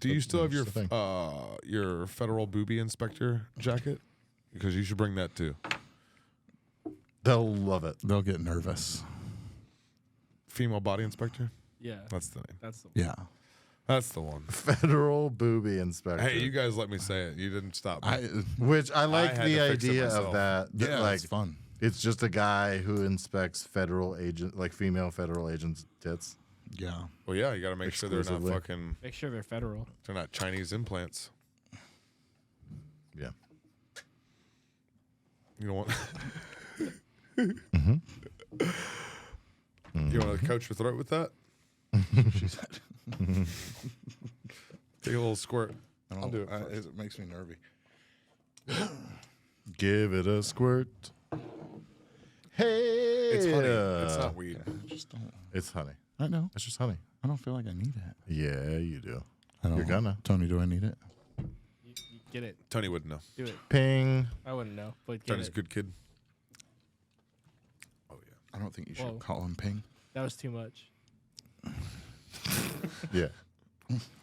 Do you still have your federal booby inspector jacket? Because you should bring that too. They'll love it. They'll get nervous. Female body inspector? Yeah. That's the name. That's the Yeah. That's the one. Federal booby inspector. Hey, you guys let me say it. You didn't stop me. Which I like had the to fix it idea myself. of that. Yeah, like, it's fun. It's just a guy who inspects federal agent, like female federal agents' tits. Yeah. Well, yeah, you got to make sure they're not Exclusively. fucking. Make sure they're federal. They're not Chinese implants. Yeah. You don't want. Mm-hmm. You want to coach your throat with that? She said. Take a little squirt. I'll do it. It makes me nervy. Give it a squirt. Hey, It's honey. It's not weed. Just don't. It's honey. I know. It's just honey. I don't feel like I need it. Yeah, you do. I don't. You're gonna. Tony, do I need it? You get it. Tony wouldn't know. Do it. Ping. I wouldn't know, but get Tony's a it. good kid. Oh yeah. I don't think you should Whoa. call him Ping. That was too much. Yeah.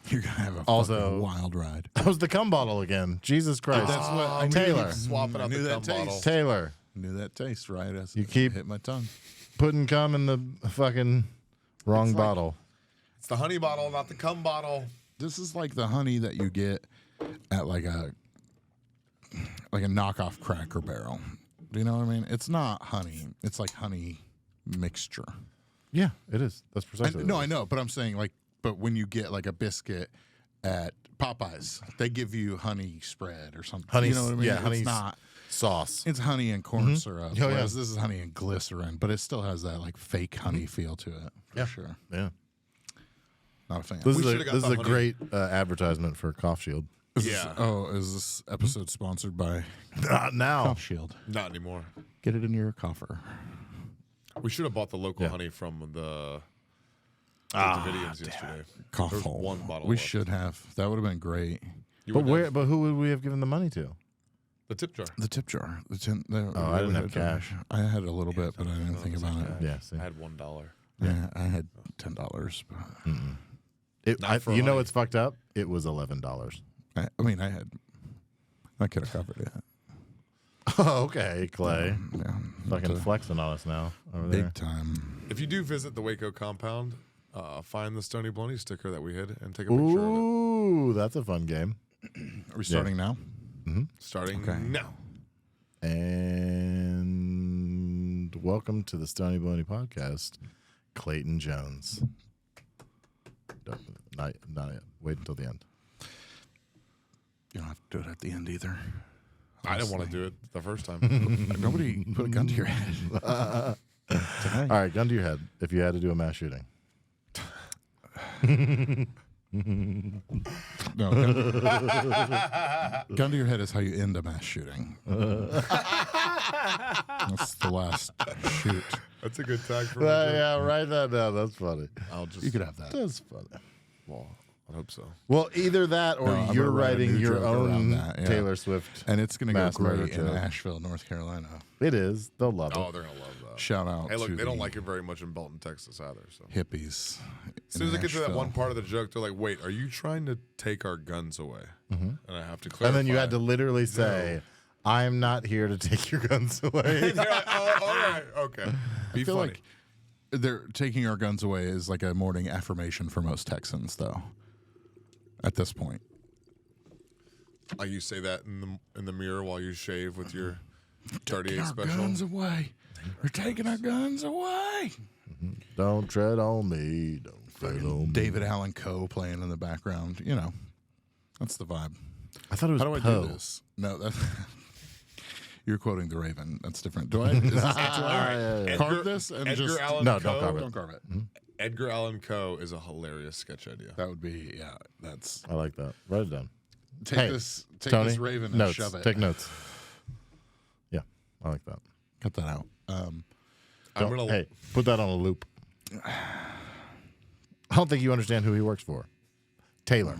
You're gonna have a Also- fucking wild ride. That was the cum bottle again. Jesus Christ. That's what I Taylor. Swapping out knew the that cum bottle. taste. Taylor. Knew that taste right as You it keep- hit my tongue. Putting cum in the fucking wrong It's like- bottle. It's the honey bottle, not the cum bottle. This is like the honey that you get at like a knockoff Cracker Barrel. Do you know what I mean? It's not honey. It's like honey mixture. Yeah, it is. That's precisely. No, I know, but I'm saying like, but when you get like a biscuit at Popeyes, they give you honey spread or something. Honey, you know what I mean? yeah, honey It's not. sauce. It's honey and corn syrup. Oh, yeah. Whereas this is honey and glycerin, but it still has that like fake honey feel to it. For sure. Yeah. Not a fan. This We is a, should've got this is the a honey. great advertisement for Cough Shield. Is this episode sponsored by Not now. Cough Shield? Not anymore. Get it in your coffer. We should have bought the local Yeah. honey from the Davidians yesterday. Cough There's hole. one bottle We left. should have. That would have been great. You But would where? have But who would we have given the money to? the tip jar. The tip jar. I didn't have cash. I had a little bit, but I didn't think about it. Yeah. See. I had $1. Yeah, I had $10. But Not for You know honey. what's fucked up? It was $11. I could have covered it. Oh, okay, Clay. Yeah, Fucking flexing on us now over there. big time. If you do visit the Waco compound, find the Stoney Baloney sticker that we hid and take a picture of it. Ooh, that's a fun game. Are we starting now? Starting Okay. now. And welcome to the Stoney Baloney podcast, Clayton Jones. Not yet. Wait until the end. You don't have to do it at the end either. I didn't want to do it the first time. Nobody put a gun to your head. All right, gun to your head. If you had to do a mass shooting. No, gun to your head is how you end a mass shooting. That's the last shoot. That's a good tag for me. Yeah, write that down. That's funny. You could have that. That's funny. Well, I hope so. Well, either that or No, I'm you're gonna write a writing new your joke around own that, yeah. Taylor Swift. And it's going to go Mass murder great in joke. Asheville, North Carolina. It is. They'll love Oh, it. they're going to love that. Shout out Hey, look, to they don't the like it very much in Belton, Texas either. So hippies. as soon as I get to that one part of the joke, they're like, wait, are you trying to take our guns away? And I have to clarify. And then you had to literally say, I'm not here to take your guns away. They're like, oh, all right, okay. Be I feel funny. like they're taking our guns away is like a morning affirmation for most Texans, though. At this point, You say that in the mirror while you shave with your taking 38 our special. guns away. They're taking our guns away. Don't tread on me. Don't tread on me. David Allen Coe playing in the background. You know, that's the vibe. I thought it was How do I Poe. do this? No, that's you're quoting the Raven. That's different. Do I carve this and Edgar just Allan No, Coe. don't carve it. don't carve it? Edgar Allan Coe is a hilarious sketch idea. That would be That's I like that. Write it down. take Tony, this Raven and notes. shove it. Take notes. Yeah, I like that. Cut that out. Hey, put that on a loop. I don't think you understand who he works for. Taylor.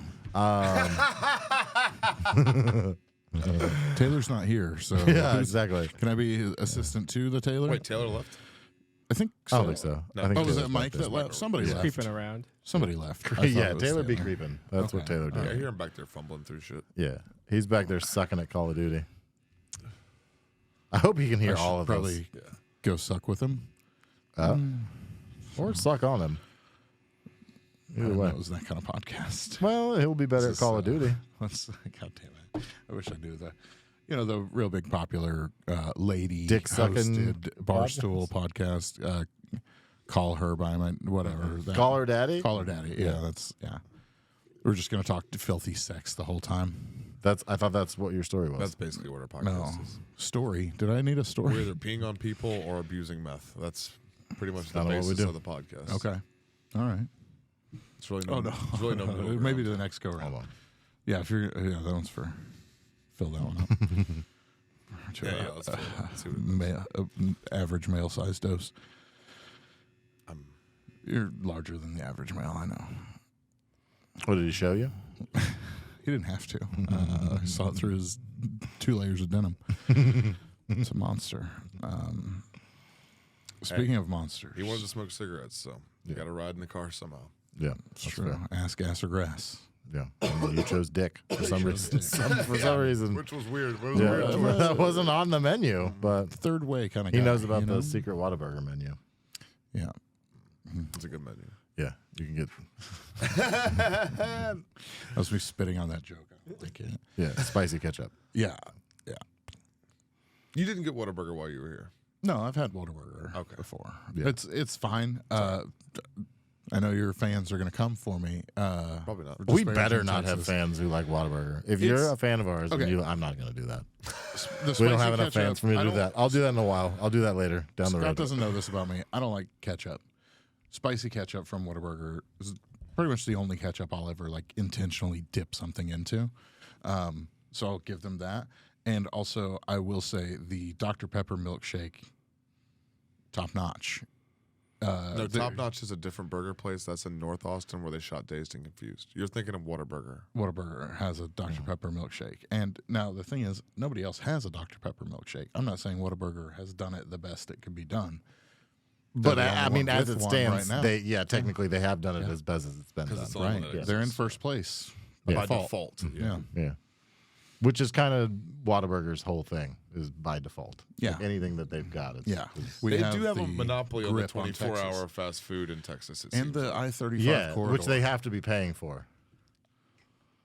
Taylor's not here, so Yeah, exactly. Can I be assistant to the Taylor? Wait, Taylor left? I think so. I don't think so. No. I think Oh, was Taylor's that back Mike there. that left? Somebody He's left. creeping around. Somebody left. I thought Yeah, it was Taylor be creeping. That's what Okay. Taylor Yeah, I did. hear him back there fumbling through shit. Yeah, he's back there sucking at Call of Duty. I hope he can hear I all should of probably us. go suck with him. Or suck on him. I Either didn't way. know it was that kind of podcast. Well, he'll be better at This is, Call of Duty. God damn it! I wish I knew the real big popular lady Dick sucking hosted Barstool podcast. Call her by my whatever. Call her daddy? Call her daddy. Yeah, We're just gonna talk to filthy sex the whole time. I thought that's what your story was. That's basically what our podcast No is. story. Did I need a story? We're either peeing on people or abusing meth. That's pretty much the kinda what we basis do. of the podcast. Okay. All right. It's really Oh no. no. It's really no. middle Maybe ground. the next go round. Hold on. Yeah, if you're that one's for fill that one up. Yeah, let's fill it out. Let's see what it is. Average male size dose. I'm- You're larger than the average male. I know. What did he show you? He didn't have to. I saw it through his 2 layers of denim. It's a monster. Speaking of monsters, He wanted to smoke cigarettes, so you got to ride in the car somehow. Yeah, it's that's true. fair. Ass, gas, or grass. Yeah, and then you chose dick for some reason. For some reason. Which was weird. It was Yeah, a weird choice. that wasn't on the menu, but Third way kind of he guy. knows about you know? the secret Whataburger menu. Yeah. It's a good menu. Yeah, you can get That was me spitting on that joke. I don't like it. spicy ketchup. Yeah. Yeah. You didn't get Whataburger while you were here. No, I've had Whataburger before. Yeah. It's fine. I know your fans are going to come for me. Probably not. for We disparaging better not have Texas. fans who like Whataburger. If you're a fan of ours, then Okay. I'm not going to do that. The We don't spicy have enough ketchup, fans for me to I do don't- that. I'll do that in a while. I'll do that later down the Scott road. doesn't know this about me. I don't like ketchup. Spicy ketchup from Whataburger is pretty much the only ketchup I'll ever like intentionally dip something into. So I'll give them that. And also, I will say the Dr. Pepper milkshake, top notch. No, Top Notch is a different burger place. That's in North Austin where they shot Dazed and Confused. You're thinking of Whataburger. Whataburger has a Dr. Pepper milkshake. And now the thing is, nobody else has a Dr. Pepper milkshake. I'm not saying Whataburger has done it the best it could be done. But They're the I only mean, one as with it one stands, right now. technically they have done it as best as it's been 'Cause done. it's the only one Right. that They're in exists. first place. By default. Yeah. Yeah. Which is kind of Whataburger's whole thing is by default. Yeah. Like anything that they've got. It's, Yeah. it's- We They do have a the monopoly on the grip on 24-hour Texas. fast food in Texas. It And seems the like. I-35 yeah, corridor. which they have to be paying for.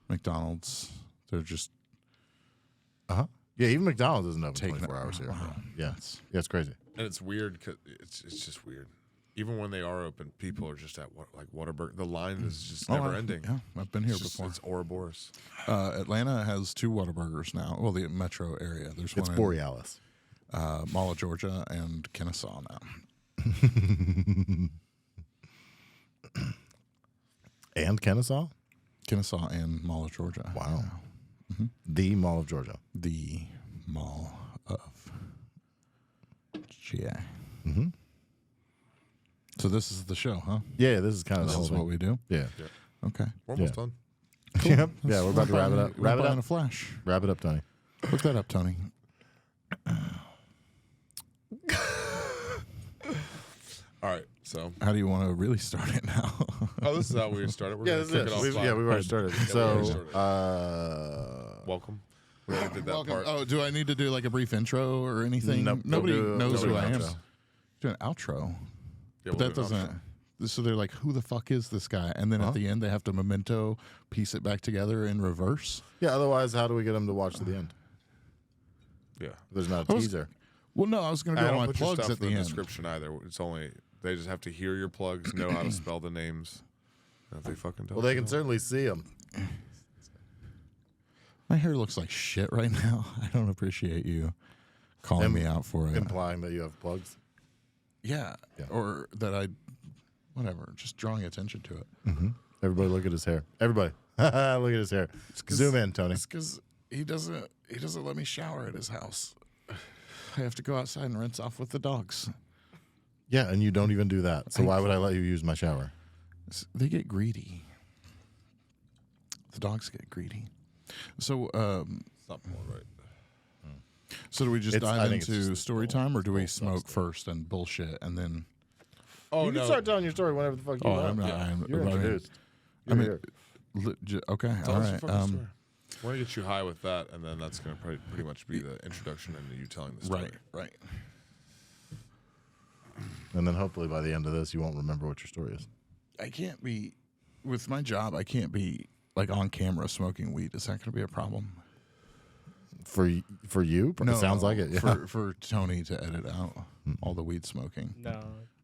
McDonald's. They're just Yeah, even McDonald's isn't open Taking 24 it- hours here. wow. Yeah, it's crazy. And it's weird because it's just weird. Even when they are open, people are just at Whataburger. The line is just never ending. Yeah, I've been here It's just- before. It's Ouroboros. Atlanta has 2 Whataburgers now. Well, the metro area. There's It's one Borealis. in Mall of Georgia and Kennesaw now. And Kennesaw? Kennesaw and Mall of Georgia. Wow. The Mall of Georgia. The Mall of GA. Mm-hmm. So this is the show, huh? Yeah, this is kind of This the whole is thing. what we do. Yeah. Okay. We're almost Yeah. done. Yep. Yeah, we're about to wrap it up. Wrap it in a up. flash. Wrap it up, Tony. Look that up, Tony. All right. So, How do you want to really start it now? this is how we started. We're Yeah, gonna this kick is it off. We've already started. we already So, Welcome. We already did that Welcome. part. Oh, do I need to do like a brief intro or anything? Nope. Nobody We'll do- knows we'll do who I an am. outro. Do an outro. Yeah, But we'll that do an doesn't. So they're like, who the fuck is this guy? And then at the end, they have to memento piece it back together in reverse. yeah, otherwise, how do we get them to watch to the end? Yeah. There's not a was- teaser. Well, no, I was going to I do all don't my put your plugs stuff at the in the end. description either. It's only they just have to hear your plugs, know how to spell the names. And if they fucking don't. Well, they can certainly see them. My hair looks like shit right now. I don't appreciate you calling me out for it. Implying that you have plugs. Yeah. Or that whatever, just drawing attention to it. Everybody look at his hair. Everybody. Look at his hair. Zoom in, Tony. It's because he doesn't let me shower at his house. I have to go outside and rinse off with the dogs. Yeah, and you don't even do that. So why would I let you use my shower? They get greedy. The dogs get greedy. So, It's not more right. so do we just I dive think it's into just story time, or do we smoke first and bullshit and then Oh, you no. can start telling your story whenever the fuck you want. I'm not. You're introduced. I mean, You're here. okay, Tell all us your right. fucking story. We're going to get you high with that, and then that's going to pretty much be the introduction into you telling the story. Right. And then hopefully by the end of this, you won't remember what your story is. I can't be with my job. I can't be like on camera smoking weed. Is that going to be a problem? For you? No, it sounds like it. Yeah. For Tony to edit out all the weed smoking. No.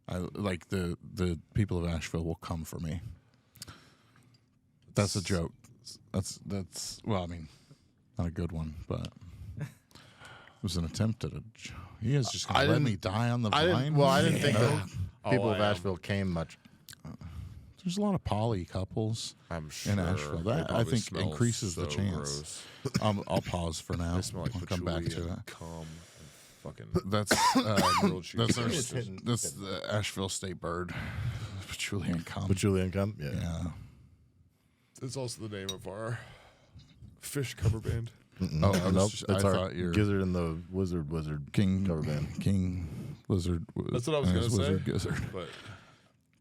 I like the people of Asheville will come for me. That's a joke. That's well, I mean, not a good one, but it was an attempt at a joke. You guys just gonna let me die on the vine? I didn't think that people I of am. Asheville came much. There's a lot of poly couples I'm sure. in Asheville. They That I probably think smell increases the so chance. gross. I'll pause for now. They smell like I'll come back patchouli to and it. cum and fucking That's grilled cheese. that's the Asheville state bird, patchouli and cum. Patchouli and cum? Yeah. Yeah. It's also the name of our fish cover band. Oh, I Nope. was That's I our thought your Gizzard and the Wizard King cover band. King Lizard. That's what I was going to say. Wizard Gizzard. But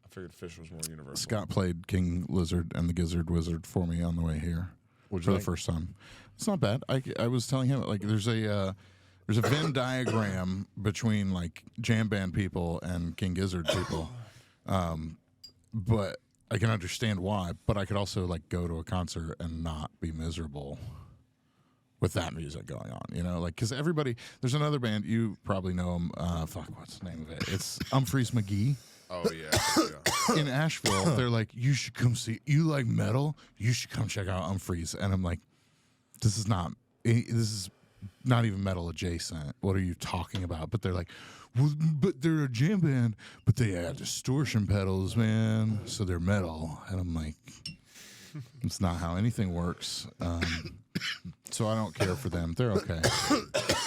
I figured fish was more universal. Scott played King Lizard and the Gizzard Wizard for me on the way here What'd for you the think? first time. It's not bad. I was telling him like there's a Venn diagram between like jam band people and King Gizzard people, but I can understand why. But I could also like go to a concert and not be miserable with that music going on, you know, like because everybody. There's another band you probably know them. What's the name of it? It's Humphreys McGee. Oh, yeah. In Asheville, they're like, you should come see. You like metal? You should come check out Humphreys. And I'm like, this is not even metal adjacent. What are you talking about? But they're like, well, but they're a jam band, but they add distortion pedals, man. So they're metal. And I'm like, it's not how anything works. So I don't care for them. They're okay.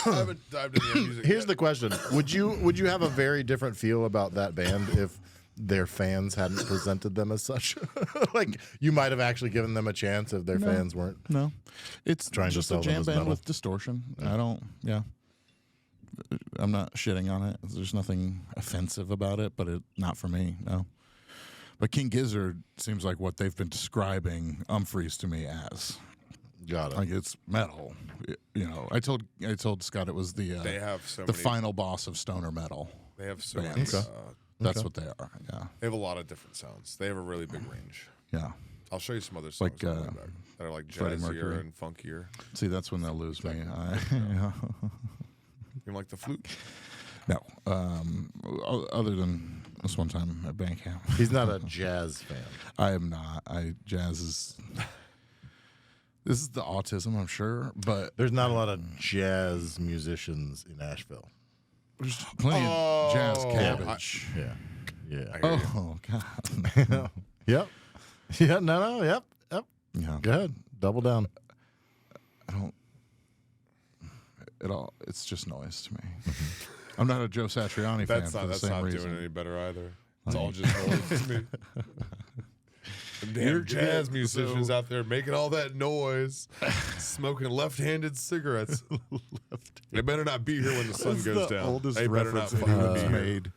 I haven't dived into their music Here's yet. the question: Would you have a very different feel about that band if their fans hadn't presented them as such? Like you might have actually given them a chance if their fans weren't. No, it's Trying to just sell a them jam as band metal. with distortion. I'm not shitting on it. There's nothing offensive about it, but not for me. No. But King Gizzard seems like what they've been describing Humphreys to me as. Got it. Like it's metal. You know, I told Scott it was the They have so the many. final boss of stoner metal. They have so many. bands. That's what they are. Yeah, They have a lot of different sounds. They have a really big range. yeah. I'll show you some other songs Like, on the way back that are like Freddie jazzier Mercury. and funkier. See, that's when they'll lose me. You like the flute? No. Other than this one time at band camp. He's not a jazz fan. I am not. Jazz is. This is the autism, I'm sure, but There's not a lot of jazz musicians in Asheville. there's plenty of jazz Oh, cabbage. Yeah. Yeah. Oh God. Yep. Yeah. No. Yep. Yeah. Go ahead. Double down. I don't. It's just noise to me. I'm not a Joe Satriani fan for the same reason. doing any better either. It's all just noise to me. Them damn You're jazz good, musicians so- out there making all that noise, smoking left-handed cigarettes. They better not be here when the sun That's goes the down. oldest They better not reference fucking anyone's be here. made.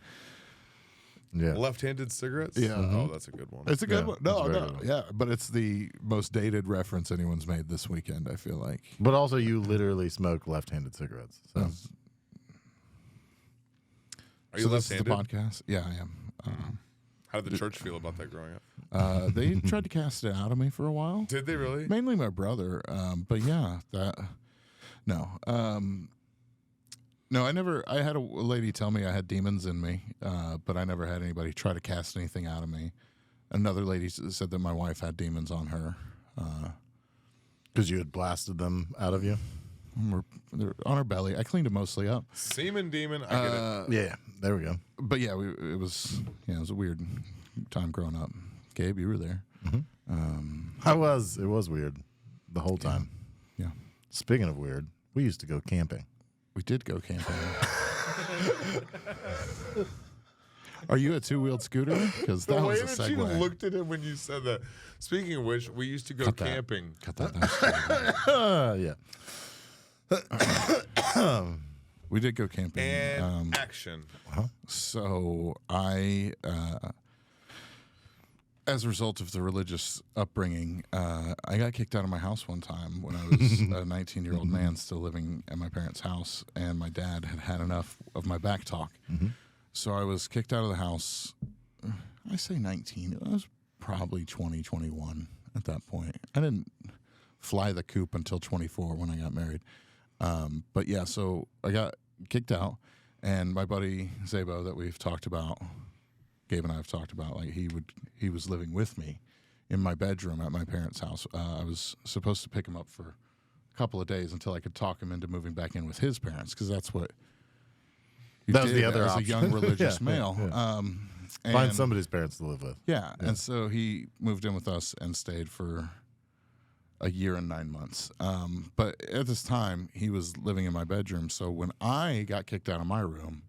Yeah. Left-handed cigarettes? Yeah. Oh, that's a good one. It's a good Yeah, one. it's a No, very no, good one. yeah, but it's the most dated reference anyone's made this weekend. I feel like. But also, you literally smoke left-handed cigarettes. So Are you So this is the left-handed? podcast. Yeah, I am. How did the church feel about that growing up? They tried to cast it out of me for a while. Did they really? Mainly my brother, but yeah, no, I never. I had a lady tell me I had demons in me, but I never had anybody try to cast anything out of me. Another lady said that my wife had demons on her. because you had blasted them out of you. They're on her belly. I cleaned it mostly up, Semen demon, I get it. Yeah. There we go. but yeah, it was a weird time growing up. Gabe, you were there. It was weird the whole time. Yeah, Speaking of weird, we used to go camping. we did go camping. Are you a two-wheeled scooter? Because that The was way a that you segue. looked at him when you said that. Speaking of which, we used to go Cut that. camping. Cut that. That's Yeah. We did go camping. And action. So I, as a result of the religious upbringing, I got kicked out of my house one time when I was a 19-year-old man still living at my parents' house, and my dad had had enough of my back talk. So I was kicked out of the house. I say 19. I was probably 20, 21 at that point. I didn't fly the coop until 24 when I got married. But yeah, so I got kicked out, and my buddy Zabo that we've talked about, Gabe and I have talked about, like he was living with me in my bedroom at my parents' house. I was supposed to pick him up for a couple of days until I could talk him into moving back in with his parents, because that's what you That was did the other as option. a young religious Yeah, male. yeah. Find And- somebody's parents to live with. yeah, and so he moved in with us and stayed for a year and 9 months. But at this time, he was living in my bedroom. So when I got kicked out of my room,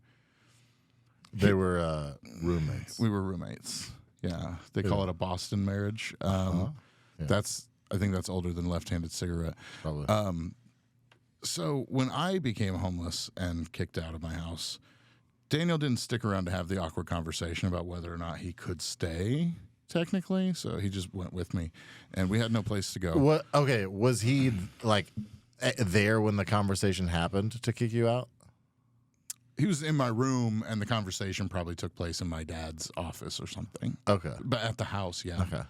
They were roommates. we were roommates. Yeah, they call it a Boston marriage. Yeah. I think that's older than left-handed cigarette. Probably. So when I became homeless and kicked out of my house, Daniel didn't stick around to have the awkward conversation about whether or not he could stay, technically. So he just went with me, and we had no place to go. What? Okay, was he like there when the conversation happened to kick you out? He was in my room, and the conversation probably took place in my dad's office or something. Okay. But at the house, yeah. Okay.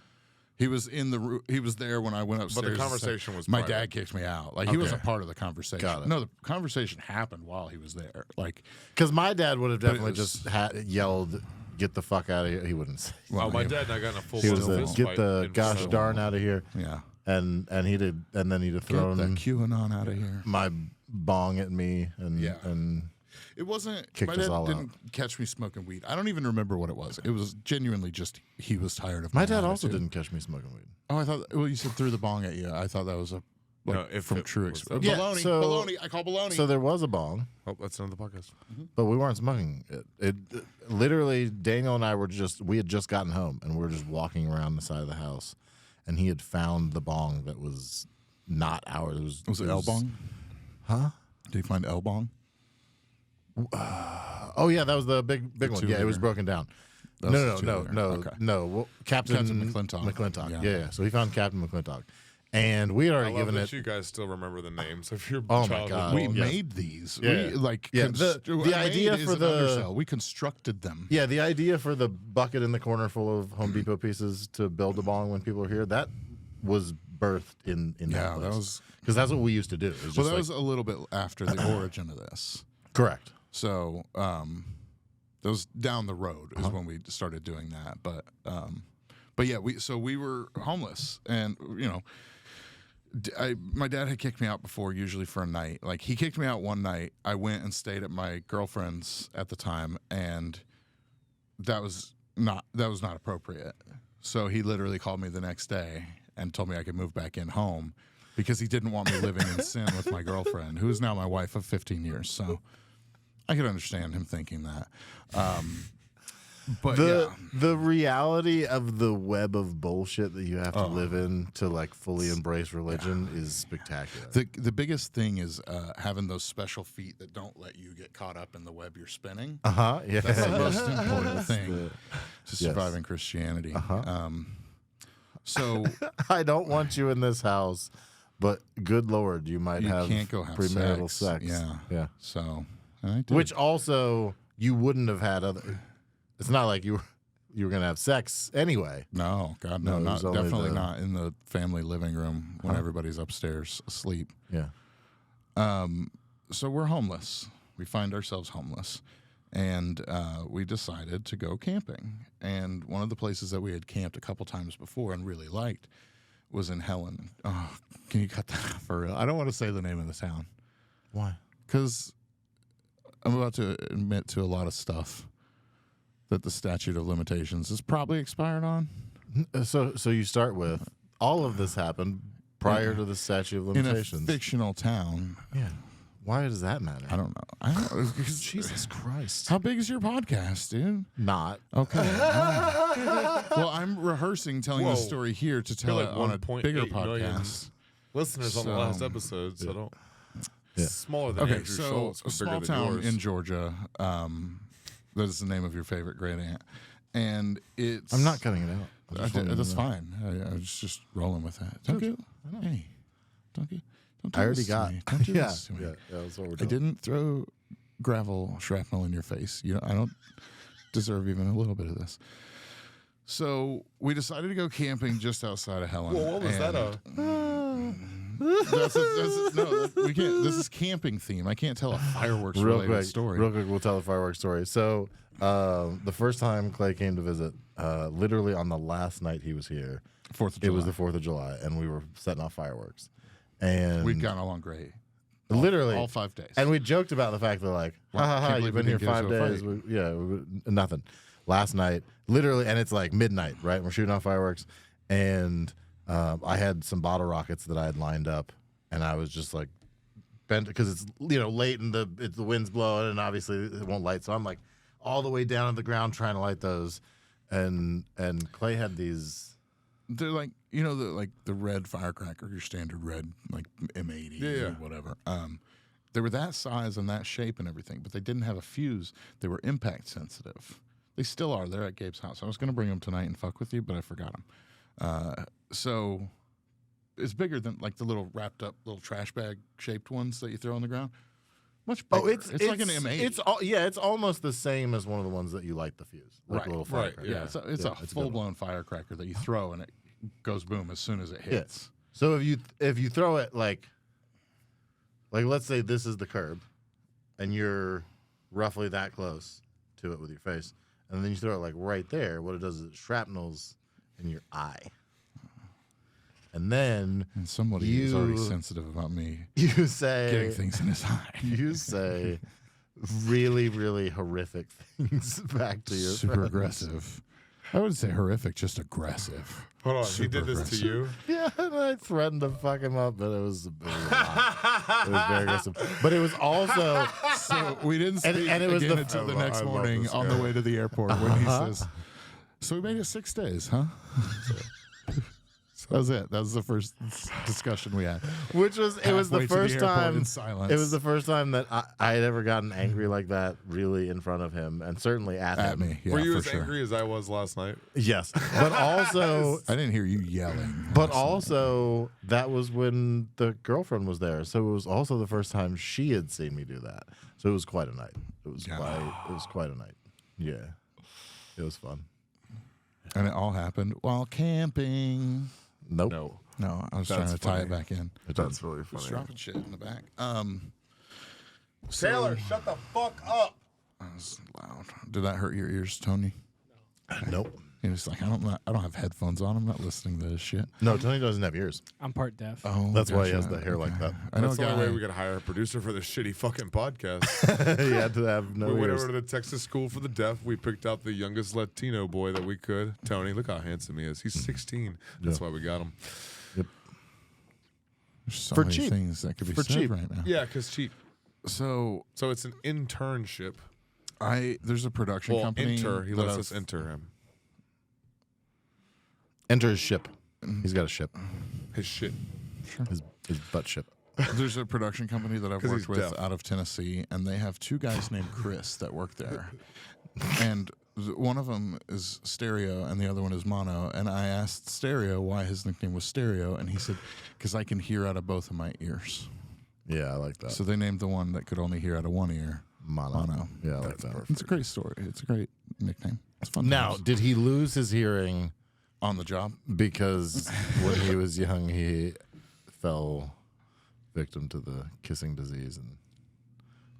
He was in the he was there when I went upstairs. conversation was my private. dad kicked me out. Like he wasn't Okay. part of the conversation. Got it. No, the conversation happened while he was there. Like, Because my dad would have But it definitely was- just yelled, "Get the fuck out of here!" He wouldn't say. well, Oh, my he- dad and I got in a full He was blown a, fist "Get fight the in gosh front of darn him. out of here!" Yeah. And he did, and then he'd have Get thrown the QAnon out of here. my bong at me, and Yeah. and It wasn't. Kicked My us dad all didn't catch me smoking weed. I don't even remember what it was. It was genuinely just he was tired of my dad also attitude. didn't catch me smoking weed. Oh, I thought. Well, you said threw the bong at you. I thought that was a like, No, if from it true was- experience. Yeah, Baloney, so- baloney. I call baloney. So there was a bong, Oh, that's another podcast. but we weren't smoking it. It literally, Daniel and I we had just gotten home, and we were just walking around the side of the house, and he had found the bong that was not ours. was it L bong? Huh? Did you find L bong? Oh yeah, that was the big one. two Yeah, it was liter. broken down. That was No, the no, no, 2 no, liter. Okay. no. Well, Captain McClintock. McClintock. Yeah. Yeah. So he found Captain McClintock, and we had I already love given that it. you guys still remember the names of your Oh my childhood God. We bongs. yes. made these. Yeah. We like Yeah, the idea made is for an the- undersell. We constructed them. Yeah, the idea for the bucket in the corner full of Home Depot pieces to build a bong when people are here, that was birthed in Yeah, that that was because that's what we used to do. It was well. just That was a little bit after the origin of this. correct. So that was down the road is when we started doing that. But yeah, we were homeless, and you know, my dad had kicked me out before, usually for a night. Like he kicked me out one night. I went and stayed at my girlfriend's at the time, and that was not appropriate. So he literally called me the next day and told me I could move back in home because he didn't want me living in sin with my girlfriend, who is now my wife of 15 years. So I could understand him thinking that. But The reality of the web of bullshit that you have to live in to like fully embrace religion is spectacular. the biggest thing is having those special feet that don't let you get caught up in the web you're spinning. Yeah. That's the most important thing to Yes. surviving Christianity. So I don't want you in this house, but good Lord, you might you have can't go have premarital sex. Yeah. Yeah. So and I did. Which also you wouldn't have had other. It's not like you were gonna have sex anyway. No, God, No, no, it not was only definitely the- not in the family living room when everybody's upstairs asleep. Yeah. So we're homeless. We find ourselves homeless, and we decided to go camping. And one of the places that we had camped a couple times before and really liked was in Helen. Oh, can you cut that out for real? I don't want to say the name of the town Why? because I'm about to admit to a lot of stuff that the statute of limitations is probably expired on. So you start with all of this happened prior to the statute of In a limitations. fictional town. Yeah. Why does that matter? I don't know. I don't, Jesus Christ. how big is your podcast, dude? Not. Okay. Well, I'm rehearsing telling Whoa. the story here to tell You're it like on a 1.8 bigger million podcast. listeners on the So- last episode, so don't. Yeah. Smaller than Okay, Andrew so Schultz, a but small bigger than town yours. in Georgia. That is the name of your favorite great aunt, and it's. I'm not cutting it out. I just wanted to That's know. fine. I was just rolling with that. Don't you? Hey, don't you? Don't do I already this to got. me. Don't do Yeah, this to me. yeah, that's what we're I doing. didn't throw gravel shrapnel in your face. I don't deserve even a little bit of this. So we decided to go camping just outside of Helen. Well, what was that? We can't. This is camping theme. I can't tell a fireworks Real related quick, story. real quick, we'll tell the fireworks story. So, the first time Clay came to visit, literally on the last night he was here, 4th of July. it was the 4th of July, and we were setting off fireworks. And We've gotten along great. literally all 5 days. And we joked about the fact that, like, ha ha ha, Can't you've believe been we here didn't get 5 into a days. Nothing. Last night, literally, and it's like midnight, right? We're shooting off fireworks, and I had some bottle rockets that I had lined up, and I was just like bent because it's late and the wind's blowing, and obviously it won't light. So I'm like all the way down on the ground trying to light those, and Clay had these. They're like the red firecracker, your standard red like M80 or whatever. They were that size and that shape and everything, but they didn't have a fuse. They were impact sensitive. They still are. They're at Gabe's house. I was going to bring them tonight and fuck with you, but I forgot them. So it's bigger than like the little wrapped up little trash bag shaped ones that you throw on the ground. Much bigger. It's like an M80. It's almost the same as one of the ones that you light the fuse, like Right, a little right, firecracker. Yeah, it's a it's a good full blown firecracker that you throw and it goes boom as soon as it Yeah. hits. So if you throw it like let's say this is the curb, and you're roughly that close to it with your face, and then you throw it like right there, what it does is it shrapnels in your eye, and then And somebody is already sensitive about me you say getting things in his eye. you say really really horrific things back to your Super friends. aggressive. I wouldn't say horrific, just aggressive. Hold on, he Super did this aggressive. to you? Yeah, and I threatened to fuck him up, but it was a lot. It was very aggressive. But it was also So we didn't And- speak and it was again the- until the I next love morning this on guy. the way to the airport when he says, "So we made it 6 days, huh?" That was it. That was the first discussion we had. Which was it was Halfway the to first airport time in silence. it was the first time that I had ever gotten angry like that really in front of him, and certainly at at him. me. Yeah, Were you for as sure. angry as I was last night? Yes, but also I didn't hear you yelling. but also that was when the girlfriend was there, so it was also the first time she had seen me do that. So it was quite a night. It was quite a night. Yeah, it was fun. And it all happened while camping. Nope. No, I was That's trying to tie funny. it back in. That's really Just funny. dropping shit in the back. Taylor, shut the fuck up. That was loud. Did that hurt your ears, Tony? Nope. He was like, I don't have headphones on. I'm not listening to this shit. No, Tony doesn't have ears. I'm part deaf. Oh, That's why he gotcha. has the hair like that. I know That's a the only way guy. we could hire a producer for this shitty fucking podcast. He had to have no We went ears. over to the Texas School for the Deaf. We picked out the youngest Latino boy that we could. Tony, look how handsome he is. He's 16. That's why we got him. There's so For many cheap. things that could be For said cheap. right now. Yeah, because cheap. So So it's an internship. there's a production Well, company. enter. He that lets I've- us enter him. Enter his ship. He's got a ship. His shit. His butt ship. There's a production company that I've 'Cause worked he's with deaf. out of Tennessee, and they have 2 guys named Chris that work there. And one of them is stereo, and the other one is mono. And I asked stereo why his nickname was stereo, and he said, "Because I can hear out of both of my ears." Yeah, I like that. So they named the one that could only hear out of one ear Mono. Yeah, I like that. It's a great story. It's a great nickname. It's fun. Now, times. did he lose his hearing on the job, because when he was young he fell victim to the kissing disease and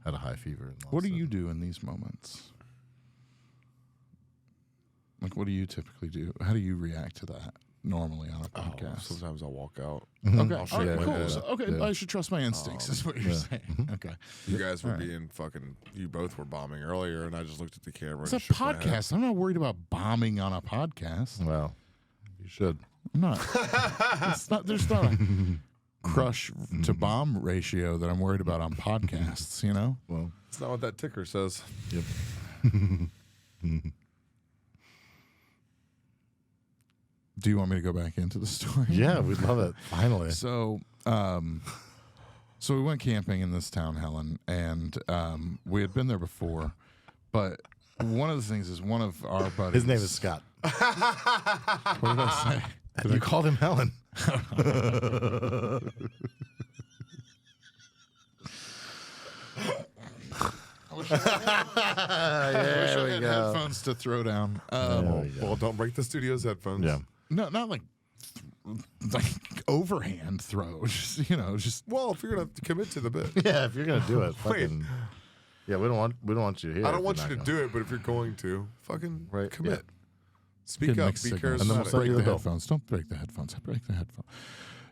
had a high fever? And what do you do in these moments? Like, what do you typically do? How do you react to that normally on a podcast? Sometimes I'll walk out. Okay, I'll all shake right, my cool. head. So, okay, Yeah. I should trust my instincts. Is what you're saying. Okay, You guys were being fucking. You both were bombing earlier, and I just looked at the camera. it's and a shook my head. podcast. I'm not worried about bombing on a podcast. Well, you should. I'm not. It's not. There's not a crush to bomb ratio that I'm worried about on podcasts. You know. Well, It's not what that ticker says. yep. Do you want me to go back into the story? Yeah, we'd love it. Finally. So, So we went camping in this town, Helen, and we had been there before, but one of the things is one of our buddies. His name is Scott. What did I say? You called him Helen. I wish I had headphones to throw down. Well, don't break the studio's headphones. Yeah. No, not like overhand throw. Just Well, if you're gonna commit to the bit, Yeah, if you're gonna do it, Wait. fucking. Yeah, we don't want you here. I don't want you to do it, but if you're going to, fucking Right, commit. yeah. Speak up. Be and then we'll charismatic. break you the the bill. headphones. Don't break the headphones. Break the headphones.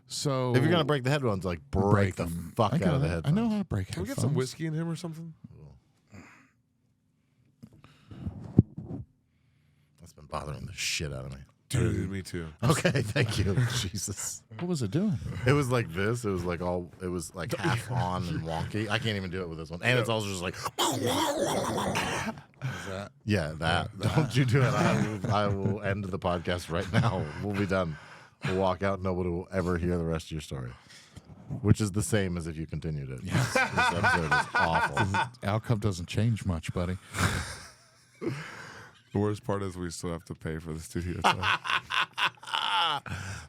So If you're gonna break the headphones, like break the them. fuck I out got of the it. headphones. I know how to break Can we headphones. get some whiskey in him or something? That's been bothering the shit out of me. Dude, me too. Okay, thank you. Jesus. What was it doing? It was like this. It was like all. It was like half on and wonky. I can't even do it with this one. And it's also just like. That? Yeah, that. Don't you do it. I will end the podcast right now. We'll be done. We'll walk out. Nobody will ever hear the rest of your story. Which is the same as if you continued it. Yes. This episode is awful. Outcome doesn't change much, buddy. The worst part is we still have to pay for the studio time.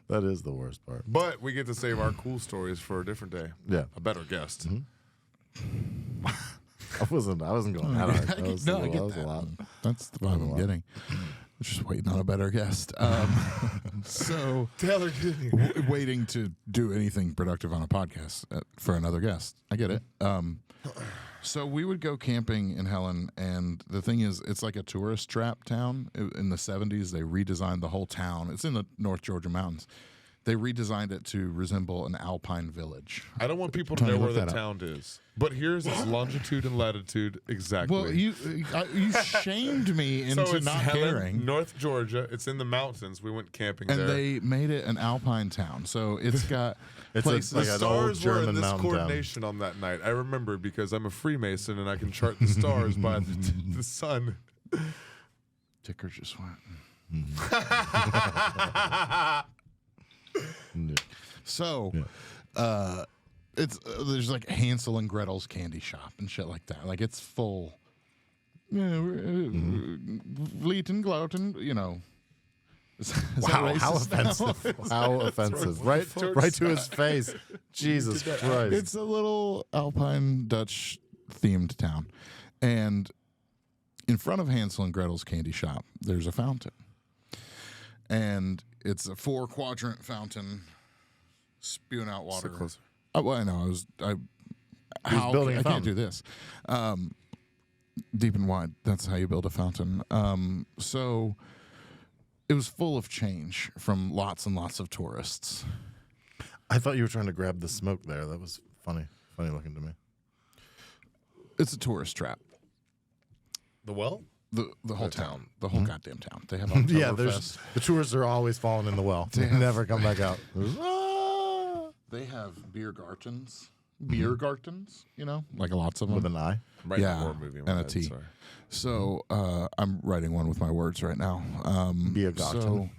That is the worst part. But we get to save our cool stories for a different day. Yeah. A better guest. I wasn't going that hard. That was, No, I that get was that. a lot. That's the vibe I'm getting. I'm just waiting on a better guest. So Taylor, waiting to do anything productive on a podcast for another guest. I get it. So we would go camping in Helen, and the thing is, it's like a tourist trap town. In the 70s, they redesigned the whole town. It's in the North Georgia mountains. They redesigned it to resemble an alpine village. I don't want people to Tony, know where look the that up. town is. But here's its longitude and latitude exactly. Well, you shamed me into so it's not Helen, caring. North Georgia. It's in the mountains. We went camping And there. they made it an alpine town. So it's got It's places. like the an old stars were in German this mountain town. coordination on that night. I remember because I'm a Freemason and I can chart the stars by the sun. Ticker just went. So, it's there's like Hansel and Gretel's candy shop and shit like that. Like it's full. Bleat and gloatin, Is that Wow, how racist now? offensive. How offensive. Right to his face. Jesus Christ. It's a little Alpine Dutch themed town. And in front of Hansel and Gretel's candy shop, there's a fountain. And it's a 4-quadrant fountain spewing out water. Sit closer. Well, I know. How building a I can't fountain. do this. Deep and wide. That's how you build a fountain. So it was full of change from lots and lots of tourists. I thought you were trying to grab the smoke there. That was funny. Funny looking to me. It's a tourist trap. The well? The whole town. The whole goddamn town. They have Yeah, Oktoberfest. the tourists are always falling in the well. They never come back out. They have beer gardens. Beer gardens, like lots of them. With an eye. Right, Yeah, horror movie in and my a head, T. sorry. So I'm writing one with my words right now. Biergarten. So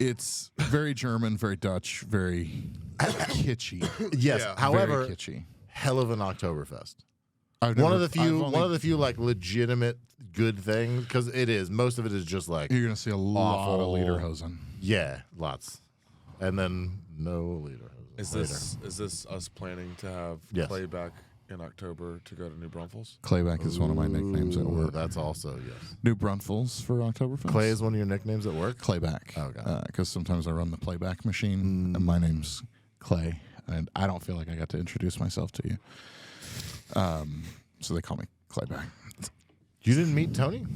it's very German, very Dutch, very kitschy. Yes. Yeah. However, Very kitschy. hell of an Oktoberfest. I've One never- of the few, I've one of the few like legitimate good things, because it is. Most of it is just like, You're gonna see a lot of awful- lederhosen. yeah, lots, and then no leader. Is this us planning to have Yes. Clay back in October to go to New Braunfels? Clayback is one of my nicknames at work. That's also yes. New Braunfels for Oktoberfest. Clay is one of your nicknames at work. Clayback. Okay. Because sometimes I run the playback machine, and my name's Clay, and I don't feel like I got to introduce myself to you. So they call me Clayback. You didn't meet Tony?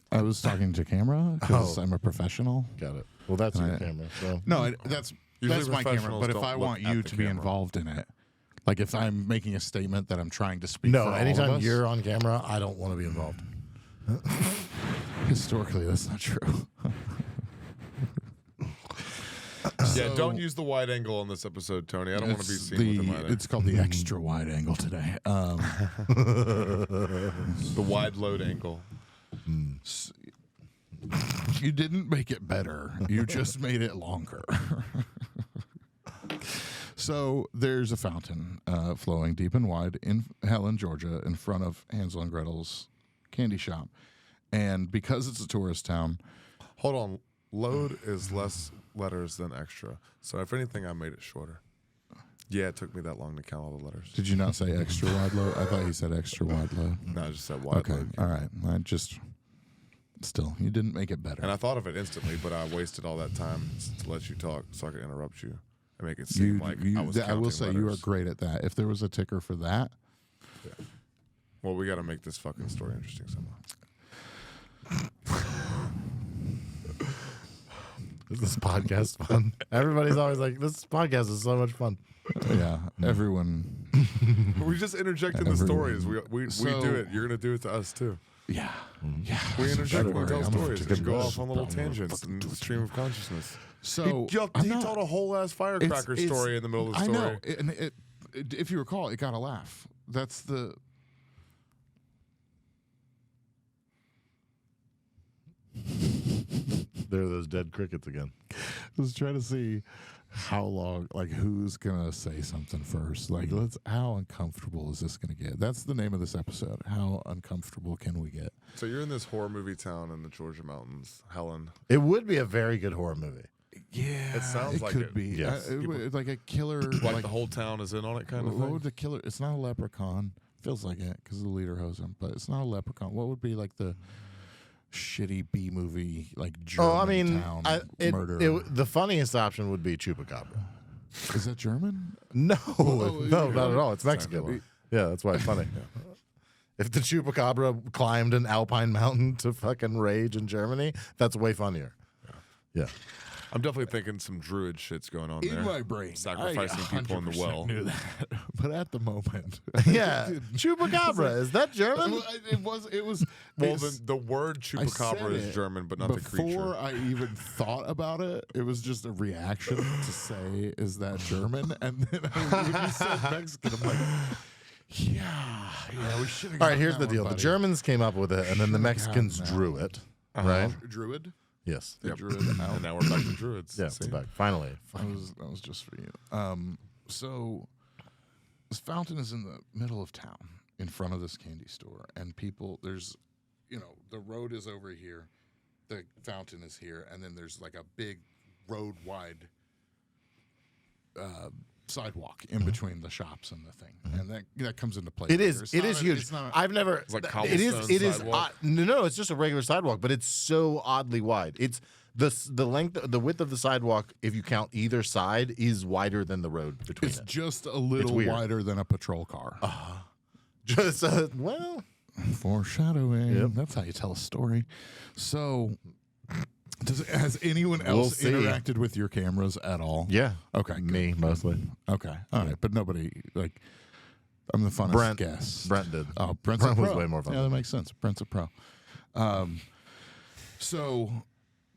I was talking to camera because Oh. I'm a professional. Got it. Well, that's your I- camera. So No, that's Usually my camera. professionals But if don't I look want at you the to be camera. involved in it, like if I'm making a statement that I'm trying to speak for no, all of anytime us, you're on camera, I don't want to be involved. historically that's not true. Yeah, don't use the wide angle on this episode, Tony. I don't want to be It's seen with him either. It's called the extra wide angle today. The wide load angle. You didn't make it better. You just made it longer. So there's a fountain flowing deep and wide in Helen, Georgia, in front of Hansel and Gretel's candy shop. And because it's a tourist town, Hold on. Load is less letters than extra. So if anything, I made it shorter. Yeah, it took me that long to count all the letters. did you not say extra wide load? I thought you said extra wide load. No, I just said wide Okay, load. all right. I just still, you didn't make it better. And I thought of it instantly, but I wasted all that time to let you talk so I could interrupt you and make it seem like I was counting I will say you are letters. great at that. If there was a ticker for that, Well, we got to make this fucking story interesting somehow. Is this podcast fun? Everybody's always like, this podcast is so much fun. yeah, everyone. We just interject in the stories. We So- do it. You're going to do it to us, too. Yeah, yeah. We interject Don't when we worry, tell I'm stories gonna and go do off on little tangents in the stream of consciousness. So He I'm not- told a whole ass firecracker it's- story in the middle of the I story. know, and if you recall, it got a laugh. That's the. There are those dead crickets again. I was trying to see how long, like, who's gonna say something first. Like, how uncomfortable is this gonna get? That's the name of this episode. How uncomfortable can we get? So you're in this horror movie town in the Georgia mountains, Helen. It would be a very good horror movie. Yeah, It sounds like could it. be. Yes. Like a killer. Like the whole town is in on it, kind of what thing. would the killer? It's not a leprechaun. Feels like it because the leader hoes him, but it's not a leprechaun. What would be like the shitty B movie, like German town murder? The funniest option would be Chupacabra. Is that German? No, Oh, no, yeah. not at all. It's Mexican. Yeah, that's why it's funny. If the Chupacabra climbed an alpine mountain to fucking rage in Germany, that's way funnier. Yeah. I'm definitely thinking some druid shit's going on there. In my brain, Sacrificing I people in the 100% well. Knew that, but at the moment, Yeah. Chupacabra. Is that German? It was. Well, it's- the word chupacabra said is it German, but not the before creature. I even thought about it, it was just a reaction to say, "Is that German?" And then when you said Mexican, I'm like, "Yeah, we should have." All right, here's the deal. The Germans came up with it, and then the Should've Mexicans gotten that drew it. Right? Druid. Yes. They Yep. drew it out. And now we're back to druids. Yeah, See? it's back. Finally. That was just for you. So this fountain is in the middle of town, in front of this candy store, and people. There's, the road is over here, the fountain is here, and then there's like a big road wide sidewalk in between the shops and the thing, and that comes into play. It later. is. It is huge. It's not, I've never. It's like it is. cobblestone It is. sidewalk? No, it's just a regular sidewalk, but it's so oddly wide. It's the length, the width of the sidewalk, if you count either side, is wider than the road between it's it. just a little weird. wider than a patrol car. Just well, Foreshadowing. Yep. That's how you tell a story. So, has anyone We'll else see. interacted with your cameras at all? yeah. Okay. good. Me mostly. Okay. All right. But nobody, like, I'm the funnest Brent. guest. Brent did. Oh, Brent's Brent a was pro. way more fun Yeah, that than me. makes sense. Brent's a pro. So,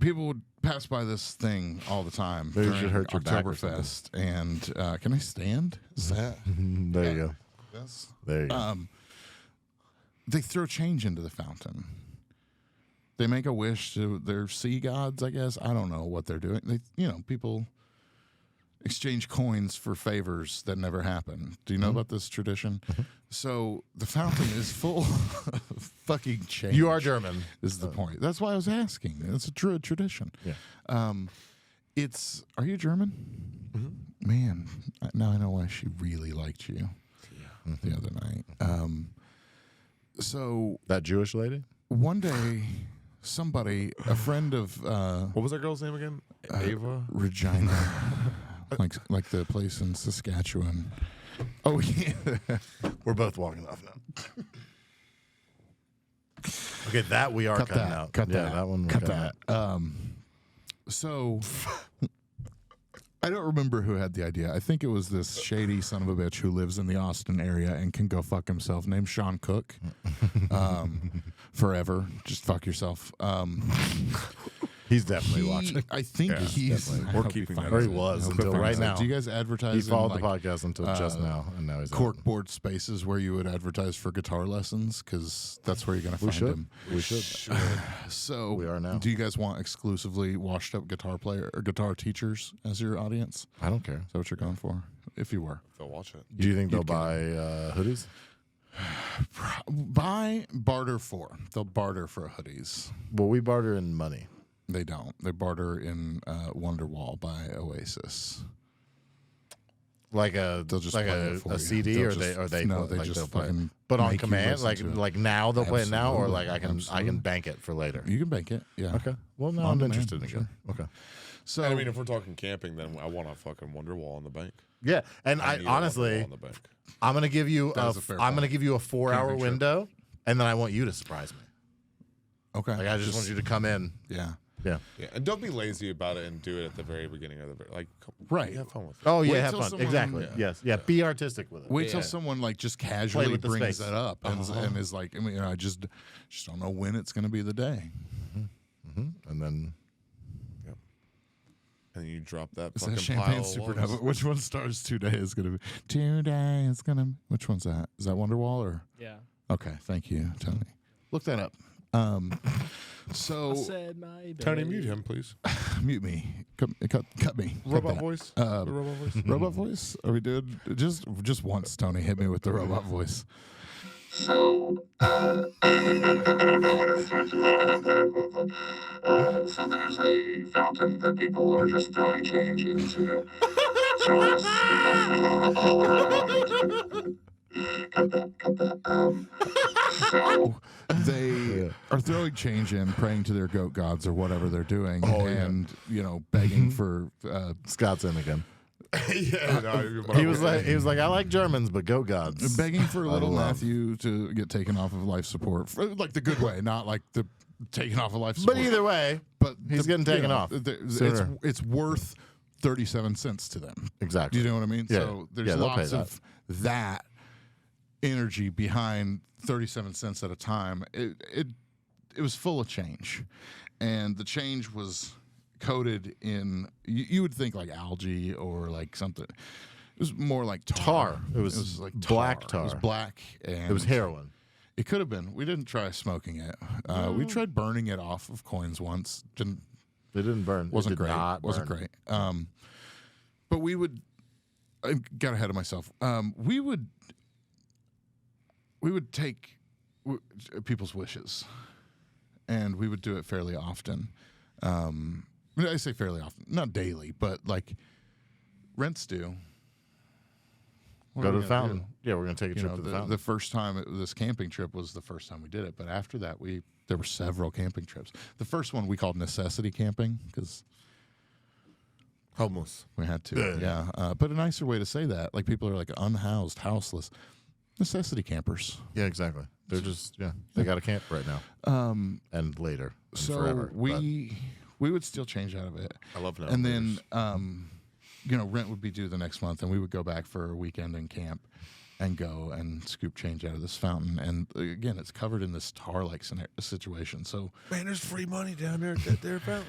people would pass by this thing all the time Maybe you during should hurt your back or Oktoberfest. And can I stand? Is that There you go. this? There you go. They throw change into the fountain. They make a wish to their sea gods, I guess. I don't know what they're doing. People exchange coins for favors that never happen. Do you know about this tradition? So the fountain is full of fucking change. You are German. Is the point. That's why I was asking. It's a Druid tradition. Yeah. Are you German? Man, now I know why she really liked you the other night. So That Jewish lady? one day, a friend of What was that girl's name again? Ava? Regina, like the place in Saskatchewan. Oh yeah, We're both walking off now. Okay, that we are cut cutting that. out. Cut yeah, that. one. we're Cut cutting that. out. So I don't remember who had the idea. I think it was this shady son of a bitch who lives in the Austin area and can go fuck himself, named Sean Cook. Forever, just fuck yourself. He's definitely watching. I think Yeah, he's definitely. I We're hope he keeping finds that. Or he it. was I hope until he right finds it. now. Do you guys advertise? He followed in, the podcast until just now, and now he's out. corkboard spaces where you would advertise for guitar lessons? Because that's where you're going to We find should. him. We should. So We are now. Do you guys want exclusively washed up guitar player or guitar teachers as your audience? I don't care. Is that what you're going for? If you were, They'll watch it. Do you think they'll you'd get buy hoodies? buy barter for. They'll barter for hoodies. Well, we barter in money. They don't. They barter in Wonderwall by Oasis. Like a They'll just like play it for a you. CD, They'll or just- they no, put, they like, just they'll play it. fucking But on make you command, listen to it. like now they'll play it now, or Absolutely. like I can Absolutely. bank it for later. You can bank it. Yeah. Okay. Well, now On I'm demand, interested again. sure. Okay. So And I mean, if we're talking camping, then I want a fucking Wonderwall on the bank. Yeah, and I I need a honestly, Wonderwall on the bank. I'm gonna give you That is a fair I'm gonna point. give you a 4-hour Camping trip. window, and then I want you to surprise me. okay. Like I just want you to come in. Yeah. Yeah. Yeah, and don't be lazy about it and do it at the very beginning of the like. Right. Have fun with it. Oh Wait yeah, have till fun. someone- Exactly. yeah. Yes. Yeah. Be artistic with it. Wait till Yeah. someone like just casually with the brings space. that up and is like, I mean, I just don't know when it's going to be the day. And then And you drop that Is fucking that pile Champagne of Supernova? logs. Which one stars today is going to be? Today is going to. Which one's that? Is that Wonderwall or? Yeah. Okay, thank you, Tony. Look that up. So Said my Tony, baby. mute him, please. mute me. Cut me. Cut Robot that. voice. The robot voice. Robot voice? Are we doing just once? Tony, hit me with the robot voice. So there's a fountain that people are just throwing change into. So They are throwing change in, praying to their goat gods or whatever they're doing, Oh, yeah. and begging for. Scott's in again. Yeah, no, He was like, I like Germans, but go gods. Begging for little love- Matthew to get taken off of life support, like the good way, not like the taken off of life support. But either way, but he's getting taken off sooner. It's worth 37 cents to them. exactly. Do you know what I mean? Yeah. So there's Yeah, they'll pay lots of that energy behind 37 cents at a time. It was full of change, and the change was coated in. You would think like algae or like something. It was more like tar. It was like black It was tar. black, and It was heroin. It could have been. We didn't try smoking it. We tried burning it off of coins once. Didn't. They didn't burn. Wasn't it did great. Not Wasn't burn. great. But we would. I got ahead of myself. We would take people's wishes, and we would do it fairly often. I say fairly often, not daily, but like rents do. What Go are to we the gonna fountain. do? Yeah, we're gonna take a You trip know, to the the fountain. first time this camping trip was the first time we did it, but after that there were several camping trips. The first one we called necessity camping because homeless. we had to. Yeah, but a nicer way to say that, like people are like unhoused, houseless, necessity campers. Yeah, exactly. They're just they got a camp right now. And later. And So forever. we would still change out of it. I love And then rent would be due the next month, and we would go back for a weekend in camp and go and scoop change out of this fountain. And again, it's covered in this tar-like situation. So man, there's free money down there at that there fountain.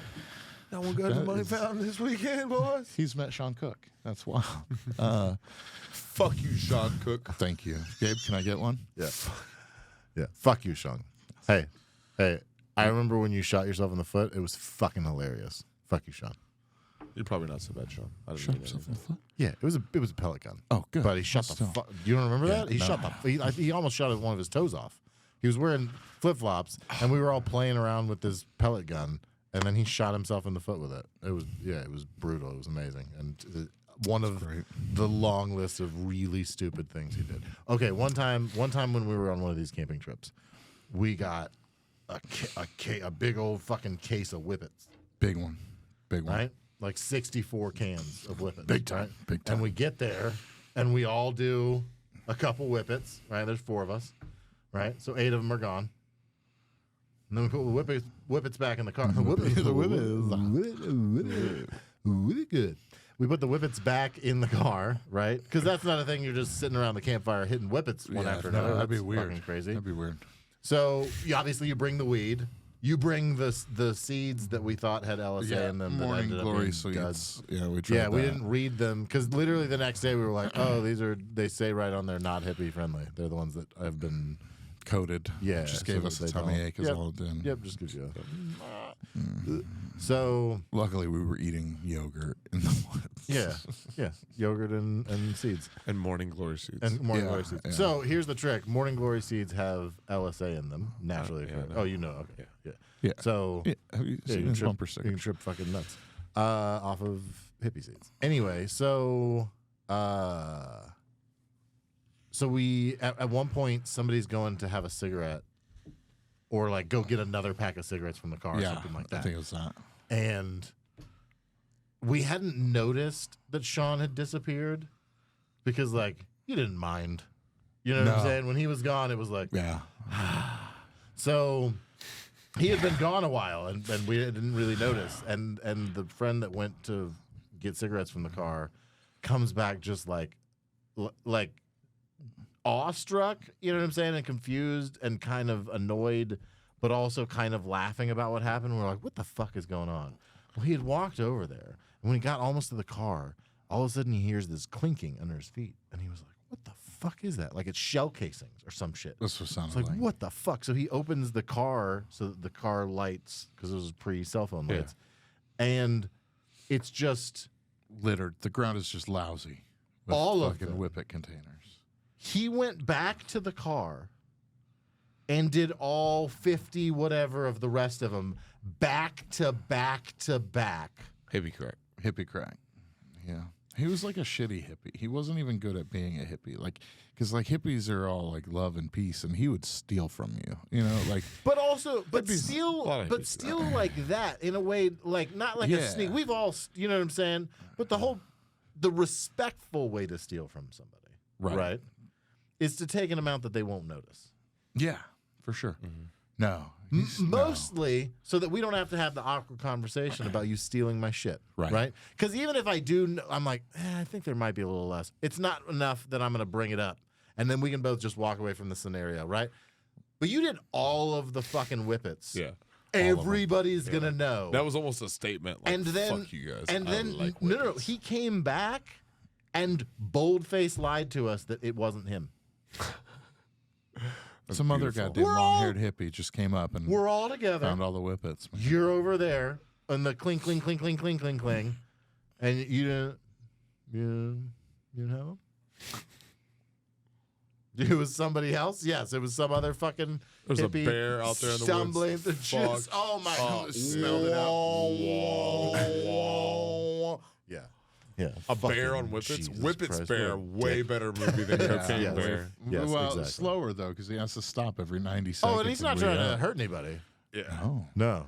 No one got the That money is- fountain this weekend, boys. he's met Sean Cook. That's wild. Fuck you, Sean Cook. Thank you, Gabe. Can I get one? Yeah. Yeah. Fuck you, Sean. Hey. I remember when you shot yourself in the foot. It was fucking hilarious. Fuck you, Sean. You're probably not so bad, Sean. I didn't Shot mean himself in anything. the foot. Yeah, it was a pellet gun. Oh, good. But he shot the Still. fuck. You don't remember that? He no. shot the. He almost shot one of his toes off. He was wearing flip flops, and we were all playing around with this pellet gun, and then he shot himself in the foot with it. It was brutal. It was amazing, and one of the long list of really stupid things he did. Okay, one time when we were on one of these camping trips, we got a big old fucking case of Whippets, Big one. right? Like 64 cans of Whippets. Big time. Right? Big time. And we get there, and we all do a couple Whippets, right? There's 4 of us, right? So 8 of them are gone. And then we put the Whippets back in the car. The Whippets. Good. We put the Whippets back in the car, right? Because that's not a thing. You're just sitting around the campfire hitting Whippets one after another. That'd be That's weird. fucking crazy. That'd be weird. So obviously you bring the weed, you bring the seeds that we thought had LSA in them. Morning that ended Glory up being duds. Sweets. Yeah, we tried Yeah, we that. didn't read them because literally the next day we were like, oh, they say right on there not hippie friendly. They're the ones that have been coated. Yeah, just so gave that us a they tummy don't- ache is Yep. all it did. Yep, just gives you a. So Luckily, we were eating yogurt in the woods. yeah, yogurt and seeds And Morning Glory seeds. and morning Yeah, glory seeds. yeah. So here's the trick: morning glory seeds have LSA in them naturally. yeah, occurring. no. Oh, you know, okay, yeah. Yeah. So Yeah, have you yeah, seen you his trip, bumper you sticker? can trip fucking nuts off of hippie seeds. Anyway, so we at one point somebody's going to have a cigarette or like go get another pack of cigarettes from the car or something like I that. think it was that. And we hadn't noticed that Sean had disappeared because like you didn't mind. You know what I'm No. saying? When he was gone, it was like Yeah. so he had been gone a while and we didn't really notice. And the friend that went to get cigarettes from the car comes back just like awestruck, you know what I'm saying, and confused and kind of annoyed, but also kind of laughing about what happened. We're like, what the fuck is going on? Well, he had walked over there, and when he got almost to the car, all of a sudden he hears this clinking under his feet, and he was like, what the fuck is that? Like it's shell casings or some shit. That's what it It's sounded like, like. what the fuck? So he opens the car so that the car lights, because it was pre-cell phone lights, and it's just Littered. The ground is just lousy. With All of fucking them. Whippet containers. he went back to the car and did all 50 whatever of the rest of them back to back to back. Hippie crack. Hippie crack. Yeah. He was like a shitty hippie. He wasn't even good at being a hippie. Like, because like hippies are all like love and peace, and he would steal from you. You know, like But also, but Hippies- a lot of still, hippies do like that in a way, like not like a Yeah. sneak. We've all, you know what I'm saying? But the respectful way to steal from somebody, Right. is to take an amount that they won't notice. yeah, for sure. No, Mostly so that we don't have to have the awkward conversation about you stealing my shit. Right. Because even if I do, I'm like, I think there might be a little less. It's not enough that I'm going to bring it up. And then we can both just walk away from the scenaririo, right? But you did all of the fucking whippets. Yeah. Everybody's going to know. That was almost a statement. Like, and then, fuck you guys. And I then, like no, whippets. he came back and bold-faced lied to us that it wasn't him. some other beautiful. goddamn We're all- long-haired hippie just came up and We're all together. found all the whippets. Man. You're over there and the clink, clink, clink, clink, clink, clink, clink, and you didn't have them? It was somebody else? Yes, it was some other fucking There's a hippie bear out there in the stumbling woods. through just, Fuck. oh my God. smelled it out. Yeah. Yeah. A bear Fucking on Whippets? Jesus Whippets Christ, Bear, what a way dick. better movie than Cocaine yes. Bear. Yes, well, exactly. slower though, because he has to stop every 90 seconds. Oh, and he's not trying to hurt anybody. Yeah. Oh, No.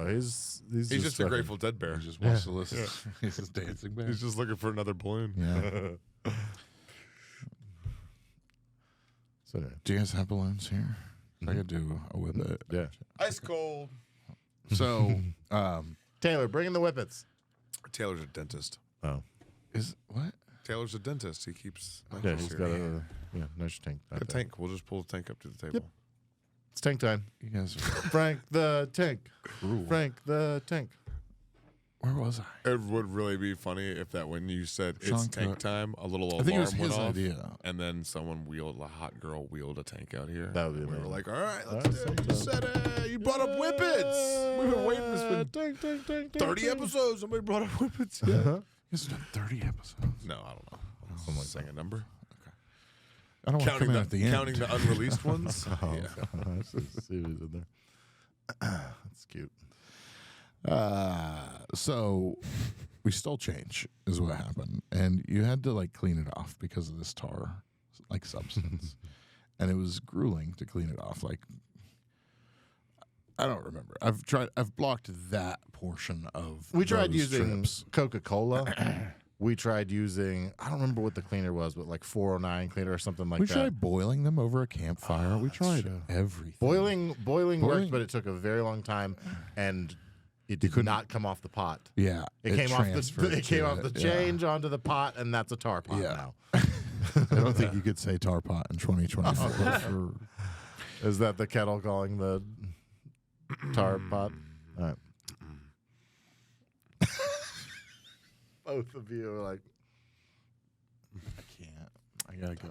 He's He's just a fucking- Grateful Dead bear. he just wants to listen. He's just dancing bear. He's just looking for another balloon. Yeah. So, anyway, Do you guys have balloons here? I could do a whippet. yeah. Ice cold. So, Taylor, bring in the whippets. Taylor's a dentist. Oh. is what? Taylor's a dentist. He keeps. Yeah, he's got a nice tank. a tank. We'll just pull the tank up to the table. Yep. It's tank time. You guys are Frank the tank. cruel. Frank the tank. Where was I? It would really be funny if that when you said it's Sean tank Cook. time, a little I alarm think it was went his off, idea. and then someone a hot girl wheeled a tank out here. That would be We were amazing. like, all right, All let's right, do it. You sometime. said it. You brought up whippets. We've been waiting. It's been Tank, tank, tank, 30 tank. episodes. Somebody brought up whippets. Uh-huh. You guys have done 30 episodes. No, I don't know. Someone saying a number. I don't want to Counting come the, in at the end. counting the unreleased ones. Oh, Yeah. let's see who's in there. That's cute. So we stole change is what happened, and you had to like clean it off because of this tar like substance, and it was grueling to clean it off. Like I don't remember. I've blocked that portion of. We tried those using trips. Coca-Cola. We tried using, I don't remember what the cleaner was, but like 409 cleaner or something like We that. tried boiling them over a campfire. We tried true. everything. Boiling Boiling- worked, but it took a very long time, and it did not come off the pot. Yeah, It came off transferred the it came to off the it, change onto the pot, and that's a tar pot Yeah. now. I don't think you could say tar pot in 2024. Is that the kettle calling the tar pot. All right. Both of you are like, I can't. I gotta go.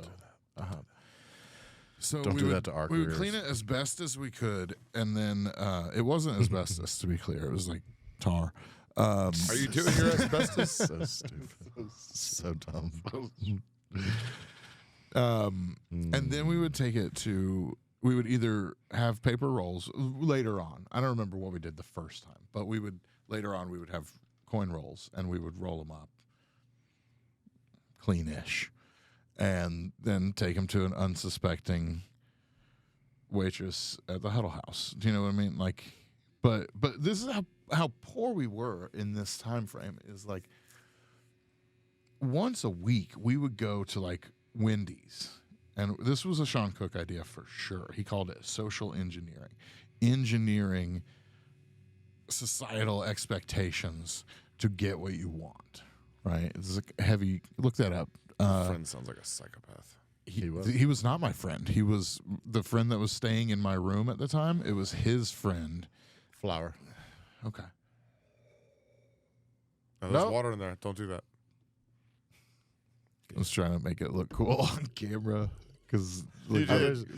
So Don't do that to our We would careers. clean it as best as we could, and then it wasn't asbestos, to be clear. It was like tar. Are you doing your asbestos? so stupid. So dumb. And then we would take it to. We would either have paper rolls later on. I don't remember what we did the first time, but we would later on we would have coin rolls, and we would roll them up cleanish, and then take them to an unsuspecting waitress at the Huddle House. Do you know what I mean? Like, but this is how poor we were in this time frame. Is like once a week we would go to like Wendy's, and this was a Sean Cook idea for sure. He called it social engineering societal expectations to get what you want. Right? It's like heavy. Look that up. Friend sounds like a psychopath. He was not my friend. He was the friend that was staying in my room at the time. It was his friend. Flour. Okay. No, there's No. water in there. Don't do that. I was trying to make it look cool on camera because You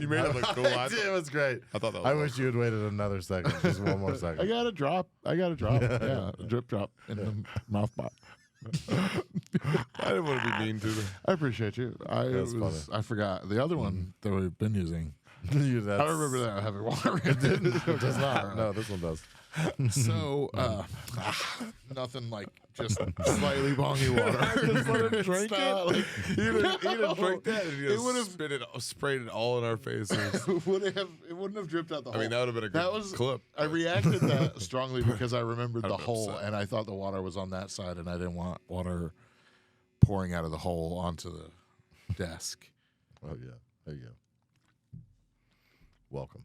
made it look cool. I did. It was great. I thought that was I wish you had waited another second. Just one more I second. got a drop. Yeah, a drip drop in the mouth pop. I didn't want to be mean to them. I appreciate you. That's funny. I forgot the other one that we've been using. That's, I don't remember that having water. It does not. No, this one does. So nothing like just slightly bongy water. Just let him drink Stop. it. He didn't drink that. And he It would've- sprayed it all in our faces. It wouldn't have dripped out the I hole. mean, that would have been a good That was- clip. I reacted that strongly because I remembered I'd the been hole, upset. and I thought the water was on that side, and I didn't want water pouring out of the hole onto the desk. Oh yeah. There you go. Welcome.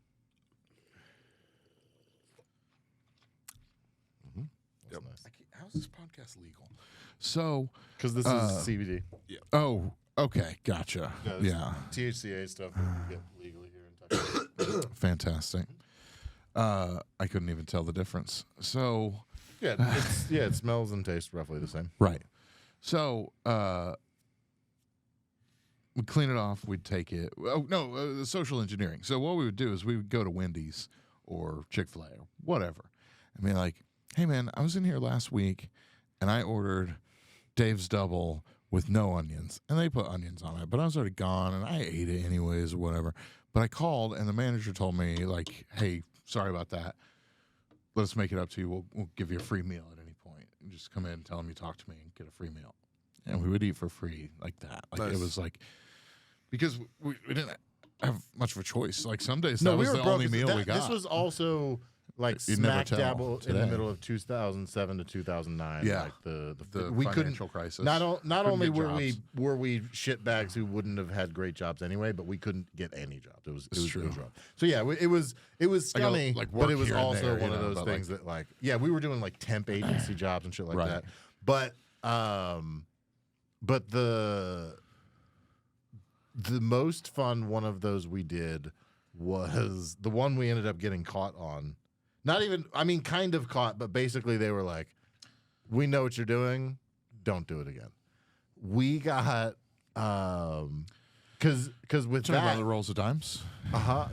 That's nice. How is this podcast legal? So, Because this is CBD. oh, okay, gotcha. this Yeah, THCA stuff that we get legally here in Texas. fantastic. I couldn't even tell the difference. So, It smells and tastes roughly the same. right. So, we'd clean it off. We'd take it. Oh, no, the social engineering. So what we would do is we would go to Wendy's or Chick-fil-A or whatever and be like, hey, man, I was in here last week and I ordered Dave's Double with no onions. And they put onions on it, but I was already gone and I ate it anyways or whatever. But I called and the manager told me, like, hey, sorry about that. Let us make it up to you. We'll give you a free meal at any point. And just come in and tell them you talked to me and get a free meal. And we would eat for free like that. Like Nice. it was like, because we didn't have much of a choice. Like some days No, that we was were the broke. only meal That- we got. This was also like You'd never smack tell dab in the today. middle of 2007 to 2009. Yeah. Like the the we couldn't. financial crisis. Not Couldn't only get jobs. were we shitbags who wouldn't have had great jobs anyway, but we couldn't get any jobs. It was true. rough. So yeah, it was I go, scummy, like, but work it was here and also there, one you of know, those but, things that like we were doing like temp agency jobs and shit like Right. that. But the most fun one of those we did was the one we ended up getting caught on. Not even, I mean, kind of caught, but basically they were like, we know what you're doing. Don't do it again. We got, because with Talking about that, the rolls of dimes.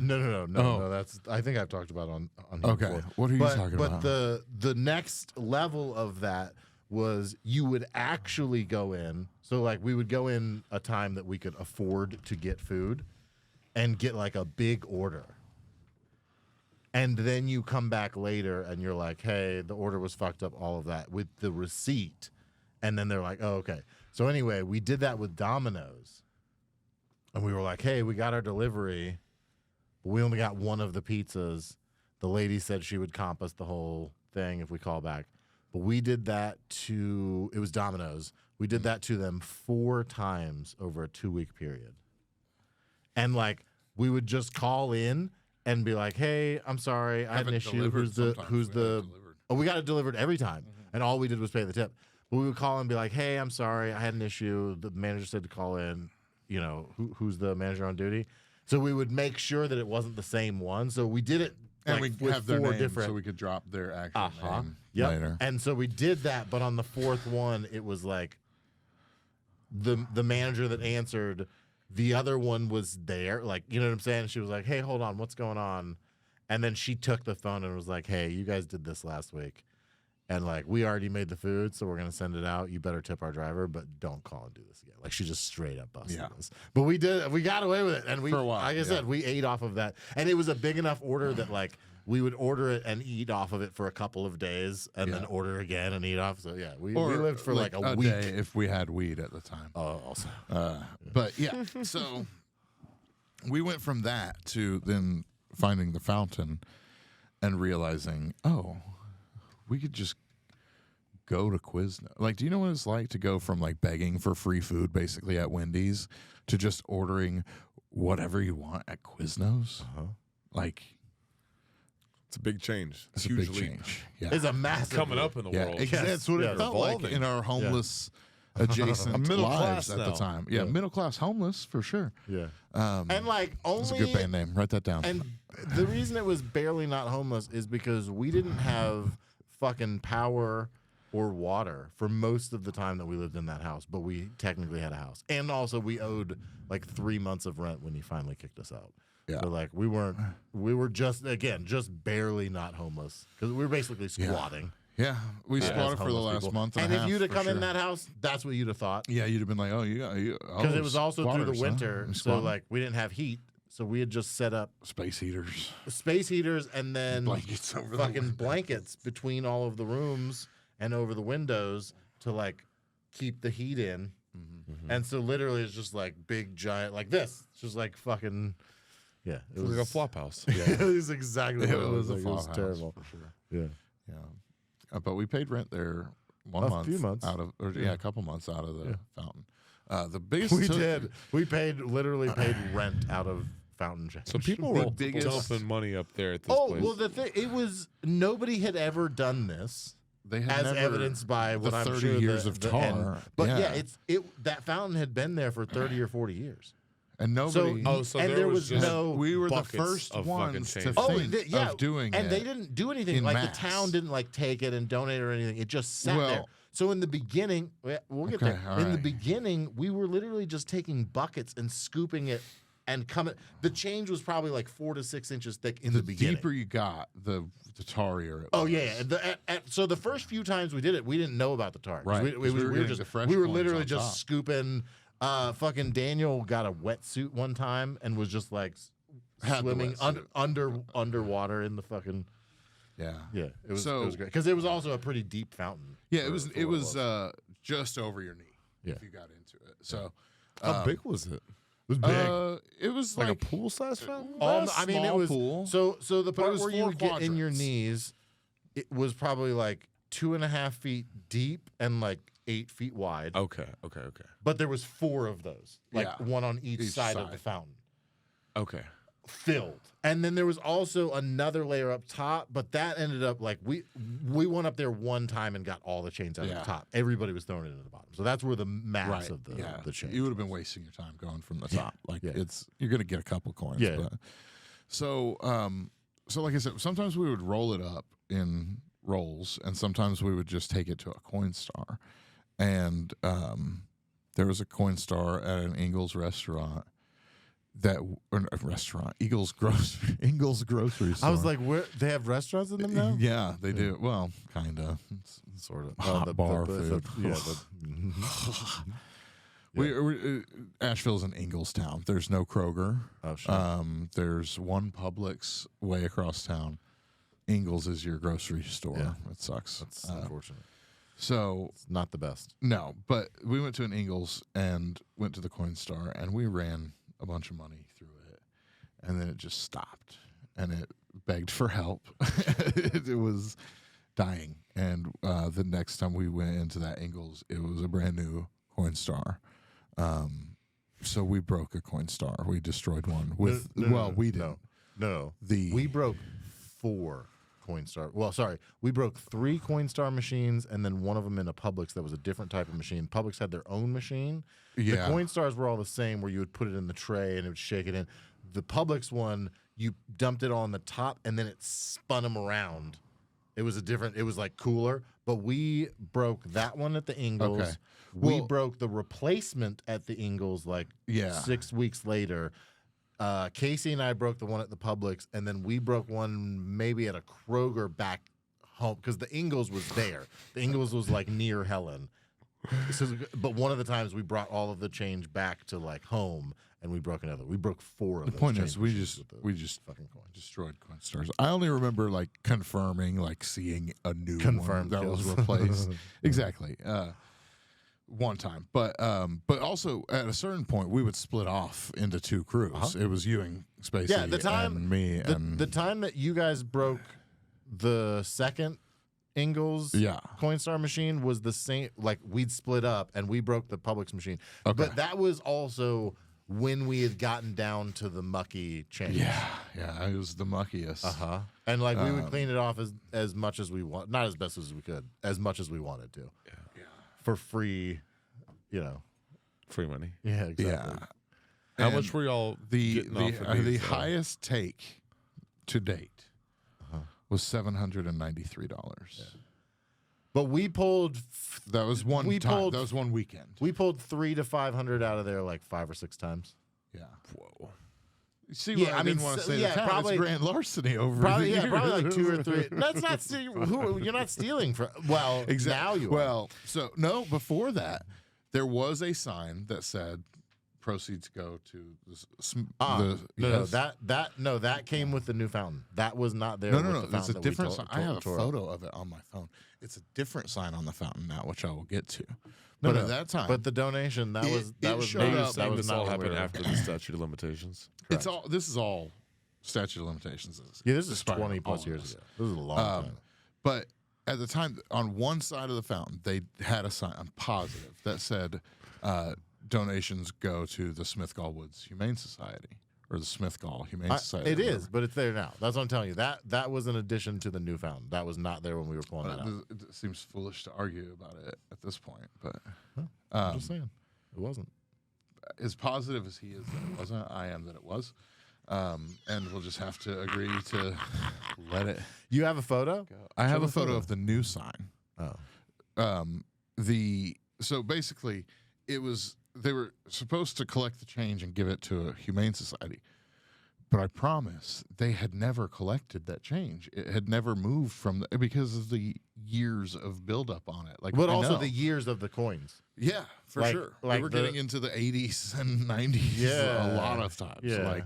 no, that's, I think I've talked about on here Okay, before. what are you talking but about? the next level of that was you would actually go in. So like we would go in a time that we could afford to get food and get like a big order. And then you come back later and you're like, hey, the order was fucked up, all of that with the receipt. And then they're like, oh, okay. So anyway, we did that with Domino's. And we were like, hey, we got our delivery, but we only got one of the pizzas. The lady said she would comp us the whole thing if we call back. But we did that it was Domino's. We did that to them 4 times over a 2-week period. And like, we would just call in and be like, hey, I'm sorry, I had an issue. We got it delivered every time. And all we did was pay the tip. But we would call and be like, hey, I'm sorry, I had an issue. The manager said to call in, you know, who's the manager on duty? So we would make sure that it wasn't the same one. So we did it And like we with have their 4 name, different. so we could drop their actual name Yep. later. And so we did that, but on the 4th one, it was like the manager that answered, the other one was there, like, you know what I'm saying? She was like, "Hey, hold on, what's going on?" And then she took the phone and was like, "Hey, you guys did this last week, and like we already made the food, so we're gonna send it out. You better tip our driver, but don't call and do this again." Like she just straight up busted us. But we got away with it, and we, For a while, like I said, we ate off of that, and it was a big enough order that like we would order it and eat off of it for a couple of days, and then order again and eat off. So yeah, we lived for like a week. day if we had weed at the time. Oh, also. But yeah, so we went from that to then finding the fountain and realizing, oh, we could just go to Quiznos. Like, do you know what it's like to go from like begging for free food basically at Wendy's to just ordering whatever you want at Quiznos? Like, It's a big change. it's Huge a big leap. change. Yeah. It's a massive Coming leap. up in the Yeah, world. exactly. That's what Yeah, it felt like evolving. in our homeless adjacent Middle lives class at the now. time. Yeah, middle class homeless for sure. Yeah. Um, And like That's a only good band name. Write that down. And the reason it was barely not homeless is because we didn't have fucking power or water for most of the time that we lived in that house, but we technically had a house. And also we owed like 3 months of rent when he finally kicked us out. Yeah. So like we were just barely not homeless because we were basically squatting. Yeah, we as squatted for the homeless last people. month and And a if half, you'd have for come in sure. that house, that's what you'd have thought. Yeah, you'd have been like, oh, you Because it was also through the squatters, huh? winter, We so squatting? like we didn't have heat, so we had just set up space heaters, space heaters and then blankets over the fucking windows. blankets between all of the rooms and over the windows to like keep the heat in. And so literally it's just like big giant like this. It's just like fucking it It was like a flop house. Yeah, it was exactly what It was a like. flop It was house, terrible. for sure. Yeah. Yeah, but we paid rent there A few months. out of, or, a couple months out of the fountain. The biggest We did. We literally paid rent out of Fountain Change. So people The were biggest- dumping money up there at this Oh, place. well the thing it was nobody had ever done this. They had As never, evidenced by what the I'm 30 sure years the, of the tar. end. But yeah, that fountain had been there for 30 or 40 years. and So, nobody. so and there there was was just no. we were the buckets first of fucking ones to change. think of doing and it. they didn't do anything. in Like mass. the town didn't like take it and donate or anything. It just sat there. Well- So in the beginning, we'll get Okay, there. all In the right. beginning, we were literally just taking buckets and scooping it and coming. The change was probably like 4 to 6 inches thick in the, the beginning. deeper you got, the tarier it Oh was. yeah. So the first few times we did it, we didn't know about the tar. 'Cause Right, We, 'cause we we were were getting just the fresh we were ones literally on just top. scooping. Fucking Daniel got a wetsuit one time and was just like Had the swimming wetsuit. underwater in the fucking. Yeah. Yeah, it was So- great because it was also a pretty deep fountain. Yeah, for- it was. for It what was just over your knee. Yeah. If you got into it. So How big was it? It was big. it was Like, like a pool-sized fountain? I mean, it small was pool, so the but it part was where you 4 would get in your quadrants. knees, it was probably like 2.5 feet deep and like 8 feet wide. Okay. But there was 4 of those, like Yeah. one on each Each side of the side. fountain, Okay. filled. And then there was also another layer up top, but that ended up like we went up there one time and got all the chains out of Yeah. the top. Everybody was throwing it into the bottom. So that's where the mass right. of the yeah. change. You would have been wasting your time going from the top. Like Yeah. you're gonna get a couple coins. Yeah. But. So like I said, sometimes we would roll it up in rolls, and sometimes we would just take it to a Coinstar. And there was a Coinstar at an Ingles restaurant. Ingles grocery store. I was like, where they have restaurants in them now? Yeah, they do. Well, kind of. Sort of. Hot bar food. Asheville's an Inglestown. There's no Kroger. Oh, sure. There's one Publix way across town. Ingles is your grocery store. Yeah. It sucks. That's unfortunate. So It's not the best. no, but we went to an Ingles and went to the Coinstar, and we ran a bunch of money through it, and then it just stopped, and it begged for help. It was dying, and the next time we went into that Ingles, it was a brand new Coinstar. So we broke a Coinstar. We destroyed one with. We didn't. No. The We broke 4 Coinstar. Well, sorry. We broke 3 Coinstar machines and then one of them in a Publix that was a different type of machine. Publix had their own machine. Yeah. The Coinstars were all the same where you would put it in the tray and it would shake it in. The Publix one, you dumped it on the top, and then it spun them around. It was like cooler, but we broke that one at the Ingalls. Okay. We Well- broke the replacement at the Ingalls like Yeah. 6 weeks later. Casey and I broke the one at the Publix, and then we broke one maybe at a Kroger back home because the Ingalls was there. The Ingalls was like near Helen. But one of the times we brought all of the change back to like home, and we broke another. We broke 4 of The those point change is, we machines just with the fucking coin. destroyed Coinstars. I only remember like confirming, like seeing a new Confirmed one that was kills. replaced. Exactly. One time, but also at a certain point we would split off into 2 crews. It was you and Spacey, Yeah, the time and me, and the time that you guys broke the second Ingalls Coinstar machine was the same. Like we'd split up and we broke the Publix machine, but that was also when we had gotten down to the mucky change. Yeah, it was the muckiest. And like we would clean it off as much as we want, not as best as we could, as much as we wanted to. For free, Free money. Yeah, exactly. Yeah. How And much were y'all getting off of the these, highest take to date was $793. But we pulled That was one We time. pulled- That was one weekend. we pulled 300 to 500 out of there like 5 or 6 times. Yeah. Whoa. You see, Yeah, I I didn't mean, want to so- say yeah, the time. probably- It's grand larceny over Probably, the yeah, years. probably like 2 or 3. That's not you're not stealing from. Well, now you are. Well, so no, before that, there was a sign that said proceeds go to that came with the new fountain. That was not there. No, with the that's a fountain that we different sign. I have a tore up. photo of it on my phone. It's a different sign on the fountain now, which I will get to. But at that time, But the donation that was showed maybe up- that was this not all when we happened were- after the statute of limitations. it's all. This is all statute of limitations. Yeah, this is expired 20 plus all years of this. ago. This is a long time. But at the time, on one side of the fountain, they had a sign, I'm positive, that said donations go to the Smith-Gall Woods Humane Society or the Smith-Gall Humane Society. It or is, whatever. but it's there now. That's what I'm telling you. That was an addition to the new fountain. That was not there when we were pulling that out. It seems foolish to argue about it at this point, but I'm just saying, it wasn't. as positive as he is that it wasn't, I am that it was. And we'll just have to agree to let it You have a photo? go. I have Show a the photo photo. of the new sign. Oh, So basically they were supposed to collect the change and give it to a humane society, but I promise they had never collected that change. It had never moved from because of the years of buildup on it. Like, but I also know. the years of the coins. Yeah, for Like- sure. like we were the- getting into the 80s and 90s Yeah. a lot of times. Yeah. Like,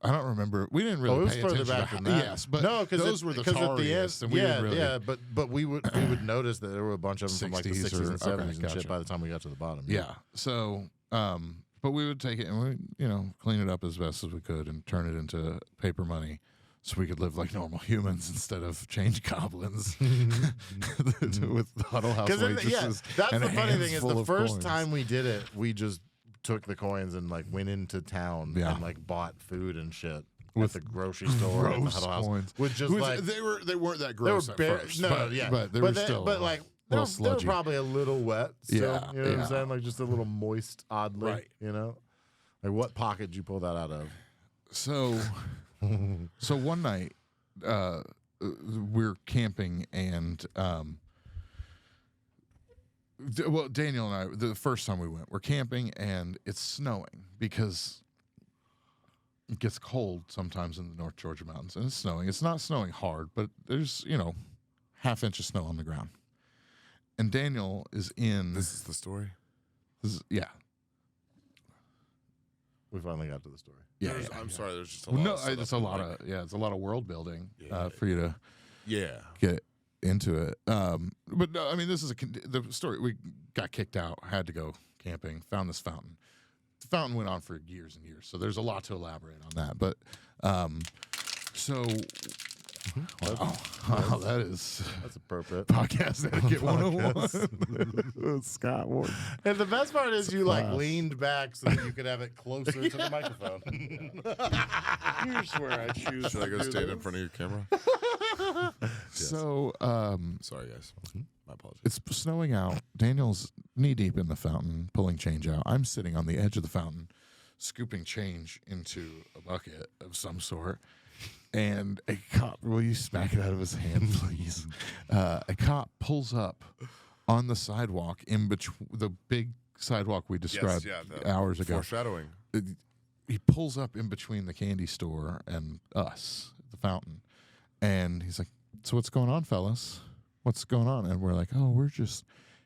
I don't remember. We didn't really Oh, it was pay further attention back to than how, that. yes, but no, because those were the at the end, tardiest, and we didn't really. yeah, but we would notice that there were a bunch of them from like the 60s 60s and 70s or- okay, and gotcha. shit by the time we got to the bottom. Yeah. So, but we would take it and we, clean it up as best as we could and turn it into paper money, so we could live like normal humans instead of change goblins with Huddle House Because waitresses. that's and the a funny thing is handful the of first coins. time we did it, we just took the coins and like went into town Yeah. and like bought food and shit With at the grocery store at the gross Huddle House, coins. with just Which like they weren't that they were gross at bare, first. no, but, yeah, but they were they- still but like a they were sludgy. probably a little wet. Still, Yeah, you know what yeah. I'm saying? Like just a little moist, oddly. Right. You know, like what pocket did you pull that out of? So one night we're camping and Daniel and I, the first time we went, we're camping and it's snowing because it gets cold sometimes in the North Georgia mountains, and it's snowing. It's not snowing hard, but there's half inch of snow on the ground. And Daniel is in. This is the story. Yeah. We finally got to the story. Yeah, I'm sorry. There's just a Well, lot. no, of setup it's a and, lot like, of it's a lot of world building Yeah. for you to Yeah. get into it. But no, I mean, this is the story. We got kicked out, had to go camping, found this fountain. The fountain went on for years and years, so there's a lot to elaborate on that. But so wow, that is That's appropriate. podcast etiquette 101. Scott Wharton. And the best part is you like Class. leaned back so that you could have it closer to the microphone. Here's where I choose. Should I go to do stand in this. front of your camera? So Sorry, guys. My apologies. it's snowing out. Daniel's knee deep in the fountain, pulling change out. I'm sitting on the edge of the fountain, scooping change into a bucket of some sort. And a cop, will you smack it out of his hand, please? A cop pulls up on the sidewalk in between the big sidewalk we described hours ago. Foreshadowing. He pulls up in between the candy store and us, the fountain. And he's like, so what's going on, fellas? What's going on? And we're like, oh, we're just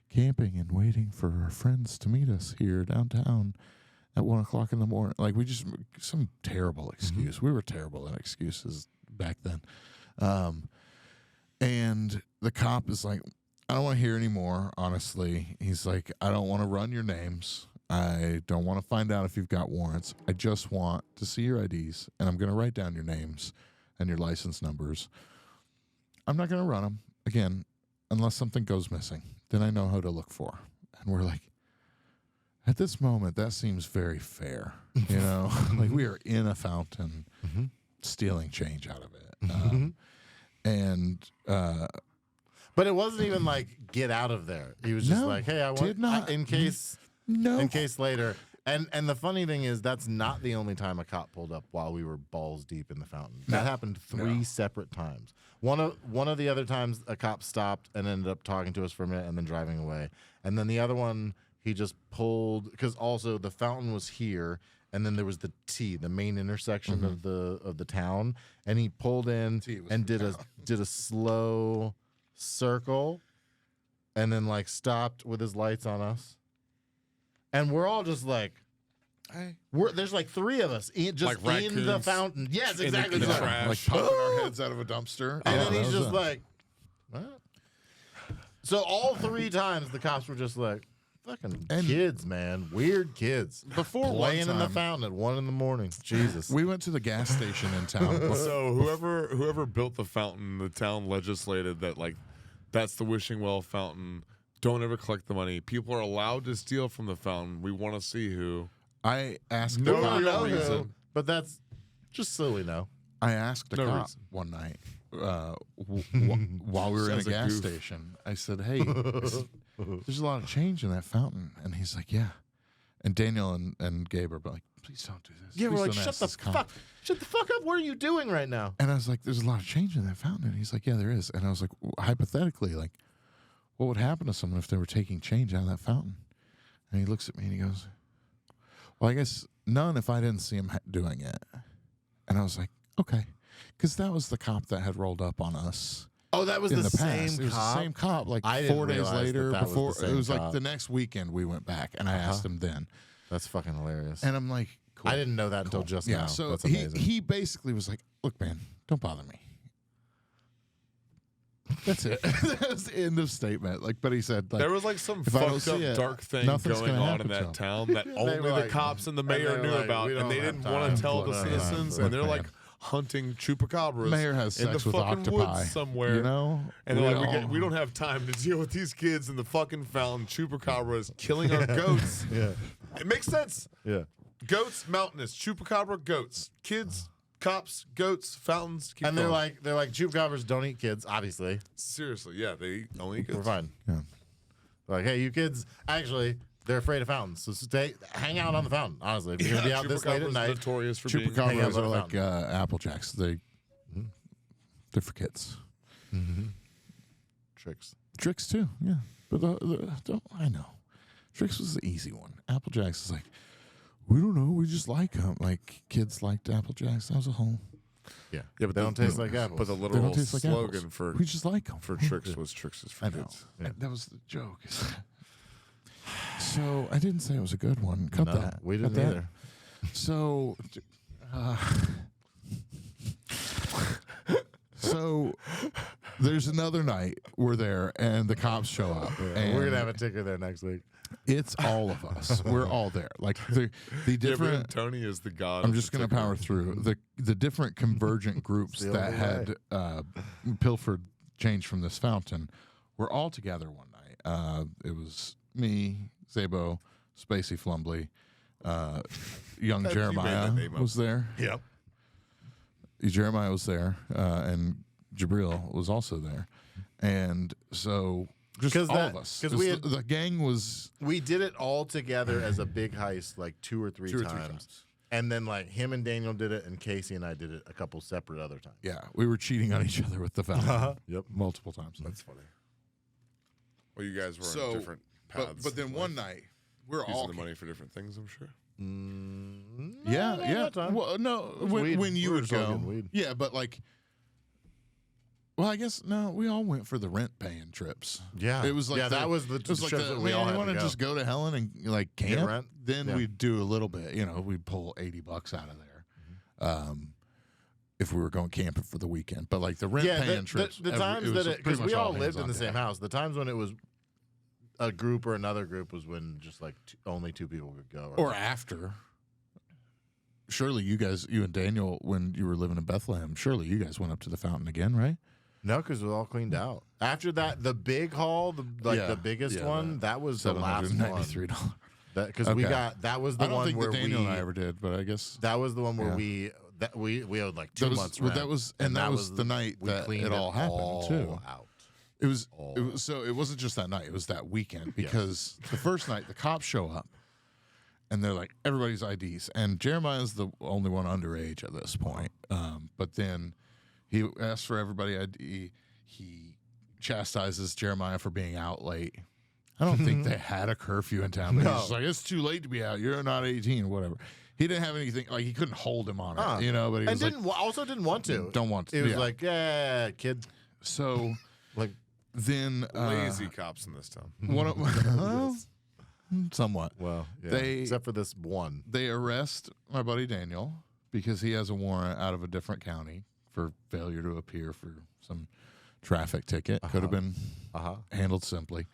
camping and waiting for our friends to meet us here downtown at 1 o'clock in the morning. Like, we just, some terrible excuse. We were terrible at excuses back then. And the cop is like, I don't want to hear anymore, honestly. He's like, I don't want to run your names. I don't want to find out if you've got warrants. I just want to see your IDs, and I'm going to write down your names and your license numbers. I'm not going to run them, again, unless something goes missing. Then I know who to look for. And we're like, at this moment, that seems very fair. You know, like we are in a fountain stealing change out of it. But it wasn't even like get out of there. He was just No, like, hey, I want in case later. And the funny thing is that's not the only time a cop pulled up while we were balls deep in the fountain. That happened 3 separate times. One of the other times a cop stopped and ended up talking to us for a minute and then driving away. And then the other one he just pulled because also the fountain was here and then there was the T, the main intersection of the town, and he pulled in and did a slow circle and then like stopped with his lights on us. And we're all just like, there's like 3 of us just like in the fountain. Yes, exactly. In the Like, trash. Like popping our heads out of a dumpster. and then he's just like, what? So all 3 times the cops were just like, fucking kids, man. Weird kids. Before playing in the time, fountain at 1 a.m. Jesus. we went to the gas station in town. So whoever built the fountain, the town legislated that like that's the wishing well fountain. Don't ever collect the money. People are allowed to steal from the fountain. We want to see who. I asked No the cop, real who, reason. but that's just so we know. I asked a No cop reason. one night while we were in a Sounds like gas goof. station. I said, hey, there's a lot of change in that fountain. And he's like, yeah. And Daniel and Gabe are like, please don't do this. Yeah, Please we're like, don't shut ask the this cop." fuck. Shut the fuck up. What are you doing right now? And I was like, there's a lot of change in that fountain. And he's like, yeah, there is. And I was like, hypothetically, like, what would happen to someone if they were taking change out of that fountain? And he looks at me and he goes, well, I guess none if I didn't see him doing it. And I was like, okay. Because that was the cop that had rolled up on us. Oh, that was in the the same past. It was cop? the same cop. Like I didn't 4 days realize later, that was the before same it was like cop. the next weekend we went back, and I asked him then, That's fucking hilarious. and I'm like, cool. I didn't know that until just Yeah, now. so That's he amazing. he basically was like, look, man, don't bother me. That's it. That was the end of statement. Like, but he said, like, There was like some if I don't fucked up see it, dark thing nothing's going gonna on happen in to that him. town that only were the like- cops and the and they mayor were knew like, about, "We and they don't didn't have want time to tell for the that." citizens, Look, and they're man. like hunting chupacabras Mayor has in the sex with fucking octopi woods somewhere. You know, And they're We like, all- we don't have time to deal with these kids in the fucking fountain. Chupacabra is killing our goats. Yeah. It makes sense. Yeah. Goats, mountainous. Chupacabra, goats. Kids, cops, goats, fountains. Keep And they're going. like chupacabras don't eat kids, obviously. Seriously, yeah, they only eat goats. We're fine. Yeah. Like, hey, you kids, actually, they're afraid of fountains. So hang out on the fountain, honestly. If you're going to be out this late at Chupacabras night. notorious for being Hang out Chupacabras by are the like fountain. Apple Jacks. They're for kids. Tricks. Tricks too, yeah. But I know, Tricks was the easy one. Apple Jacks is like, we don't know, we just like them. Like kids liked Apple Jacks. That was a whole. Yeah. Yeah, but They don't taste like apples. But the They literal don't taste like slogan apples. for We just like them. tricks was tricks is for I know. kids. Yeah. That was the joke. So I didn't say it was a good one. Cut No, that. we Cut didn't that. either. So, so there's another night we're there and the cops show up. And We're going to have a ticker there next week. It's all of us. We're all there. Like the different. Tony is the god. I'm of just the going to ticker. power through the different convergent groups the that only had pilfered change from this fountain. We're all together one night. It was me, Zabo, Spacey Flumbly, young You made Jeremiah that name up. was there. Yep. Jeremiah was there, and Gabriel was also there. And so Just 'Cause all that- of us. 'cause 'Cause we had- the gang was We did it all together as a big heist, like two or three times. And then like him and Daniel did it, and Casey and I did it a couple separate other times. Yeah, we were cheating on each other with the fountain. Yep. Multiple times. That's funny. Well, you guys were So, on different paths. but then one night we're using all the money for different things, I'm sure. yeah, not yeah. that time. Well, no, weed. when you We were would just all go, getting weed. yeah, but like, well, I guess no, we all went for the rent paying trips. Yeah. it was like Yeah, that was the it was like trips the, that we all man, had you to want to go. just go to Helen and like camp? rent? Then Yeah. we'd do a little bit. You know, we'd pull $80 out of there. If we were going camping for the weekend, but like the rent paying trips, the times it was that it, pretty because much we all hands lived in on the deck. same house. The times when it was a group or another group was when just like only two people could go. Or after. Surely you guys, you and Daniel, when you were living in Bethlehem, surely you guys went up to the fountain again, right? no, because it was all cleaned out. After that, the big haul, the biggest Yeah, one, that was the last one. $793. Because we Okay. got that was the I don't one think where that Daniel we and I ever did, but I guess that was the one where Yeah. we owed like That 2 was- months. well, rent, that was- and that was the night we that cleaned it all happened, all too. Out. it was so it wasn't just that night, it was that weekend because the first night the cops show up and they're like everybody's IDs, and Jeremiah's the only one underage at this point. But then he asks for everybody ID. He chastises Jeremiah for being out late. I don't think they had a curfew in town. But No. He's just like, it's too late to be out. You're not 18 or whatever. He didn't have anything, like he couldn't hold him on it, you know, but he And was like, also didn't want to. don't want to. It was yeah. like, yeah, kid. So Like, then Lazy cops in this town. one of, somewhat. well, yeah, They- except for this one. They arrest my buddy Daniel because he has a warrant out of a different county for failure to appear for some traffic ticket. Could have been handled simply.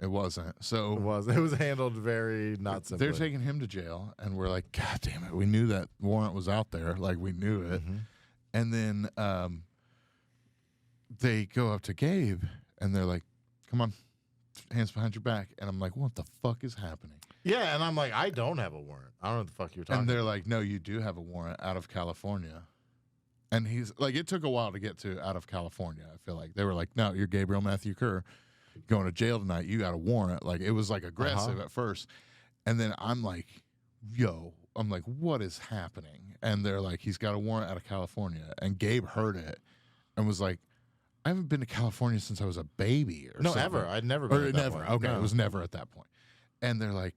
It wasn't. So It was handled very not simply. they're taking him to jail, and we're like, God damn it, we knew that warrant was out there, like we knew it. And then they go up to Gabe, and they're like, come on, hands behind your back. And I'm like, what the fuck is happening? Yeah, and I'm like, I don't have a warrant. I don't know what the fuck you're talking And they're about. like, no, you do have a warrant out of California. And he's like, it took a while to get to out of California. I feel like they were like, no, you're Gabriel Matthew Kerr going to jail tonight. You got a warrant. Like it was like aggressive at first. And then I'm like, I'm like, what is happening? And they're like, he's got a warrant out of California. And Gabe heard it and was like, I haven't been to California since I was a baby or No, something. ever. I'd never been Or at that never. point. Okay, No. it was never at that point. And they're like,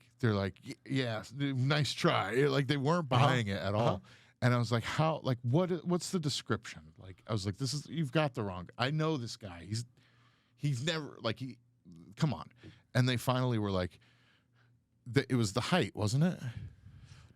yeah, nice try. Like they weren't buying it at all. And I was like, how? Like, what's the description? Like, I was like, you've got the wrong. I know this guy. He's never like come on. And they finally were like, it was the height, wasn't it?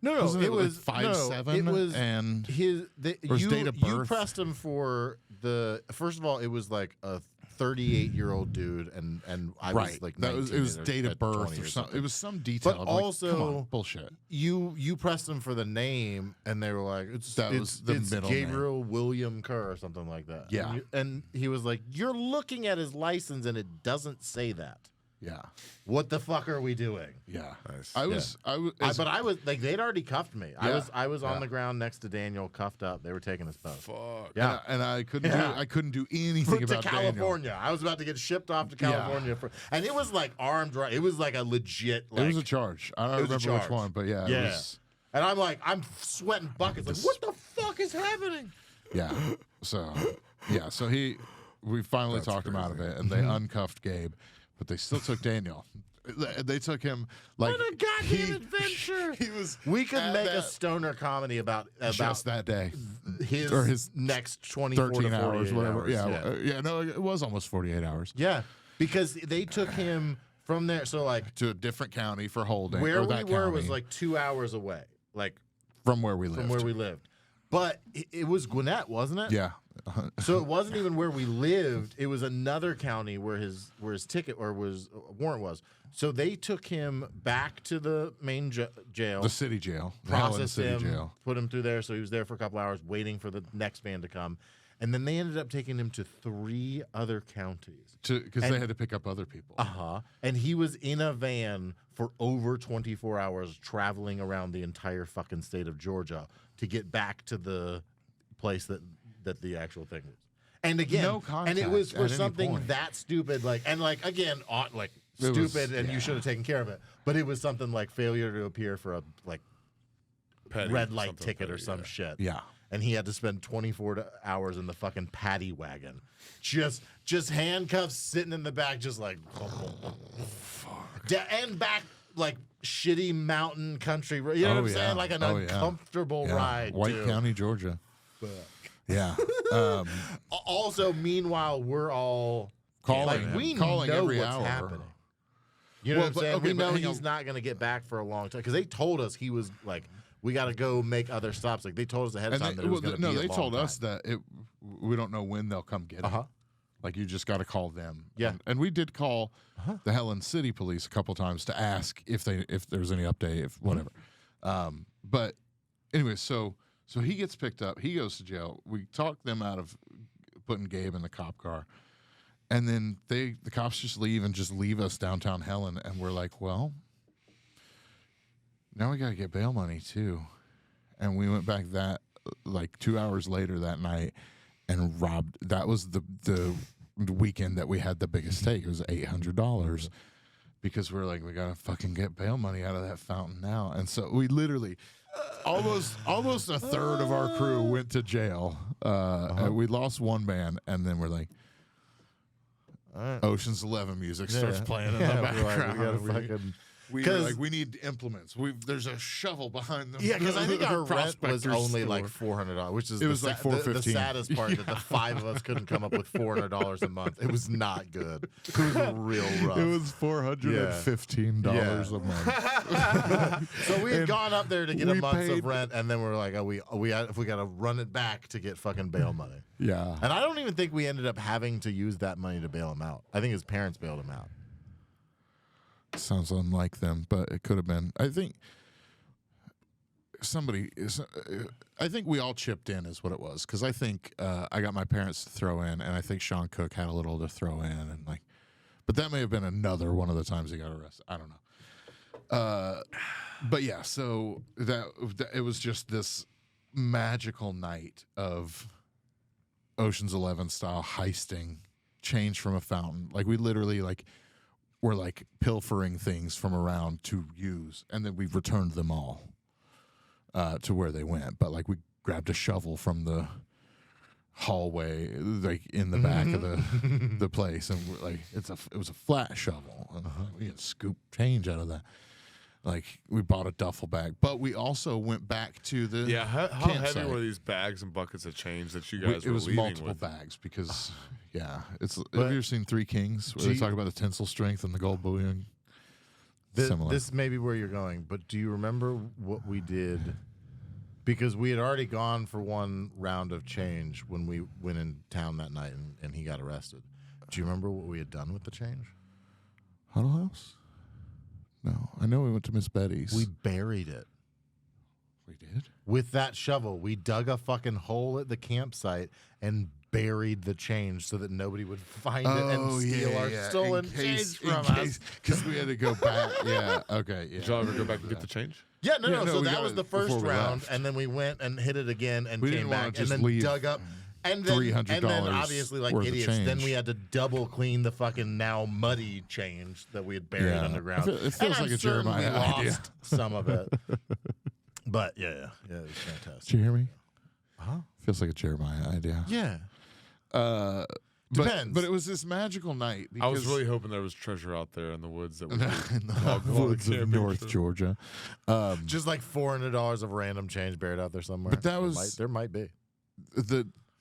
No, Wasn't it was like 5'7", It was and his or his you, date of you birth. pressed him for the first of all. It was like a 38-year-old dude, and I was like 19 it was or date of 20 birth or something. something. It was some detail. But I'm like, also- come on, bullshit. You pressed him for the name, and they were like, "It's was the it's middle Gabriel William Kerr or something like that." Yeah. and he was like, "You're looking at his license, and it doesn't say that. Yeah, What the fuck are we doing?" yeah. Nice. I was. But I was like, they'd already cuffed me. Yeah. I was on Yeah. the ground next to Daniel, cuffed up. They were taking us both. Fuck. Yeah. and I couldn't Yeah. do. I couldn't do anything To about Daniel. California. I was about to get shipped off to California and it was like armed right. It was like a legit. Like, It was a charge. I don't it was a remember which charge. one, but yeah, Yeah. it was. And I'm like, I'm sweating buckets. Like, what the fuck is happening? Yeah. So we finally talked him out of it, and they uncuffed Gabe, but they still took Daniel. They took him like What a goddamn adventure! He was. We could at make a that- stoner comedy about just that day, his or his next 24 13 to 48 hours, whatever. hours. Yeah, no, it was almost 48 hours Yeah, because they took him from there. So like to a different county for holding. where or we that were was county, like 2 hours away, like from where we lived. from where we lived. But it was Gwinnett, wasn't it? Yeah. So it wasn't even where we lived. It was another county where his ticket or was warrant was. So they took him back to the main jail, The city jail. The Helen processed City him, jail. put him through there. So he was there for a couple hours waiting for the next van to come. And then they ended up taking him to 3 other counties. Because they had to pick up other people. And he was in a van for over 24 hours traveling around the entire fucking state of Georgia to get back to the place that the actual thing was. And again, No and it was contact for at any something point. that stupid, like, and like again, like It was- stupid, and yeah. you should have taken care of it. But it was something like failure to appear for a like Petty, red light something ticket or petty, some yeah. shit. Yeah. And he had to spend 24 hours in the fucking paddy wagon, just handcuffs, sitting in the back, just like, and back like shitty mountain country. You know what I'm saying? Like an uncomfortable ride. White too. County, Georgia. Yeah. Also, meanwhile, we're all Calling like him. we Calling know every what's hour. happening. You know Well, what I'm but- saying? okay, we but know hang he's on. not going to get back for a long time because they told us he was like, we got to go make other stops. Like they told us ahead of time that it was going to be a they long told time. us that we don't know when they'll come get him. Uh-huh. Like you just got to call them. Yeah. And we did call the Helen City Police a couple times to ask if there's any update, if whatever. But anyway, so he gets picked up. He goes to jail. We talked them out of putting Gabe in the cop car. And then the cops just leave and just leave us downtown Helen. And we're like, well, now we got to get bail money too. And we went back like 2 hours later that night and robbed. That was the weekend that we had the biggest take. It was $800 because we're like, we got to fucking get bail money out of that fountain now. And so we literally almost a third of our crew went to jail. And we lost one man. And then we're like, Ocean's 11 music starts playing in the we're like, background. we gotta fucking. We were like, we need implements. There's a shovel behind them. Yeah, because I think our rent was Prospector's only store. like $400, which is It was like the $415. saddest part that the five of us couldn't come up with $400 a month. It was not good. It was real rough. It was $415 a month. So we had gone up there to get a we month paid- of rent, and then we're like, oh, we got to run it back to get fucking bail money. Yeah. And I don't even think we ended up having to use that money to bail him out. I think his parents bailed him out. Sounds unlike them, but it could have been. I think I think we all chipped in, is what it was. Because I think I got my parents to throw in, and I think Sean Cook had a little to throw in, and like, but that may have been another one of the times he got arrested. I don't know. But yeah, so that it was just this magical night of Ocean's 11 style heisting, change from a fountain. Like we literally were like pilfering things from around to use, and then we returned them all to where they went. But like we grabbed a shovel from the hallway, like in the back of the place, and we're like, it was a flat shovel. And we had scoop change out of that. Like we bought a duffel bag, but we also went back to the How campsite. heavy were these bags and buckets of change that you guys It were was leaving multiple with? bags because have you But- ever seen Three Kings where they talk about the tensile strength and the gold bullion? Similar. This may be where you're going, but do you remember what we did? Because we had already gone for one round of change when we went in town that night and he got arrested. Do you remember what we had done with the change? Huddle House? No, I know we went to Miss Betty's. We buried it. We did? With that shovel, we dug a fucking hole at the campsite and buried the change so that nobody would find it and steal our stolen change from us. Because we had to go back. Yeah, okay. Yeah. Did y'all ever go back and get the change? Yeah, no. Yeah, no, So we that got was it the first before we round, left. and then we went and hit it again and We came didn't wanna back and just then leave dug up. And then, $300 and then obviously, like worth of idiots, then change. we had to double clean the fucking now muddy change that we had buried Yeah. underground. It feels And like I'm a certain Jeremiah we idea. lost some of it. But yeah, it was fantastic. Did you hear me? Huh? Feels like a Jeremiah idea. Yeah. But it was this magical night. I was because- really hoping there was treasure out there in the woods that we in the woods of North Georgia. Just like $400 of random change buried out there somewhere. But that was- there might be.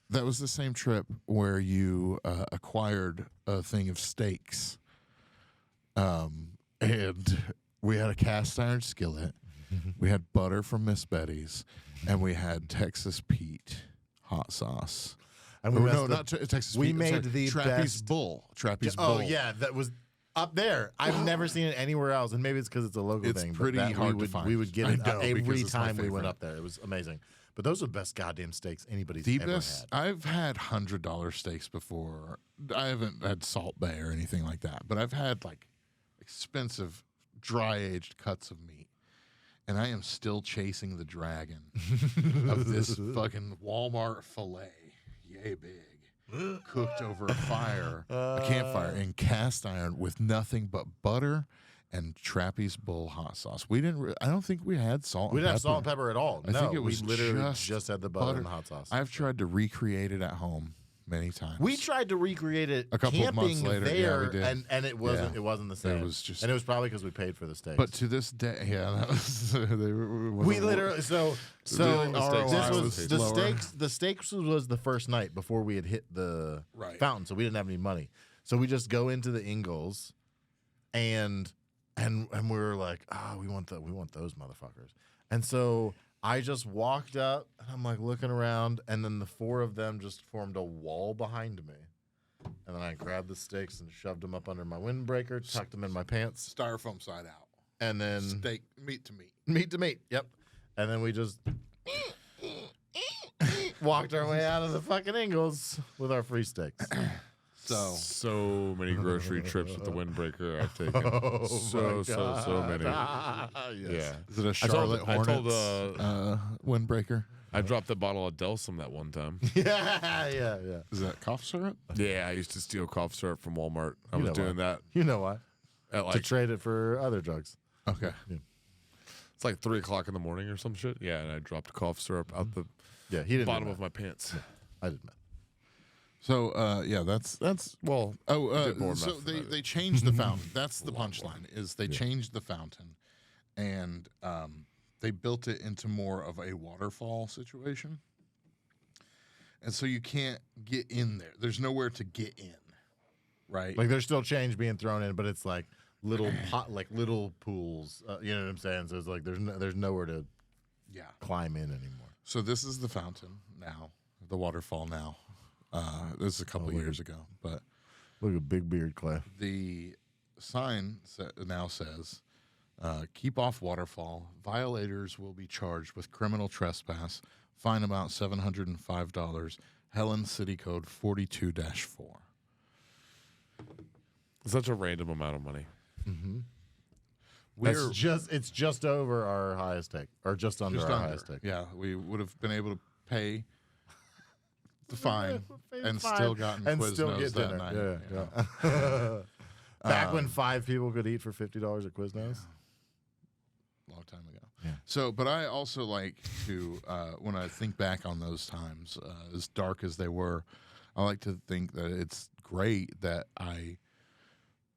That was the same trip where you acquired a thing of steaks, and we had a cast iron skillet, we had butter from Miss Betty's, and we had Texas Pete hot sauce. And Or messed no, up- not Texas we Pete. I'm made sorry, the Trappy's best- Bull. Trappy's Oh Bull. yeah, that was up there. I've never seen it anywhere else, and maybe it's because it's a local It's thing. but pretty that hard we to would, find. We would get I it know, because every it's my time we went favorite. up there. It was amazing. But those are the best goddamn steaks anybody's The ever best. had. I've had $100 steaks before. I haven't had Salt Bay or anything like that, but I've had like expensive dry aged cuts of meat, and I am still chasing the dragon of this fucking Walmart fillet. Yay big. cooked over a campfire in cast iron with nothing but butter and Trappy's Bull hot sauce. We didn't. I don't think we had salt. We and didn't have pepper. salt and pepper at all. I No, think it was we literally just had the butter and the hot sauce. I've tried to recreate it at home many times. We tried to recreate it A couple of months camping later, yeah, there, we did. and it wasn't Yeah. it wasn't the same. It was just, and it was probably because we paid for the steaks. but to this day, yeah, that was, we literally so Dealing with steaks this now was is the lower. steaks. The steaks was the first night before we had hit the Right. fountain, so we didn't have any money. So we just go into the Ingalls, and we were like, we want those motherfuckers. And so I just walked up, and I'm like looking around, and then the four of them just formed a wall behind me. And then I grabbed the steaks and shoved them up under my windbreaker, tucked them in my pants, styrofoam side out, and then steak meat to meat. meat to meat. Yep. And then we just walked our way out of the fucking Ingalls with our free steaks. So many grocery trips with the windbreaker I've taken. So many. Yeah. Is it a I Charlotte told, Hornets windbreaker? I dropped a bottle of Delsum that one time. yeah. Is that cough syrup? Yeah, I used to steal cough syrup from Walmart. I You was know doing that You know why? at To like trade it for other drugs. Okay. it's like 3:00 in the morning or some shit. Yeah, and I dropped cough syrup out the Yeah, he didn't. bottom do of that. my pants. I didn't. So yeah, that's Well, did more so meth than they changed the fountain. That's the punchline. Is they changed the fountain, and they built it into more of a waterfall situation, and so you can't get in there. There's nowhere to get in, right? Like there's still change being thrown in, but it's like little little pools. You know what I'm saying? So it's like there's nowhere to yeah. climb in anymore. So this is the fountain now, the waterfall now. This is a couple years ago, but Look at Big Beard Clay. the sign now says, keep off waterfall. Violators will be charged with criminal trespass. Fine amount $705. Helen City Code 42-4. such a random amount of money. We're It's just over our highest take, or just under just our under. highest take. Yeah, we would have been able to pay the fine and Fine. still gotten and Quiznos still get that dinner. night. Yeah. Back when 5 people could eat for $50 at Quiznos. Long time ago. Yeah. So, but I also like to, when I think back on those times, as dark as they were, I like to think that it's great that I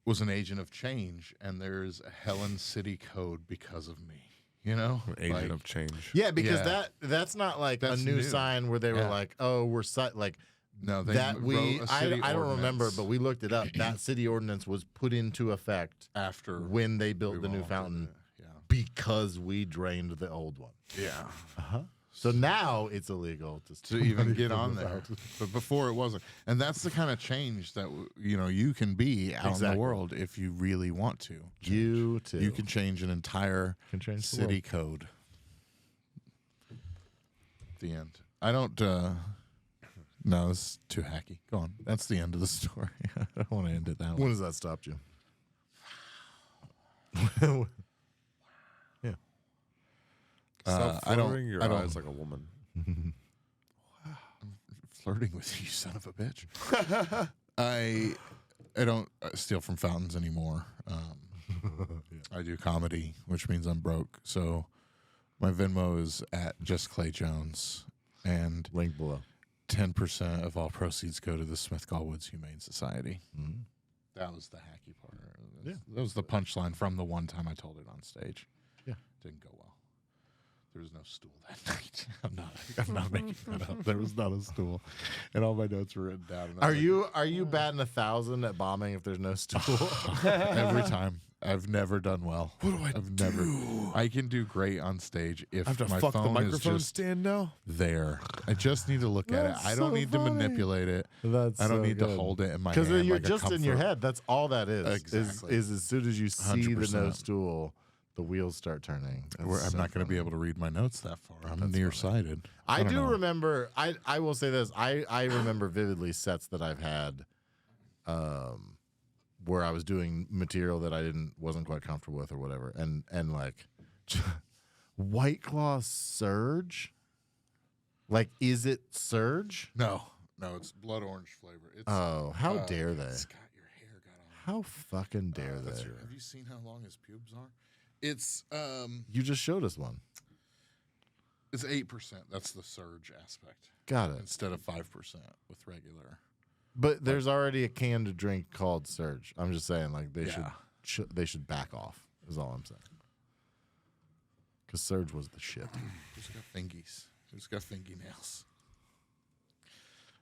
was an agent of change and there's a Helen City Code because of me. You know? An agent Like, of change. Yeah, because Yeah. that's not like That's a new new. sign where they were Yeah. like, oh, we're like No, they that we wrote a I city don't remember, ordinance but we looked it up. That city ordinance was put into effect after when they built we the new all did fountain it. because we drained the old one. Yeah. So now it's illegal to To steal even money get from on the there, fountain. but before it wasn't, and that's the kind of change that you can be out in Exactly. the world if you really want to. You too. You can change an entire Can change the city code. The end. I don't. No, this is too hacky. Go on. That's the end of the story. I don't want to end it that way. When has that stopped you? Yeah. Stop I don't- fluttering your I don't- eyes like a woman. Flirting with you, son of a bitch. I don't steal from fountains anymore. I do comedy, which means I'm broke. So my Venmo is at Just Clay Jones, and Link below. 10% of all proceeds go to the Smith Gallwoods Humane Society. Mhm. That was the hacky part. Yeah. That was the punchline from the one time I told it on stage. Yeah. Didn't go well. There was no stool that night. I'm not making that up. There was not a stool. And all my notes were written down. And I Are was like, you batting 1,000 at bombing if there's no stool? every time. I've never done well. What do I I've do? never. I can do great on stage if I have to my fuck the phone is microphone just stand now. there. I just need to look at it. That's I don't so need funny. to manipulate it. That's I don't so need to good. hold it in my Because hand. you're like a just in your comfort. head. That's all that is. Exactly. Is as soon as you see the 100%. no stool, the wheels start turning. That's I'm so not going to be funny. able to read my notes that far. I'm That's nearsighted. I don't do know. remember. I will say this. I remember vividly sets that I've had, where I was doing material that I wasn't quite comfortable with or whatever, and like White Claw Surge. Like, is it Surge? No, No, it's blood orange flavor. It's, Oh, how dare they? Scott, your hair got on. How fucking dare they? Have you seen how long his pubes are? It's You just showed us one. it's 8%. That's the surge aspect Got it. instead of 5% with regular. But there's already a canned drink called Surge. I'm just saying, like they Yeah. they should back off. Is all I'm saying. Because Surge was the shit. Who's got fingies? Who's got fingy nails?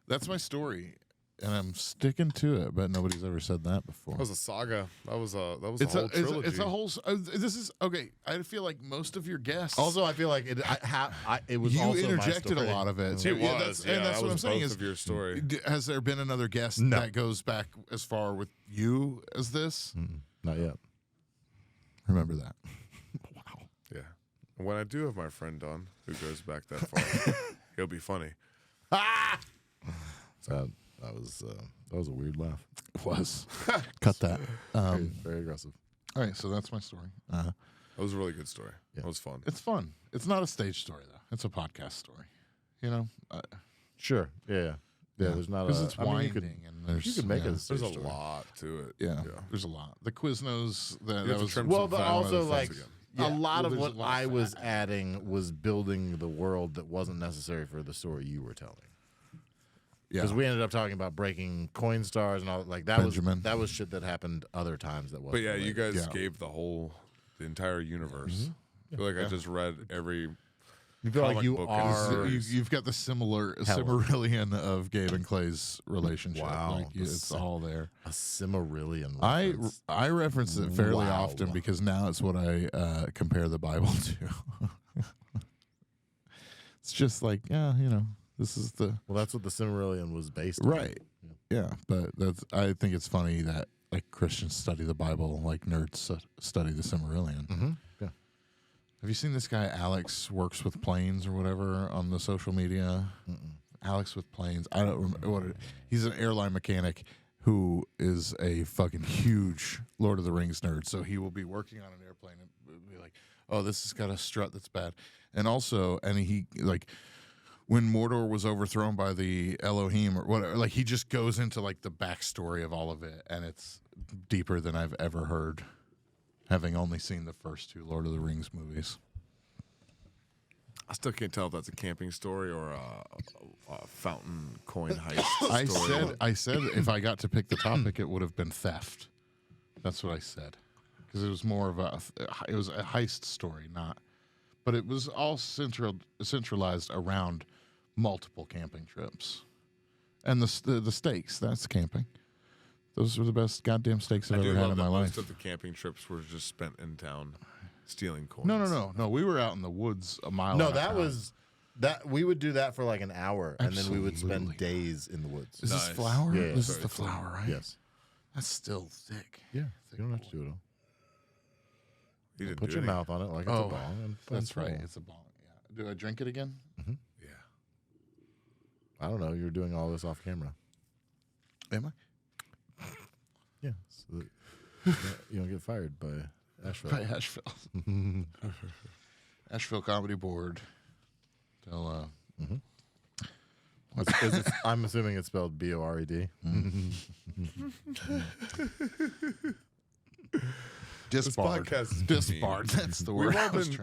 That's my story, and I'm sticking to it. But nobody's ever said that before. That was a saga. That was a whole It's trilogy. a whole. This is okay. I feel like most of your guests. Also, I feel like it was you also my interjected a story. lot of it. It too. was. Yeah, that's, and that's that what I'm was saying both is, of your story. has there been another guest No. that goes back as far with you as this? Not yet. Remember that. Wow. Yeah. When I do have my friend on who goes back that far, he'll be funny. That was a weird laugh. It was. Cut that. Very aggressive. All right, so that's my story. That was a really good story. Yeah. That was fun. It's fun. It's not a stage story though. It's a podcast story. You know, Sure. Yeah. There's not a. because it's I mean, winding and there's you could make it a There's a story. lot to it. Yeah, there's a lot. The Quiznos that have to was trim Well, some but fat also out like of things Yeah, a lot well, of there's what a lot of I was fat. adding was building the world that wasn't necessary for the story you were telling. yeah. Because we ended up talking about breaking coin stars and all like that Benjamin. was shit that happened other times that wasn't. But yeah, you related. guys Yeah. gave the entire universe. I feel like I just read every. You feel like comic you book are. is- You've got the Cimmerillion of Gabe and Clay's relationship. Wow. Like, it's all there. A Cimmerillion. I reference. reference it fairly Wow. often because now it's what I compare the Bible to. It's just like, yeah, you know, this is the Well, that's what the Cimmerillion was based on. right. Yeah, but I think it's funny that like Christians study the Bible like nerds study the Cimmerillion. Mm-hmm. Yeah. Have you seen this guy Alex works with planes or whatever on the social media? Alex with planes. I don't remember what he's an airline mechanic who is a fucking huge Lord of the Rings nerd. So he will be working on an airplane and be like, "Oh, this has got a strut that's bad." And also, and he like when Mordor was overthrown by the Elohim or whatever, like he just goes into like the backstory of all of it, and it's deeper than I've ever heard, having only seen the first two Lord of the Rings movies. I still can't tell if that's a camping story or a fountain coin heist story. I said if I got to pick the topic, it would have been theft. That's what I said, because it was more of it was a heist story, not, but it was all centralized around multiple camping trips, and the steaks. That's camping. Those were the best goddamn steaks I've I do ever had love in that my most life. of the camping trips were just spent in town stealing coins. No. We were out in the woods a mile. No, and a that half. was that we would do that for like an hour, and then we would Absolutely. spend days in the woods. Is this Nice. flour? Yeah, This is very the cool. flour, right? Yes. That's still thick. Yeah. You don't have to do it all. You didn't Put do your any. mouth on it like it's Oh, a bong. And That's pull. right. It's a ball. Yeah. Do I drink it again? Yeah. I don't know. You're doing all this off camera. Am I? Yeah. So that you don't get fired by Asheville. By Asheville. Asheville Comedy Board. They'll, I'm assuming it's spelled B-O-R-E-D. This disbarred. podcast is Disbarred. That's the word.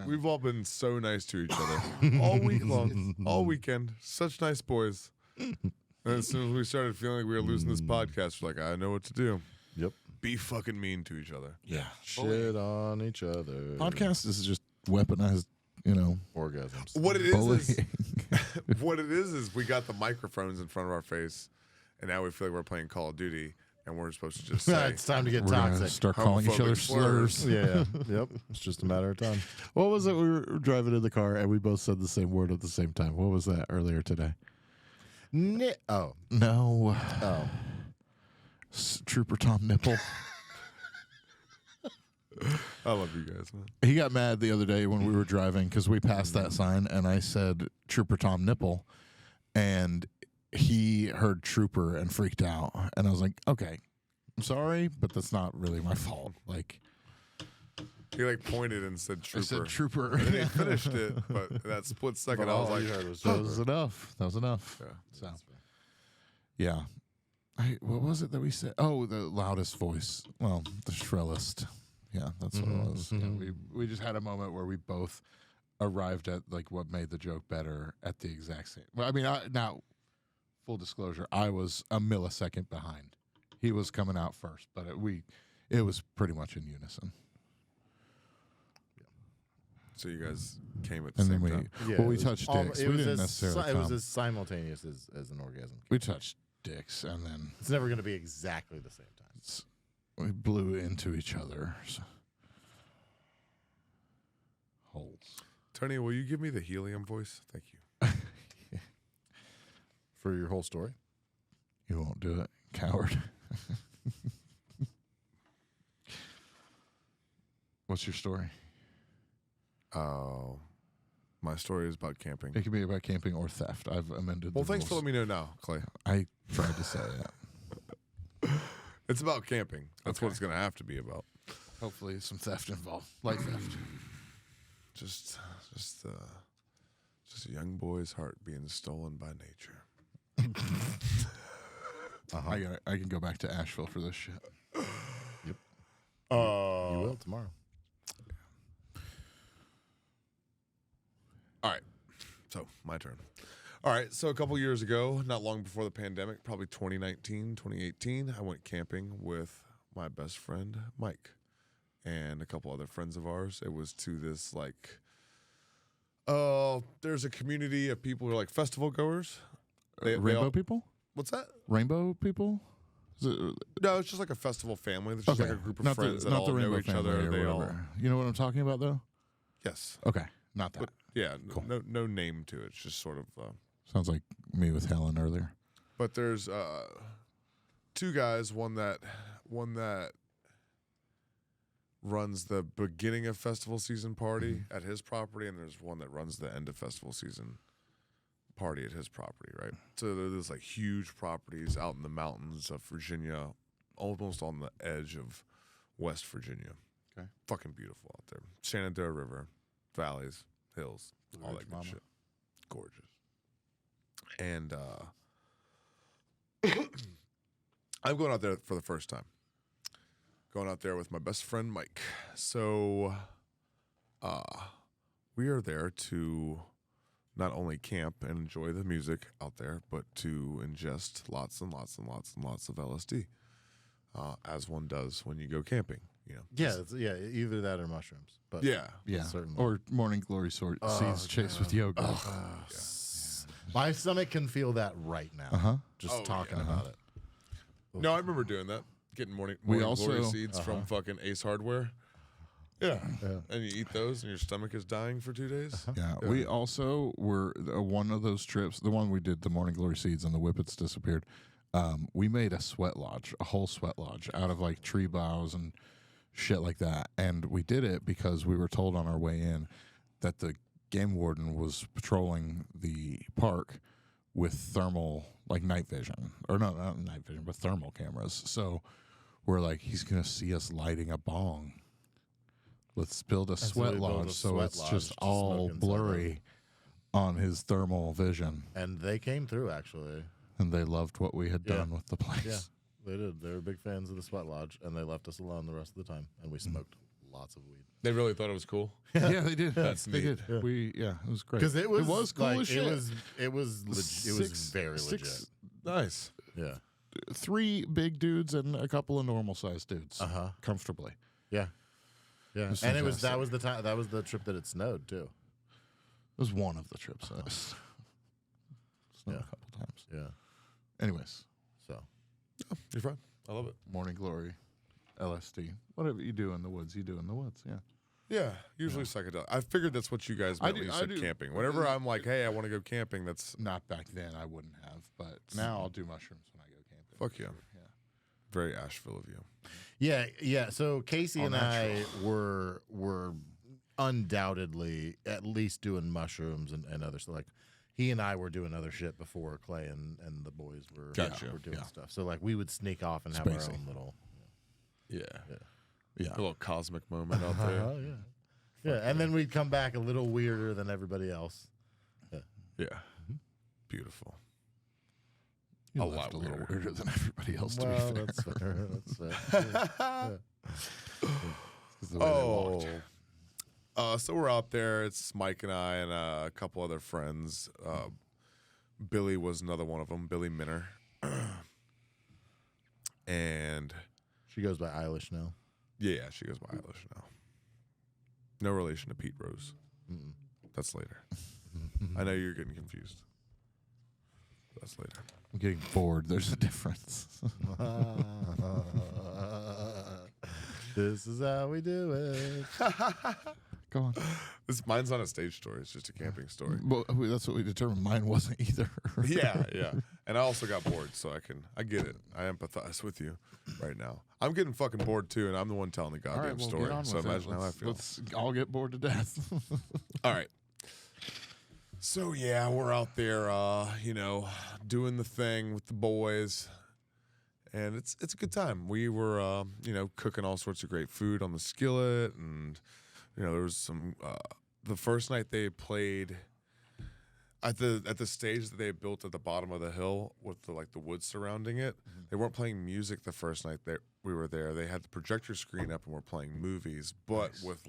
We've all been so nice to each other all week long, all weekend. Such nice boys. And as soon as we started feeling like we were losing this podcast, we're like, I know what to do. Yep. Be fucking mean to each other. Yeah. Shit on each other. Podcast is just weaponized, you know, Orgasms. What it is bullying. what it is we got the microphones in front of our face, and now we feel like we're playing Call of Duty, and we're supposed to just say, It's time to get We're gonna toxic. start calling each other Homophobic slurs. slurs. Yeah. Yep. It's just a matter of time. What was it? We were driving in the car and we both said the same word at the same time. What was that earlier today? Oh. No. Oh. Trooper Tom Nipple. I love you guys, man. He got mad the other day when we were driving because we passed that sign and I said Trooper Tom Nipple, and he heard Trooper and freaked out. And I was like, okay, I'm sorry, but that's not really my fault. Like, He like pointed and said I trooper. said Trooper. And then he finished it, but that split second, I was like, that was enough. That was enough. Yeah. So, Yeah. What was it that we said? Oh, the loudest voice. Well, the shrillest. Yeah, that's what it was. Yeah, we just had a moment where we both arrived at like what made the joke better at the exact same. Well, I mean, now full disclosure, I was a millisecond behind. He was coming out first, but it was pretty much in unison. So you guys came at the And same then time. we touched dicks. We didn't necessarily. It was as simultaneous as an orgasm. We touched dicks, and then It's never going to be exactly the same time. we blew into each other's holes. Tony, will you give me the helium voice? Thank you. For your whole story? You won't do it, coward. What's your story? Oh, my story is about camping. It can be about camping or theft. I've amended. Well, the thanks for rules. letting me know now, Clay. I tried to say that. It's about camping. That's what it's going to have to be about. Hopefully, some theft involved, light theft. Just a young boy's heart being stolen by nature. I can go back to Asheville for this shit. You will tomorrow. All right. So, my turn. All right. So, a couple years ago, not long before the pandemic, probably 2019, 2018, I went camping with my best friend, Mike, and a couple other friends of ours. It was to this, like, there's a community of people who are like festival goers. Rainbow people? What's that? Rainbow people? Is it, No, it's just like a festival family. There's just like a group of not friends the, that not all the know Rainbow each family other. or They whatever. all, You know what I'm talking about, though? yes. Okay, not that. But, yeah, Cool. no name to it. It's just sort of. Sounds like me with Helen earlier. But there's two guys. One that runs the beginning of festival season party at his property, and there's one that runs the end of festival season party at his property. Right. So there's like huge properties out in the mountains of Virginia, almost on the edge of West Virginia. Okay. Fucking beautiful out there. Shenandoah River, valleys, hills, all that good Mama. shit. Gorgeous. And I'm going out there for the first time. Going out there with my best friend Mike. So we are there to not only camp and enjoy the music out there, but to ingest lots and lots and lots and lots of LSD, as one does when you go camping. You know. Yeah, either that or mushrooms. But Yeah. Yeah. certainly. Or morning glory seeds chased with yoga. My stomach can feel that right now. Uh-huh. Just Oh, talking yeah. about it. No, I remember doing that. Getting morning We glory also- seeds from fucking Ace Hardware. Yeah. And you eat those and your stomach is dying for 2 days. Yeah, we also were one of those trips. The one we did, the morning glory seeds, and the whippets disappeared. We made a sweat lodge, a whole sweat lodge out of like tree boughs and shit like that. And we did it because we were told on our way in that the game warden was patrolling the park with thermal, like night vision, or no, not night vision, but thermal cameras. So we're like, he's gonna see us lighting a bong. Let's build a so sweat we built a lodge so sweat it's lodge just to all smoke inside blurry on his thermal vision. And they came through, actually. And they loved what we had Yeah. done with the place. Yeah, they did. They were big fans of the sweat lodge, and they left us alone the rest of the time. And we smoked lots of weed. They really thought it was cool. Yeah, they did. That's they neat. did. Yeah. It was great. Because it was cool like, as shit. It was very legit. Nice. Yeah. 3 big dudes and a couple of normal sized dudes. Uh-huh. Comfortably. Yeah. Yeah. was And that was fantastic. the time. That was the trip that it snowed too. It was one of the trips. Snowed Yeah. a couple times. Yeah. Anyways, So You're fine. I love it. morning glory, LSD. Whatever you do in the woods, you do in the woods. Yeah. Yeah, usually psychedelic. I figured that's what you guys meant when you said camping. Whenever I'm like, hey, I want to go camping, that's Not back then, I wouldn't have, but now I'll do mushrooms when I go camping. fuck yeah. Yeah. Very Asheville of you. yeah. So Casey All and natural. I were undoubtedly at least doing mushrooms and other stuff. Like he and I were doing other shit before Clay and the boys were doing stuff. So like we would sneak off and have our Spacey. own little. Yeah. Yeah. A little cosmic moment out there. Oh yeah. Yeah, and then we'd come back a little weirder than everybody else. Yeah. Beautiful. You A left lot a little weirder. weirder than everybody else. To Well, be fair, that's fair. That's fair. It's the way they walked. So we're out there. It's Mike and I and a couple other friends. Billy was another one of them, Billy Minner. And She goes by Eilish now. yeah, she goes by Eilish now. No relation to Pete Rose. Mm-mm. That's later. I know you're getting confused. That's later. I'm getting bored. There's a difference. This is how we do it. Go on. Mine's not a stage story. It's just a camping story. Well, that's what we determined. Mine wasn't either. Yeah. And I also got bored, so I get it. I empathize with you right now. I'm getting fucking bored too, and I'm the one telling the All goddamn right, well, story. get on So with it. imagine how I feel. Let's all get bored to death. All right. So yeah, we're out there, doing the thing with the boys, and it's a good time. We were, cooking all sorts of great food on the skillet, and there was some. The first night they played at the stage that they had built at the bottom of the hill with the wood surrounding it. Mm-hmm. They weren't playing music the first night that we were there. They had the projector screen up and were playing movies, but with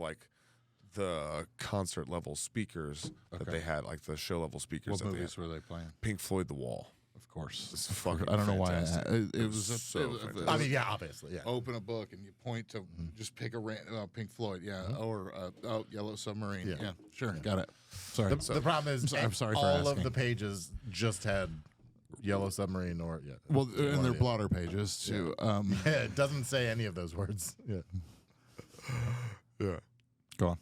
the concert level speakers that Okay. they had, like the show level speakers. What that they movies had. were they playing? Pink Floyd, The Wall. Of course. It's fucking I don't know why. fantastic. It was so fantastic. I mean, yeah, obviously, yeah. open a book and you point to just pick a Pink Floyd, or Yellow Submarine. Yeah. Yeah, sure, got it. Sorry. The problem is, I'm sorry for all of asking. the pages just had Yellow Submarine or well, and they're yeah. blotter pages too. Yeah, it doesn't say any of those words. Yeah. Yeah. Go on.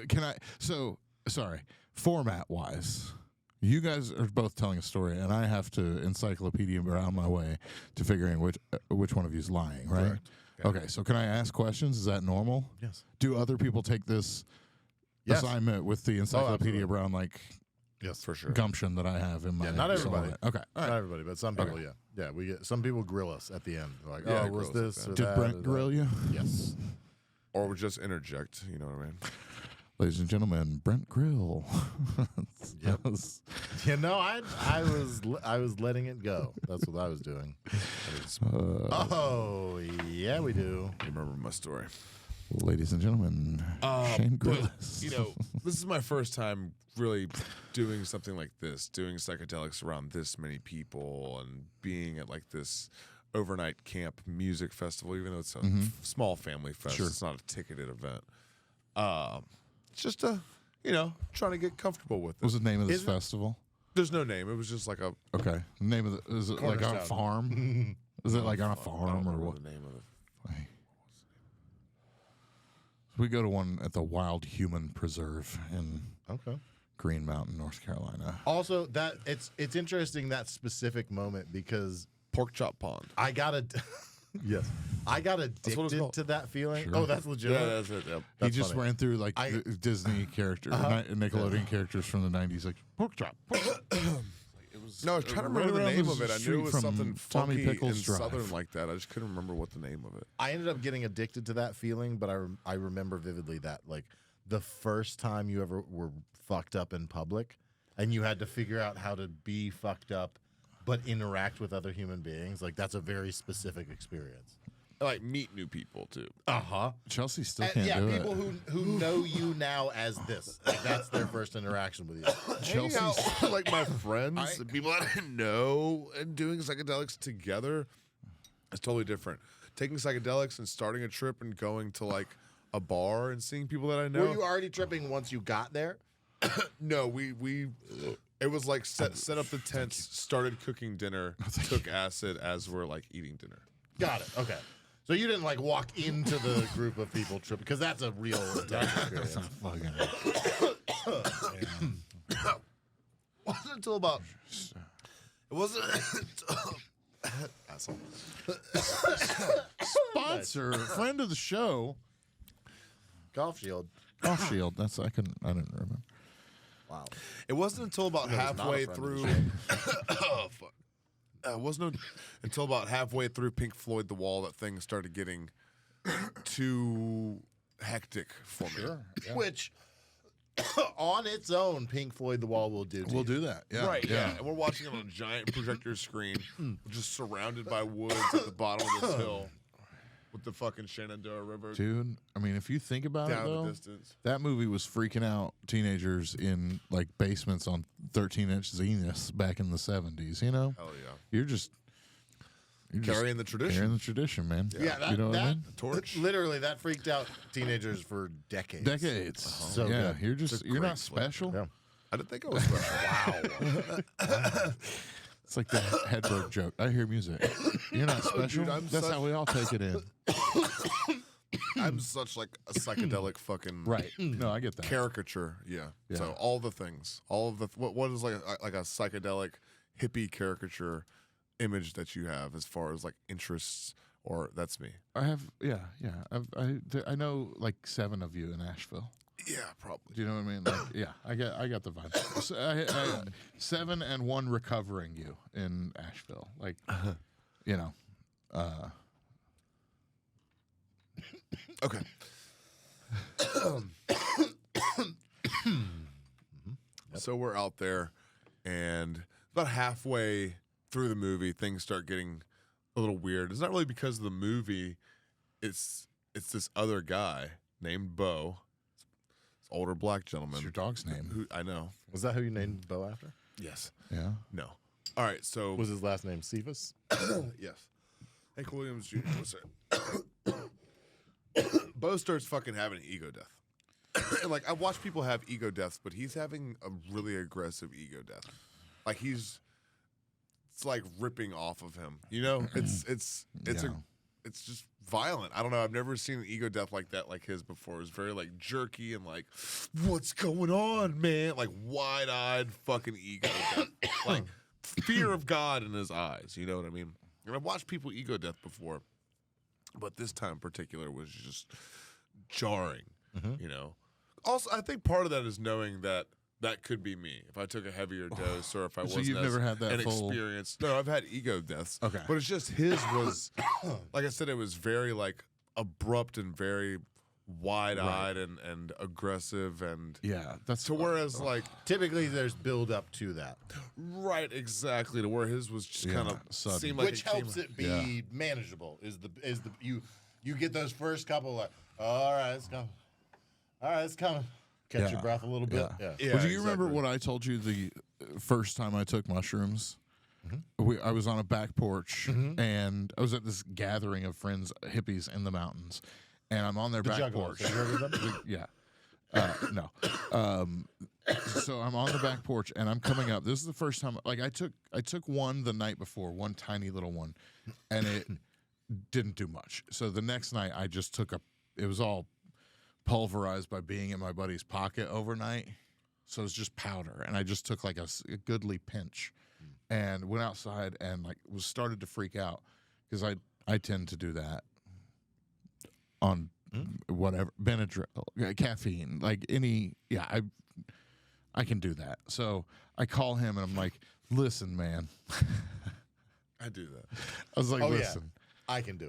Can I? So sorry. Format wise, you guys are both telling a story, and I have to encyclopedia around my way to figuring which one of you is lying, right? Correct. Yeah. Okay. So can I ask questions? Is that normal? Yes. Do other people take this Yes. assignment with the encyclopedia absolutely. around Yes, For sure. gumption that I have in my? Yeah, not everybody. Okay. All Not right. everybody, but some people, Okay. yeah. We get some people grill us at the end. They're like, Yeah, oh, was grill us this at or Did that? Brent or grill you? that? Yes. Or we just interject, you know what I mean? Ladies and gentlemen, Brent Grill. Yep. That was- I was letting it go. That's what I was doing. uh, Oh, yeah, we do. You remember my story. ladies and gentlemen, Shane But, Grillis. this is my first time really doing something like this, doing psychedelics around this many people and being at this overnight camp music festival, even though it's a small family fest. Sure. It's not a ticketed event. It's just trying to get comfortable with it. What was the name of this Isn't- festival? There's no name. It was just like a Okay. The name of is it like on a Cornerstone. farm? Is it like on a I don't farm or remember what? the name of it. We go to one at the Wild Human Preserve in Okay. Green Mountain, North Carolina. Also, that it's interesting that specific moment because Pork Chop Pond. I got yes, I got what it's addicted called. to that feeling. Sure. Oh, that's legitimate. Yeah, that's it. Yep. He That's just funny. ran through I- the Disney character, Nickelodeon characters from the 90s, like pork chop. Pork chop. It was, No, I was trying to remember the right around name of it. I knew street it was from something Tommy funky Pickles and Drive. southern like that. I just couldn't remember what the name of it. I ended up getting addicted to that feeling, but I remember vividly that the first time you ever were fucked up in public, and you had to figure out how to be fucked up, but interact with other human beings. That's a very specific experience. Like meet new people too. Chelsea still can't Yeah, do people it. who know you now as this. That's their first interaction with you. Hanging out with, like my friends, and people that I know, and doing psychedelics together is totally different. Taking psychedelics and starting a trip and going to a bar and seeing people that I know. Were you already tripping once you got there? No, we it was set up the tents, started cooking dinner, took acid as we're eating dinner. Got it. Okay. So you didn't walk into the group of people tripping because that's a real intense experience. Wasn't until about it wasn't until asshole. Sponsor, friend of the show, Golf Shield. Off Shield. I didn't remember. Wow. It wasn't until about was not a halfway friend of through. the Oh fuck! It wasn't until about halfway through Pink Floyd, The Wall, that things started getting too hectic for me. Which On its own, Pink Floyd, The Wall Will Do. We'll do that. Yeah. Right, yeah. And we're watching it on a giant projector screen, just surrounded by woods at the bottom of this hill with the fucking Shenandoah River Dude, I mean, if you think about it, down though, the distance. that movie was freaking out teenagers in like basements on 13-inch Zeniths back in the 70s. You know, Hell yeah. you're just Carrying the tradition. carrying the tradition, man. Yeah, that, you know what I that mean? Torch. literally that freaked out teenagers for decades. Decades. So yeah, good. you're a you're great not flick. special. Yeah. I didn't think I was special. Wow. It's like the Hedberg joke. I hear music. You're not special. Dude, I'm That's such- how we all take it in. I'm such like a psychedelic fucking Right. No, I get that. caricature. Yeah. Yeah. So all the things, all of the what is like a psychedelic hippie caricature image that you have as far as like interests, or that's me. I have, yeah. I know like 7 of you in Asheville. Yeah, probably. Do you know what I mean? Like, yeah, I got the vibe. So I 7 and 1 recovering you in Asheville. Like, you know, Okay. So we're out there, and about halfway through the movie, things start getting a little weird. It's not really because of the movie. It's this other guy named Bo. This older black gentleman. what's your dog's name? Who I know. Was that who you named Bo after? Yes. Yeah. No. All right. So Was his last name Cephas? yes. Hank Williams Jr. was there. Bo starts fucking having an ego death. And like I've watched people have ego deaths, but he's having a really aggressive ego death. Like it's like ripping off of him. You know? It's Yeah. it's just violent. I don't know. I've never seen an ego death like that, like his before. It was very like jerky and like, what's going on, man? Like wide-eyed fucking ego death. Like fear of God in his eyes. You know what I mean? And I've watched people ego death before, but this time in particular was just jarring. You know. Also, I think part of that is knowing that that could be me if I took a heavier dose or if I So wasn't you've as never had that an full- experience. No, I've had ego deaths. Okay. But it's just his was, like I said, it was very like abrupt and very wide-eyed and aggressive and Yeah. That's to whereas like Typically, there's build up to that, right exactly to where his was just Yeah, kind of sudden. seemed like which it came- helps it be manageable. Is the you get those first couple like, all right, it's coming. All right, it's coming. Catch Yeah. your breath a little bit. Yeah. Yeah. Yeah, Well, do you remember exactly. what I told you the first time I took mushrooms? I was on a back porch and I was at this gathering of friends, hippies in the mountains, and I'm on their The back Juggalos. porch. Have you heard of them? Yeah. No. So I'm on the back porch and I'm coming up. This is the first time. Like I took one the night before, one tiny little one, and it didn't do much. So the next night I just took it was all pulverized by being in my buddy's pocket overnight. So it was just powder, and I just took like a goodly pinch, and went outside and like was started to freak out because I tend to do that on whatever Benadryl, caffeine, like any I can do that. So I call him and I'm like, listen, man. I do that. I was like, Oh listen. yeah, I can do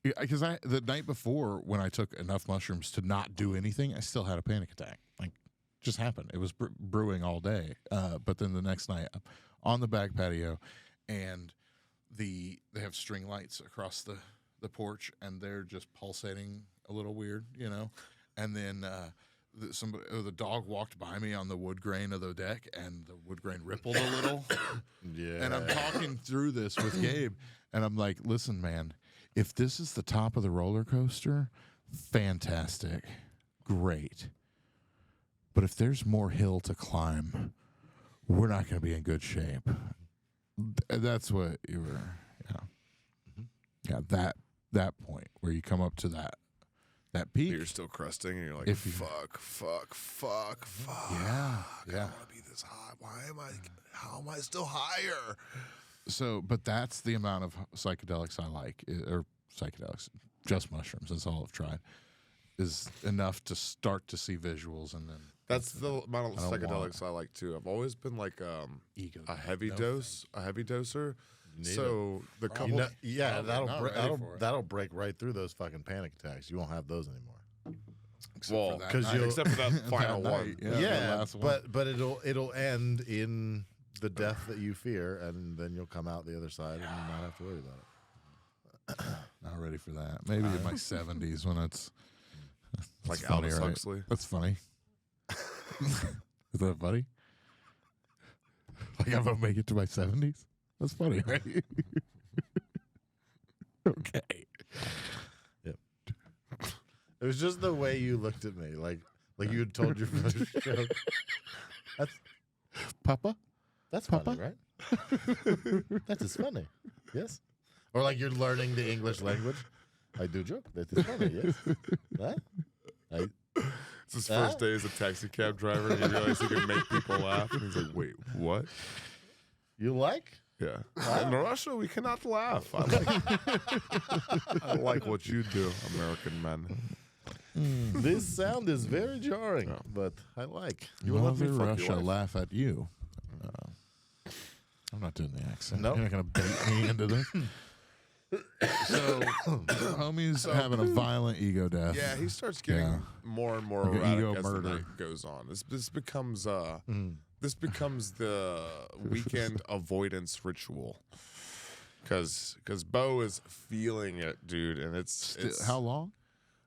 it. Because the night before when I took enough mushrooms to not do anything, I still had a panic attack. Like, just happened. It was brewing all day. But then the next night, I'm on the back patio, and they have string lights across the porch, and they're just pulsating a little weird, you know. And then the dog walked by me on the wood grain of the deck, and the wood grain rippled a little. Yeah. And I'm talking through this with Gabe, and I'm like, listen, man, if this is the top of the roller coaster, fantastic, great. But if there's more hill to climb, we're not going to be in good shape. That's what you were, yeah, that point where you come up to that peak. You're still crusting, and you're like, If you- fuck. Yeah, I don't want to be this high. How am I still higher? So, but that's the amount of psychedelics I like, or psychedelics, just mushrooms. That's all I've tried. Is enough to start to see visuals, and then That's the amount of I don't want psychedelics I like too. I've always been like ego. a heavy No doser. Need So the couple, You know, yeah, Probably not ready for it. that'll break right through those fucking panic attacks. You won't have those anymore. Well, that 'cause night. you'll- except for that final That one. night, the Yeah, last one. but it'll end in the death that you fear, and then you'll come out the other side and not have to worry about it. Not ready for that. Maybe in my 70s when it's Like that's funny, Aldous right? Huxley. That's funny. Is that funny? Like I'm gonna make it to my 70s? That's funny, right? Okay. It was just the way you looked at me, like you had told your first joke. Papa? That's Papa? funny, right? That is funny. Yes. Or like you're learning the English language. I do joke. That is funny. Yes. Huh? It's his first day as a taxi cab driver, and he realized he could make people laugh. And he's like, "Wait, what?" You like? Yeah. In Russia, we cannot laugh. I like what you do, American man. This sound is very jarring, Yeah. but I like. You will let me Mother fuck Russia your wife. laugh at you. I'm not doing the accent. Nope. You're not going to bait me into this. So, homie's having a violent ego death. Yeah, he starts getting Yeah. more and more Like an erratic ego as murder. the night goes on. This becomes the weekend avoidance ritual. Because Bo is feeling it, dude, and it's How long?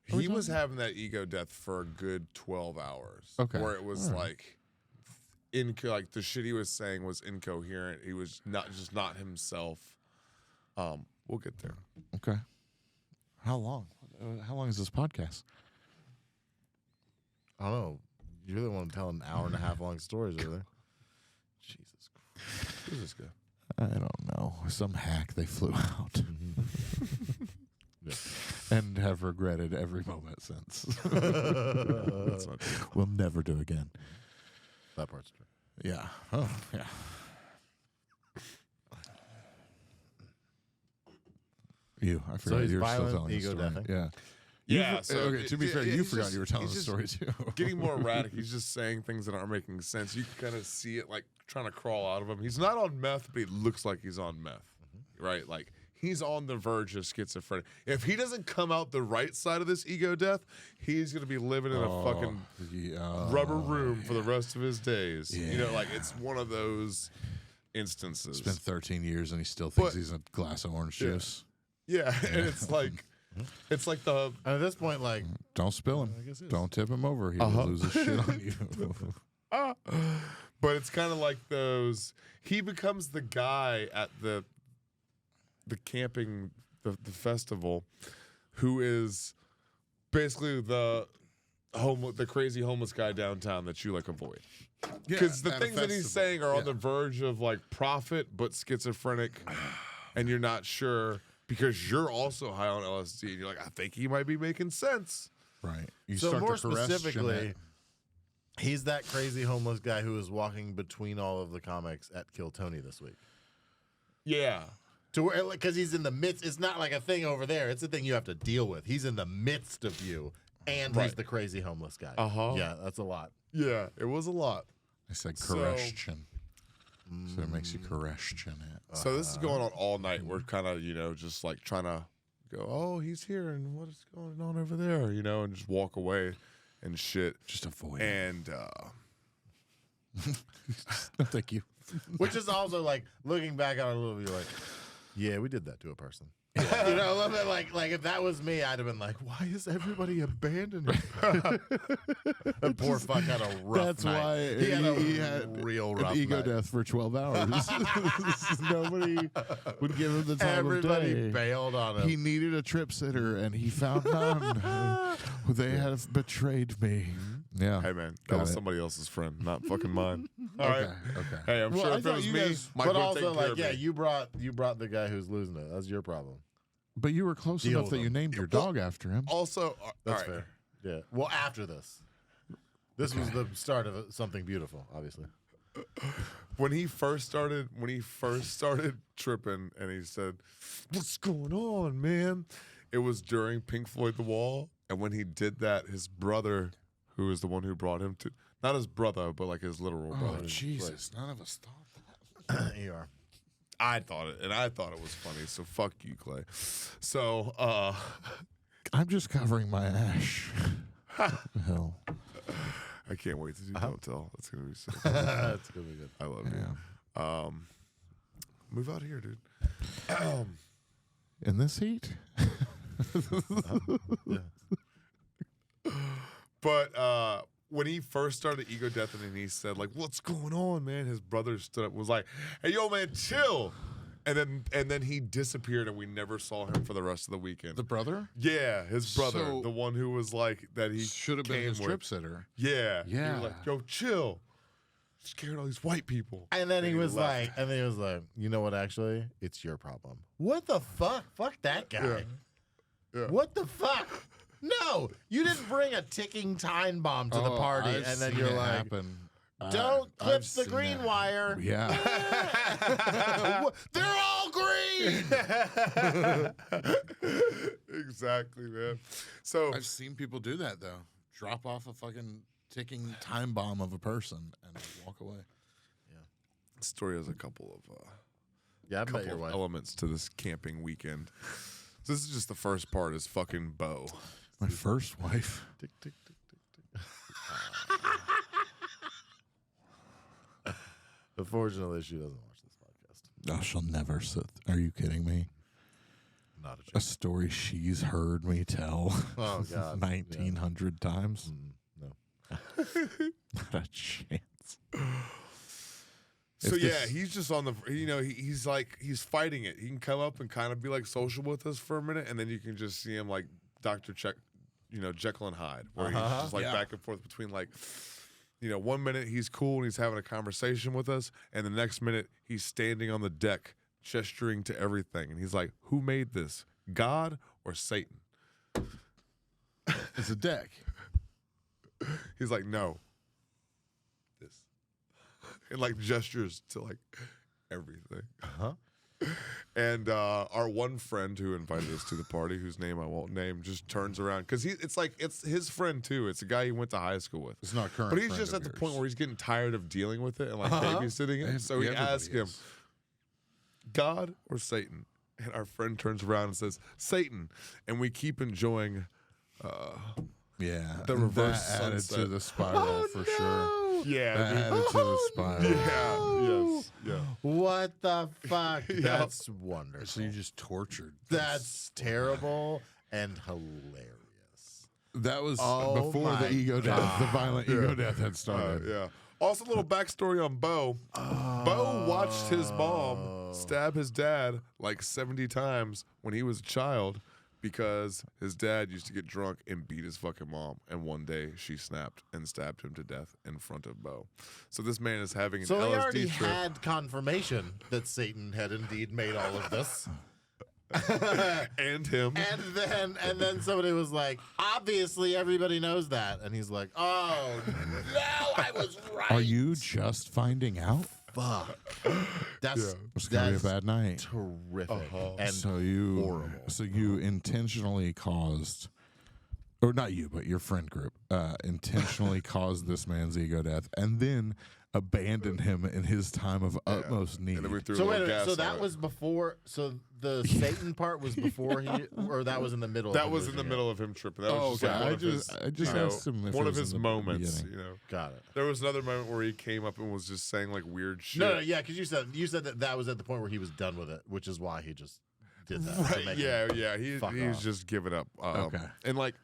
he was having that ego death for a good 12 hours. Okay. Where it was All right. like like the shit he was saying was incoherent. He was not himself. We'll get there. Okay. How long? How long is this podcast? I don't know. You're the one telling an hour and a half long stories over there. Jesus Christ. Who's this guy? I don't know. Some hack they flew out. Yeah. And have regretted every moment since. That's not true. We'll never do again. That part's true. Yeah. Oh, yeah. I forgot he's you were still violent, telling the ego story. deathing? Yeah. Yeah, You- so okay, to be fair, you he's forgot just- you were telling the he's story just too. Getting more erratic. He's just saying things that aren't making sense. You can kind of see it like trying to crawl out of him. He's not on meth, but he looks like he's on meth, right? Like he's on the verge of schizophrenic. If he doesn't come out the right side of this ego death, he's gonna be living in a fucking rubber room for the rest of his days. You know, like it's one of those instances. It's been 13 years and he still thinks But- he's a glass of orange Yeah. juice. Yeah, and it's like the And at this point, like, Don't spill him. I guess it is. Don't tip him over. He will lose his shit on you. but it's kind of like those. He becomes the guy at the camping, the festival, who is basically the crazy homeless guy downtown that you like avoid. Because the at a things that he's festival. saying are on Yeah. the verge of like profit, but schizophrenic, and you're not sure because you're also high on LSD, and you're like, I think he might be making sense. Right. You so start more to caress specifically, Jeanette. he's that crazy homeless guy who is walking between all of the comics at Kill Tony this week. Yeah. To where, because he's in the midst. It's not like a thing over there. It's a thing you have to deal with. He's in the midst of you, and he's Right. the crazy homeless guy. Uh-huh. Yeah, that's a lot. Yeah, it was a lot. I said So- caress. So it makes you caress Jeanette. So this is going on all night. We're kind of, just like trying to go, oh, he's here, and what is going on over there, and just walk away and shit. Just avoid it. And No, thank you. Which is also like looking back on it a little bit, you're like, yeah, we did that to a person. You know, a little bit like if that was me, I'd have been like, why is everybody abandoning me? That poor fuck had a rough That's night. why he had a he had real an rough ego night. death for 12 hours. Nobody would give him the time Everybody of day. bailed on him. He needed a trip sitter, and he found none. They have betrayed me. Yeah. hey, man, that Got was it. somebody else's friend, not fucking mine. All right. Okay. Hey, I'm Well, sure I if it thought was you me, guys- Mike but would have also taken care like, of yeah, me. you brought the guy who's losing it. That's your problem. But you were close Deal enough that with you him. named your dog after him. Also, That's all right. fair. Yeah. Well, after this was the start of something beautiful, obviously. When he first started tripping, and he said, "What's going on, man?" It was during Pink Floyd The Wall, and when he did that, his brother, who is the one who brought him to, not his brother, but like his literal brother. Oh, Jesus. None of us thought that. You are. I thought it was funny. So fuck you, Clay. So I'm just covering my ash. Hell. I can't wait to do Don't Tell. It's gonna be so. That's gonna be good. I love Yeah. you. Move out here, dude. In this heat? But when he first started Ego Death and he said, like, what's going on, man? His brother stood up and was like, hey, yo, man, chill. And then he disappeared and we never saw him for the rest of the weekend. The brother? Yeah, his brother, So- the one who was like that he Should have been came his with. trip sitter. Yeah. He Yeah. was like, yo, chill. Scared all these white people. And then he was left. like, you know what? Actually, it's your problem. What the fuck? Fuck that guy. Yeah. What the fuck? No, you didn't bring a ticking time bomb to the party, I've and then seen you're it like, happen. don't clip I've the seen green that. wire. Yeah. They're all green. Exactly, man. So I've seen people do that, though. Drop off a fucking ticking time bomb of a person and walk away. the story has a couple of Yeah, I met couple your of wife. elements to this camping weekend. So this is just the first part is fucking Bo. My first wife. Tick, tick, tick, tick, tick. Unfortunately, she doesn't watch this podcast. Oh, she'll never sit. Are you kidding me? Not a A chance. story she's heard me tell Oh God, 1,900 times. No. Not a chance. So If yeah, this- he's just on the he's like he's fighting it. He can come up and kind of be like social with us for a minute, and then you can just see him like Dr. Jekyll and Hyde, where he's just like Yeah. back and forth between like 1 minute he's cool and he's having a conversation with us, and the next minute he's standing on the deck gesturing to everything, and he's like, "Who made this? God or Satan?" It's a deck. He's like, "No, this," and like gestures to like everything. And our one friend who invited us to the party, whose name I won't name, just turns around because it's his friend too. It's a guy he went to high school with. It's not current. But he's friend just of at the yours. point where he's getting tired of dealing with it and like babysitting it. So he Everybody asks him, is. God or Satan? And our friend turns around and says, Satan. And we keep enjoying Yeah, the and reverse that added sunset. to the spiral for sure. yeah, That dude. added to the spiral. Yeah, yes, yeah. What the fuck? That's wonderful. So you just tortured. That's terrible and hilarious. That was Oh before my the ego death, the violent ego death had started. Yeah. Also, a little backstory on Bo. Bo watched his mom stab his dad like 70 times when he was a child because his dad used to get drunk and beat his fucking mom. And one day she snapped and stabbed him to death in front of Bo. So this man is having an So he LSD already trip. had confirmation that Satan had indeed made all of this. And him. And then somebody was like, obviously everybody knows that. And he's like, oh, no, I was right. Are you just finding out? Fuck. That's It's gonna be a that's bad night. terrific. And So you intentionally caused, or not you, but your friend group intentionally caused this man's ego death, and then abandoned him in his time of utmost need. And then we threw a so little wait, gas so on that it. was before. So the Satan part was before he, or that was in the middle. That of was in the losing it? middle of him tripping. That Oh, was just okay. like one I of his, just asked him if one it of was his in the moments. beginning. Got it. There was another moment where he came up and was just saying like weird shit. No, yeah, because you said that was at the point where he was done with it, which is why he just did that. to Right, make yeah, him- yeah. fuck He's off. just giving up. Okay. And like,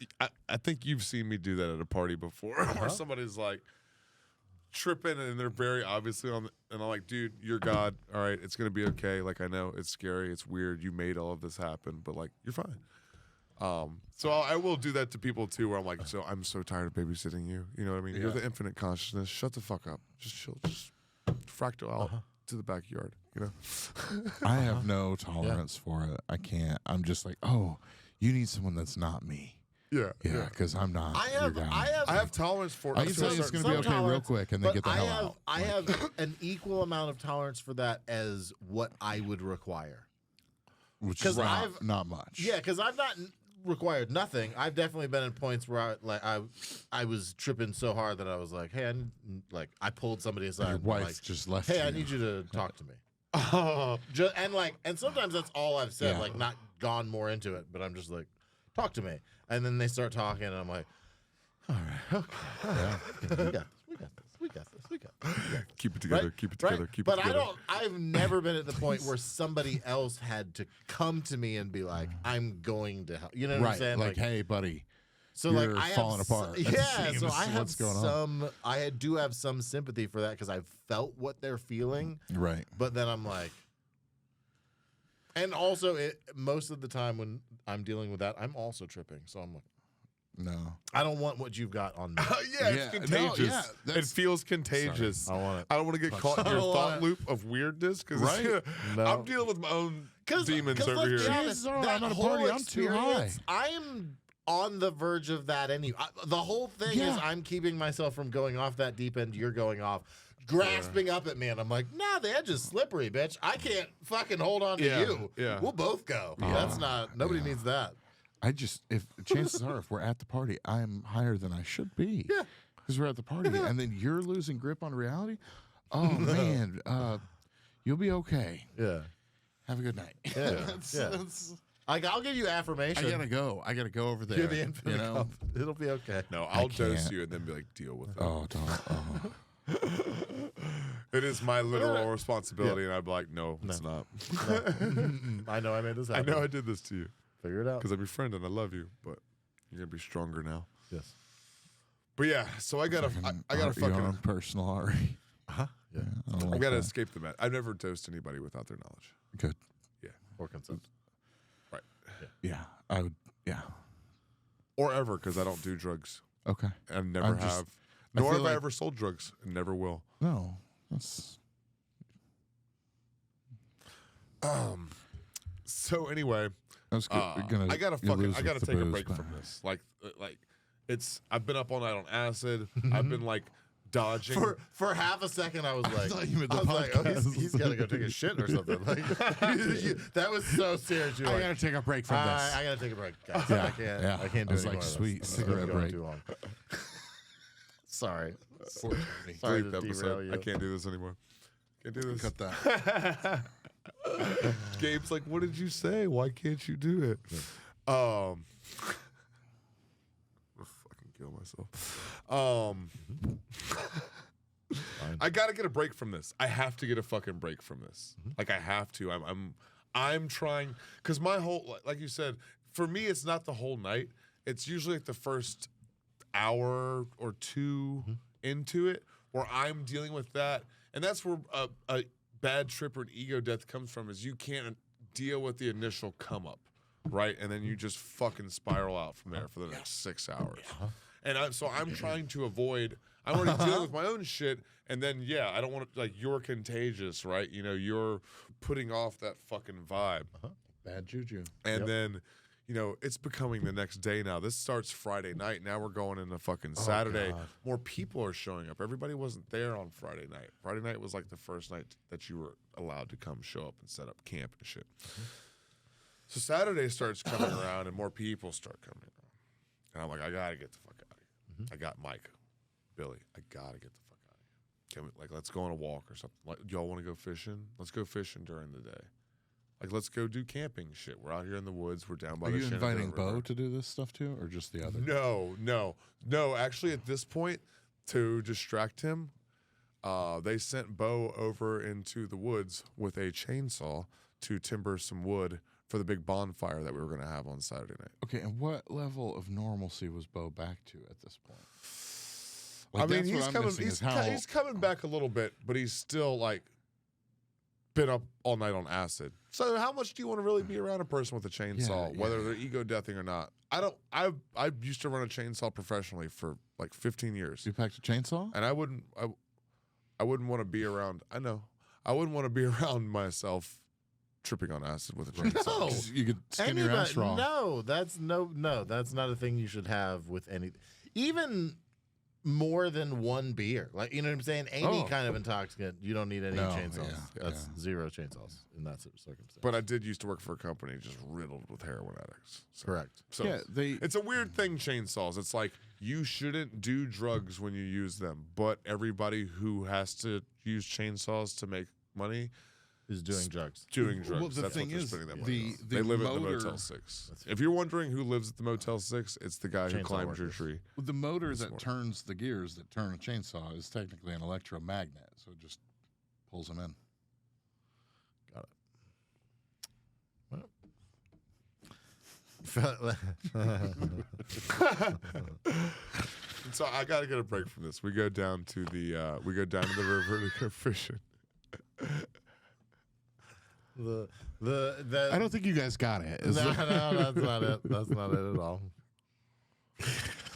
I think you've seen me do that at a party before, where somebody's like tripping and they're very obviously on, and I'm like, dude, you're God. All right, it's gonna be okay. Like, I know it's scary, it's weird. You made all of this happen, but like, you're fine. So I will do that to people too, where I'm like, so I'm so tired of babysitting you. You know what I mean? You're Yeah. the infinite consciousness. Shut the fuck up. Just chill. Just fractal out to the backyard. You know? I have no tolerance for it. I can't. I'm just like, oh, you need someone that's not me. Yeah. Yeah, because I'm not. I your have, guy. I have tolerance for I it. can to tell a you it's certain going to be some okay real tolerance, quick and then but get the hell out. I have an equal amount of tolerance for that as what I would require. Which 'cause is I've- not much. Yeah, because I've not required nothing. I've definitely been in points where I was tripping so hard that I was like, hey, I pulled somebody aside. Your and wife like, just left hey, you. I need you to talk to me. Oh, And sometimes that's all I've said, Yeah. like not gone more into it, but I'm just like, talk to me. And then they start talking, and I'm like, We got this. Keep it together. Right? Keep it together. Right? Keep But it together. I've never been at the point where somebody else had to come to me and be like, I'm going to help. You know what I'm Right. saying? Like, hey, buddy. so you're like I falling have apart. Yeah, It so seems. I have What's going on? some. I do have some sympathy for that because I've felt what they're feeling. Right. But then I'm like, and also most of the time when I'm dealing with that, I'm also tripping. So I'm like, No. I don't want what you've got on me. Yeah, Yeah, it's no, contagious. yeah, it that's- feels contagious. I want it. I don't want to get caught in I your don't thought want it. loop of weirdness because Right? No. I'm dealing with my own demons over let's be here. honest, Chances are that I'm at a whole party, I'm too high. experience, I'm on the verge of that anyway. The whole thing is Yeah. I'm keeping myself from going off that deep end. You're going off, grasping up at me, and I'm like, nah, the edge is slippery, bitch. I can't fucking hold on to Yeah, you. yeah. We'll both go. That's not. Nobody needs that. I just, if chances are, if we're at the party, I'm higher than I should be. Yeah. Because we're at the party, and then you're losing grip on reality. Oh man, you'll be okay. Yeah. Have a good night. Yeah. That's- Like I'll give you affirmation. I gotta go. I gotta go over there. You're the infinite. you know? It'll be okay. No, I'll dose can't. you and then be like, deal with it. Oh, don't. Oh. It is my literal responsibility, and I'd be like, no, it's not. I know I made this I happen. know I did this to you Figure it out. because I'm your friend and I love you, but you're gonna be stronger now. Yes. But yeah, so I gotta Your fucking, own personal Ari. Yeah. I don't I like gotta that. escape the mat. I've never dosed anybody without their knowledge. Good. Or consent. Right. Yeah, I would. Yeah. Or ever, because I don't do drugs. Okay. I never I'm just- have. I Nor feel have I like- ever sold drugs, and never will. No, that's So anyway, I was gonna. I gotta you fucking, lose I gotta with the take a booze, break but- from this. Like it's. I've been up all night on acid. I've been like dodging. For half a second, I was like, thought you meant the I was like, oh, podcast. he's got to go take a shit or something. Like, that was so serious. You're I like, gotta take a break from this. I gotta take a break, guys. Yeah, I can't. yeah. I can't do I was any like, more of sweet, this. cigarette It's going break. Too long. Sorry. Sorry Sorry Delete to the derail episode. you. I can't do this anymore. Can't do this. Cut that. Gabe's like, what did you say? Why can't you do it? I'll fucking kill myself. I gotta get a break from this. I have to get a fucking break from this. Like I have to. I'm trying because my whole, like you said, for me it's not the whole night. It's usually like the first hour or two into it where I'm dealing with that, and that's where a bad trip or an ego death comes from. Is you can't deal with the initial come up, right? And then you just fucking spiral out from there for the next 6 hours. And so I'm trying to avoid. I'm already dealing with my own shit, and then I don't want to, like, you're contagious, right? You know, you're putting off that fucking vibe, Bad juju. and then, it's becoming the next day now. This starts Friday night. Now we're going into fucking Saturday. God. More people are showing up. Everybody wasn't there on Friday night. Friday night was like the first night that you were allowed to come show up and set up camp and shit. So Saturday starts coming around, and more people start coming around. And I'm like, I gotta get the fuck out of here. I got Mike, Billy. I gotta get the fuck out of here. Can we, let's go on a walk or something. Like, y'all want to go fishing? Let's go fishing during the day. Like, let's go do camping shit. We're out here in the woods. We're down by Are the you Shenandoah inviting River. Bo to do this stuff too, or just the other? No. Actually, at this point, to distract him, they sent Bo over into the woods with a chainsaw to timber some wood for the big bonfire that we were going to have on Saturday night. Okay, and what level of normalcy was Bo back to at this point? I mean, that's what he's I'm coming. missing is how- He's coming back a little bit, but he's still like been up all night on acid. So how much do you want to really be around a person with a chainsaw, Yeah, whether yeah. they're ego deathing or not? I don't. I used to run a chainsaw professionally for like 15 years, You packed a chainsaw? and I wouldn't want to be around. I know. I wouldn't want to be around myself tripping on acid with a chainsaw. No. 'Cause you could skin your ass raw. No, that's that's not a thing you should have with any, even more than one beer. Like, you know what I'm saying? Any Oh. kind of intoxicant, you don't need any No, chainsaws. yeah, That's yeah. zero chainsaws in that circumstance. But I did used to work for a company just riddled with heroin addicts. So, Correct. So Yeah, they. it's a weird thing, chainsaws. It's like you shouldn't do drugs when you use them, but everybody who has to use chainsaws to make money Who's doing drugs? doing drugs. Well, the That's thing what they're is, spending that money on. the They live at the motor- Motel 6. If you're wondering who lives at the Motel 6, it's the guy who Chainsaw climbs your workers. tree. The motor that more. turns the gears that turn a chainsaw is technically an electromagnet, so it just pulls them in. Got it. And so I got to get a break from this. We go down to the river to go fishing. The I don't think you guys got it. no, that's not it. That's not it at all.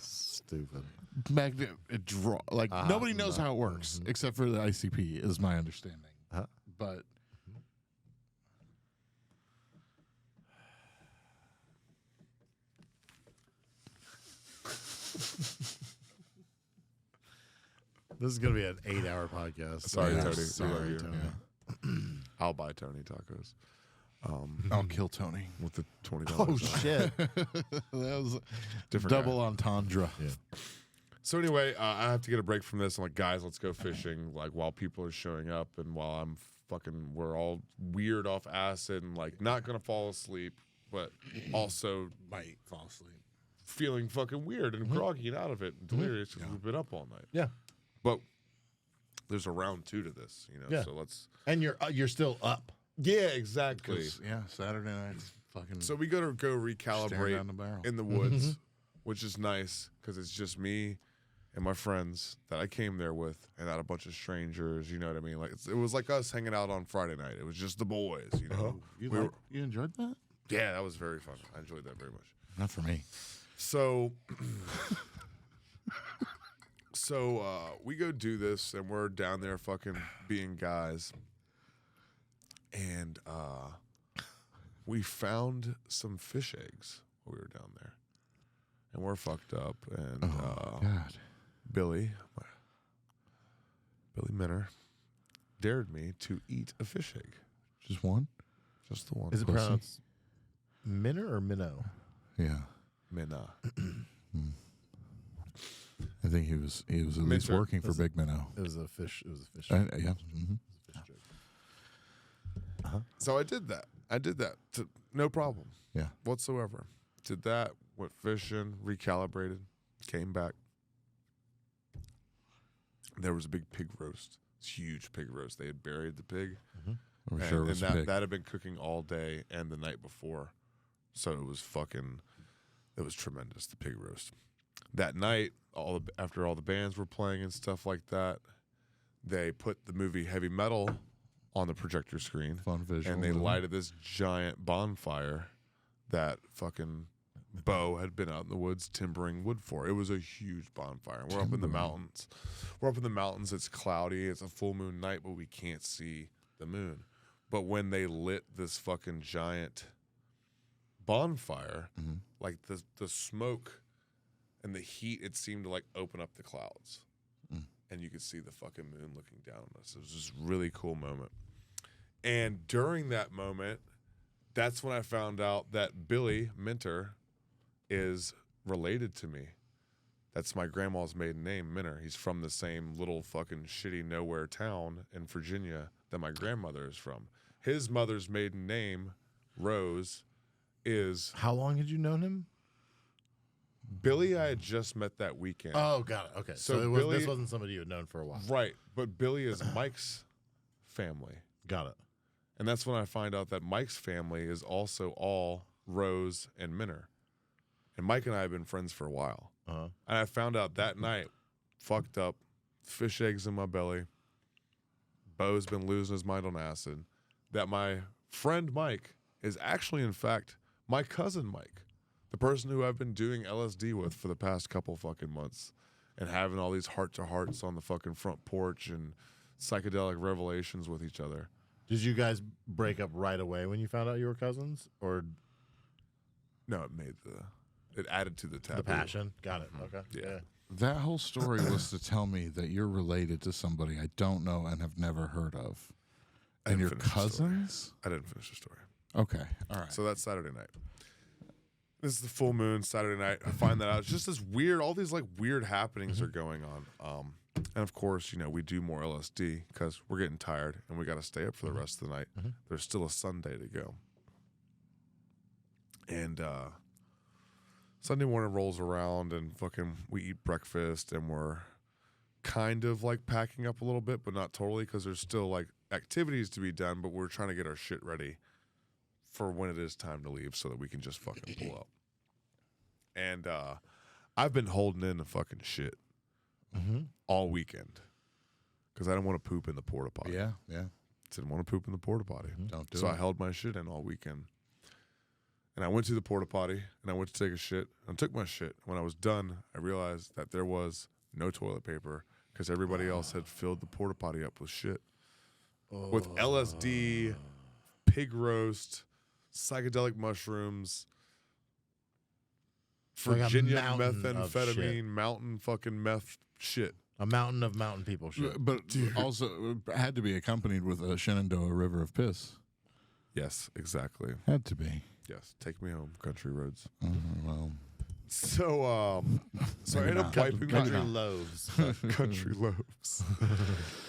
Stupid. Magnet draw like nobody knows no. how it works except for the ICP is my understanding. Huh? But This is gonna be an 8-hour podcast. Sorry, Yeah, Tony. sorry, We love you. Tony. I'll buy Tony tacos. I'll kill Tony. With the $20. Oh shit! That was Different double entendre. Yeah. So anyway, I have to get a break from this. I'm like, guys, let's go fishing. Like while people are showing up and while we're all weird off acid and like not gonna fall asleep, but also Might fall asleep. feeling fucking weird and groggy and out of it and delirious because we've been up all night. Yeah. But there's a round 2 to this, you know. Yeah. So let's. And you're still up. Yeah, exactly. 'Cause, yeah, Saturday night's fucking. So we go Staring recalibrate down the barrel. in the woods, which is nice because it's just me and my friends that I came there with, and not a bunch of strangers. You know what I mean? Like it was like us hanging out on Friday night. It was just the boys. You know. You enjoyed that? Yeah, that was very fun. I enjoyed that very much. Not for me. So, we go do this, and we're down there fucking being guys, and we found some fish eggs while we were down there, and we're fucked up, and God. Billy Minner dared me to eat a fish egg, Just one? just the one. Is it Pussy. pronounced Minner or Minnow? Yeah. Minna? I think he was at least Minter. working for Big Minnow. It was a fish. It was a fish. Yeah. Mhm. So I did that. No problem. Yeah. Whatsoever. Did that, went fishing, recalibrated, came back. There was a big pig roast. It's huge pig roast. They had buried the pig. I'm and, sure it and was that, pig. that had been cooking all day and the night before. So it was tremendous, the pig roast. That night, after all the bands were playing and stuff like that, they put the movie Heavy Metal on the projector screen. Fun visual. And they movie. lighted this giant bonfire that fucking Bo had been out in the woods timbering wood for. It was a huge bonfire. And we're up in the mountains. It's cloudy. It's a full moon night, but we can't see the moon. But when they lit this fucking giant bonfire, like the smoke and the heat, it seemed to like open up the clouds. And you could see the fucking moon looking down on us. It was just a really cool moment. And during that moment, that's when I found out that Billy Minter is related to me. That's my grandma's maiden name, Minter. He's from the same little fucking shitty nowhere town in Virginia that my grandmother is from. His mother's maiden name, Rose, is How long had you known him? Billy. I had just met that weekend. Oh, got it. Okay, So so Billy- this wasn't somebody you had known for a while. Right, but Billy is Mike's family. Got it. And that's when I find out that Mike's family is also all Rose and Minter. And Mike and I have been friends for a while. Uh-huh. And I found out that night, fucked up, fish eggs in my belly. Bo's been losing his mind on acid. That my friend Mike is actually, in fact, my cousin Mike, the person who I've been doing LSD with for the past couple fucking months and having all these heart-to-hearts on the fucking front porch and psychedelic revelations with each other. Did you guys break up right away when you found out you were cousins, or No, it added to the taboo. the passion? Got it. Okay. Yeah. That whole story was to tell me that you're related to somebody I don't know and have never heard of. I And didn't your finish the story. cousins? I didn't finish the story. Okay. All right. So that's Saturday night. This is the full moon Saturday night. I find that out. It's just this weird, all these like weird happenings are going on. And of course, we do more LSD because we're getting tired and we got to stay up for the rest of the night. There's still a Sunday to go. And Sunday morning rolls around and fucking we eat breakfast and we're kind of like packing up a little bit, but not totally because there's still like activities to be done, but we're trying to get our shit ready for when it is time to leave so that we can just fucking pull up. And I've been holding in the fucking shit all weekend because I didn't want to poop in the porta potty. Yeah. Didn't want to poop in the porta potty. Don't do So it. I held my shit in all weekend. And I went to the porta potty and I went to take a shit and took my shit. When I was done, I realized that there was no toilet paper because everybody else had filled the porta potty up with shit. With LSD, pig roast, psychedelic mushrooms, Like a Virginia mountain of methamphetamine, shit. mountain fucking meth shit. A mountain of mountain people shit. But also it had to be accompanied with a Shenandoah River of piss. Yes, exactly. Had to be. Yes, take me home, country roads. Well, So I ended up wiping Country my loaves. country loaves.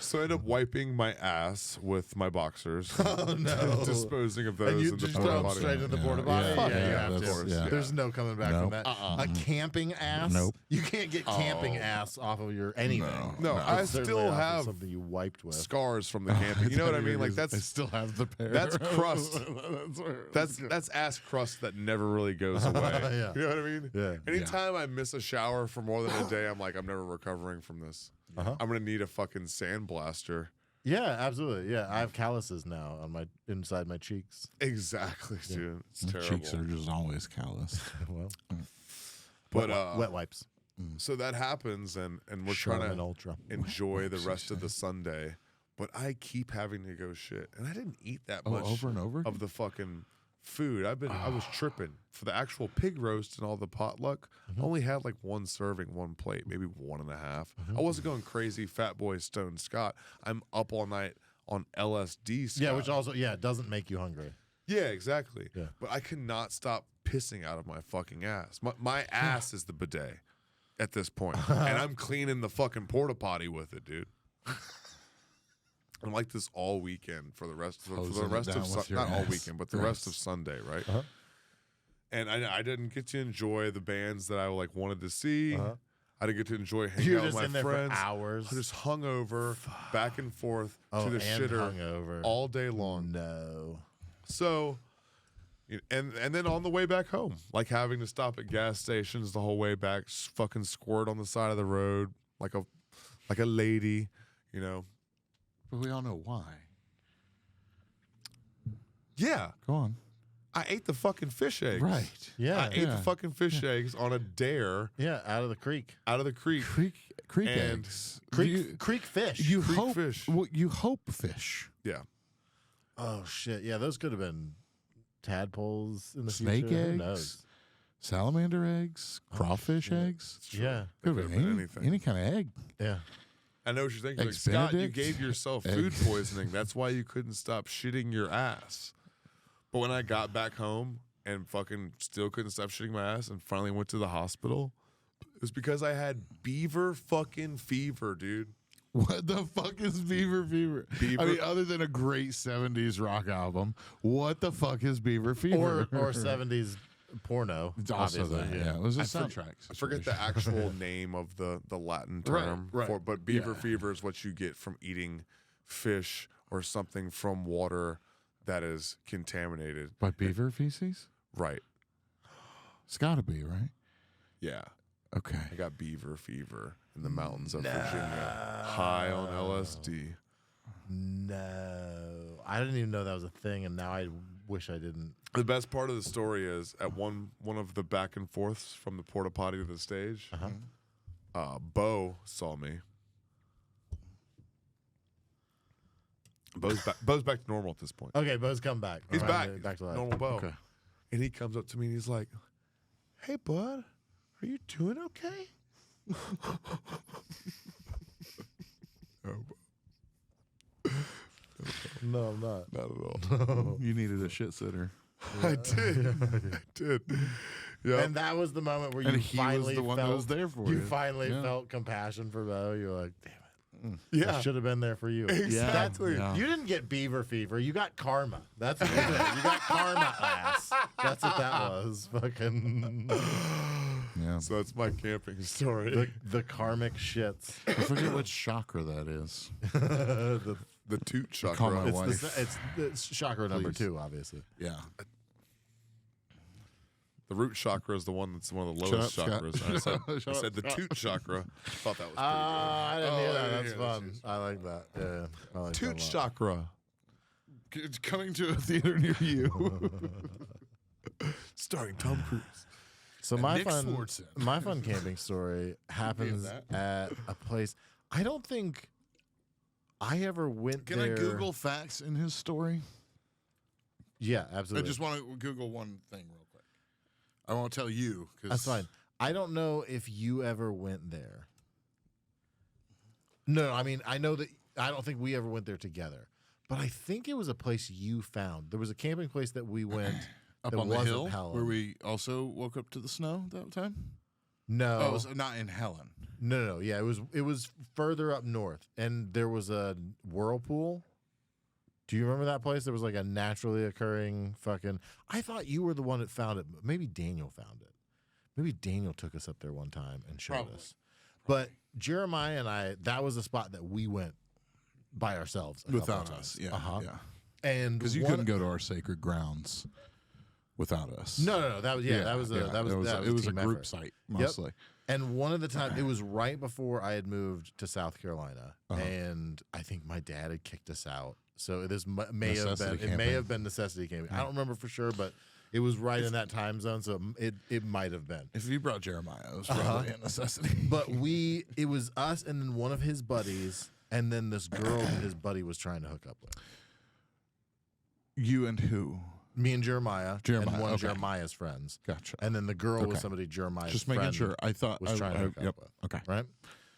So I ended up wiping my ass with my boxers. Oh, no. Disposing of And those you in the just porta throw them potty. straight into the Yeah, porta potty? yeah, you yeah, have that's- to. yeah. There's no coming back from Nope. that. A camping ass? Nope. You can't get camping ass off of your anything. No, I It's certainly still off of have something you wiped with. scars from the camping. You know what I mean? Like I that's still have the pair. that's crust. That's That's ass crust that never really goes away. Yeah. You know what I mean? Yeah. Anytime I miss a shower for more than a day, I'm like, I'm never recovering from this. Uh-huh. I'm gonna need a fucking sandblaster. Yeah, absolutely. Yeah, I have calluses now on my inside my cheeks. Exactly, dude. It's terrible. cheeks are just always callous. Well, But wet wipes. so that happens, and we're Charmin trying to Ultra. enjoy the rest of the Sunday. But I keep having to go shit, and I didn't eat that Oh, much over and over of the fucking food. I was tripping for the actual pig roast and all the potluck. I only had like one serving, one plate, maybe 1.5. I wasn't going crazy, fat boy Stone Scott. I'm up all night on LSD. Scott. Yeah, which also doesn't make you hungry. Yeah, exactly. Yeah. But I cannot stop pissing out of my fucking ass. My ass is the bidet at this point, and I'm cleaning the fucking porta potty with it, dude. I'm like this all weekend for the rest of not all weekend, but the rest of Sunday, right? And I didn't get to enjoy the bands that I like wanted to see. I didn't get to enjoy hanging You're out with just my in there friends. for hours. I just hung over, back and forth to the and shitter hungover. all day long. No. So, and then on the way back home, like having to stop at gas stations the whole way back, fucking squirt on the side of the road like a lady, But we all know why. Yeah, Go on. I ate the fucking fish eggs. Right. Yeah. I ate the fucking fish eggs on a dare Yeah, out of the creek. out of the creek. Creek And eggs. Creek fish. You Creek hope fish. Well, you hope fish. Yeah. Oh shit! Yeah, those could have been tadpoles in the Snake future. Who eggs? knows? Salamander eggs. Crawfish eggs. It's true. Yeah, They Could have been anything. any kind of egg. yeah. I know what you're thinking. Like, Eggs Scott, you Benedict? gave yourself Egg. food poisoning. That's why you couldn't stop shitting your ass. But when I got back home and fucking still couldn't stop shitting my ass and finally went to the hospital, it was because I had beaver fucking fever, dude. What the fuck is Beaver Fever? Beaver- I mean, other than a great 70s rock album, what the fuck is Beaver Fever? Or 70s porno. It's also obviously, that. Yeah, it was a I soundtrack. I forget the situation. actual name of the Latin Right, term right. for, but beaver Yeah. fever is what you get from eating fish or something from water that is contaminated. By beaver feces? Right. It's gotta be, right? Yeah. Okay. I got beaver fever in the mountains of Virginia, high on LSD. No, I didn't even know that was a thing, and now I wish I didn't. The best part of the story is at one of the back and forths from the porta potty to the stage, Bo saw me. Bo's back to normal at this point. Okay, Bo's come back. He's All right, back. Back to life. Normal Bo. Okay. And he comes up to me and he's like, "Hey, bud, are you doing okay?" No, I'm not. Not at all. You needed a shit sitter. I did. I did. Yep. And that was the moment where And you he was finally the one that felt was there for you you. finally Yeah. felt compassion for Bo. You're like, damn it. I Yeah. should have been there for you. Exactly. Yeah. You didn't get beaver fever. You got karma. That's what you did. You got karma ass. That's what that was. Fucking Yeah. So that's my camping story. the karmic shits. I forget which chakra that is. The toot Call my chakra. wife. It's chakra number Please. 2, obviously. Yeah. The root chakra is the one that's one of the Shut lowest up, Scott. chakras. And I Shut said up, the Scott. toot chakra. Thought that was pretty I didn't hear Oh, that. I didn't That's hear that. fun. I like that. Yeah. I like good. Toot that a lot. chakra. It's coming to a theater near you. Starring Tom Cruise. So Nick Swartzen. my fun camping story happens that. at a place. I don't think I ever went Can there. I Google facts in his story? Yeah, I absolutely. just want to Google one thing real quick. I won't tell you. That's fine. I don't know if you ever went there. No, I mean, I know that I don't think we ever went there together. But I think it was a place you found. There was a camping place that we went Up that on the wasn't hill Helen. where we also woke up to the snow that time? No. Oh, it was not in Helen. No. Yeah, it was further up north, and there was a whirlpool. Do you remember that place? There was like a naturally occurring fucking. I thought you were the one that found it. But maybe Daniel found it. Maybe Daniel took us up there one time and showed Probably. us. But Jeremiah and I, that was a spot that we went by ourselves a couple Without of us. times. Yeah. Uh-huh. Yeah. And Because you one- couldn't go to our sacred grounds without us. No. That was that was it was a team group effort. site mostly. And one of the times, it was right before I had moved to South Carolina, Uh-huh. and I think my dad had kicked us out. So this may have Necessity been camping. necessity camping. I don't remember for sure, but it was right in that time zone, so it might have been. If you brought Jeremiah, it was probably a necessity. But it was us and then one of his buddies, and then this girl that his buddy was trying to hook up with. You and who? Me and Jeremiah, and Jeremiah, one of okay. Jeremiah's friends, Gotcha. and then the girl was Okay. somebody Jeremiah's Just making friend sure. I thought was trying to hook up yep. with. Okay. Right?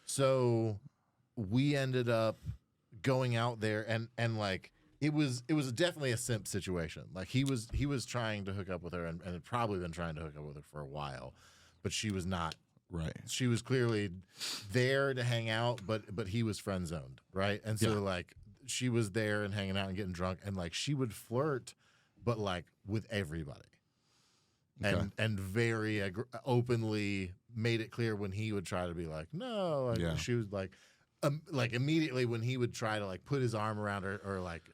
So we ended up going out there and like it was definitely a simp situation. Like he was trying to hook up with her and had probably been trying to hook up with her for a while, but she was not. Right. She was clearly there to hang out, but he was friend zoned, right? And so Yeah. like she was there and hanging out and getting drunk, and like she would flirt, but like with everybody. Okay. And very openly made it clear when he would try to be like, no, like, Yeah. she was like immediately when he would try to like put his arm around her or like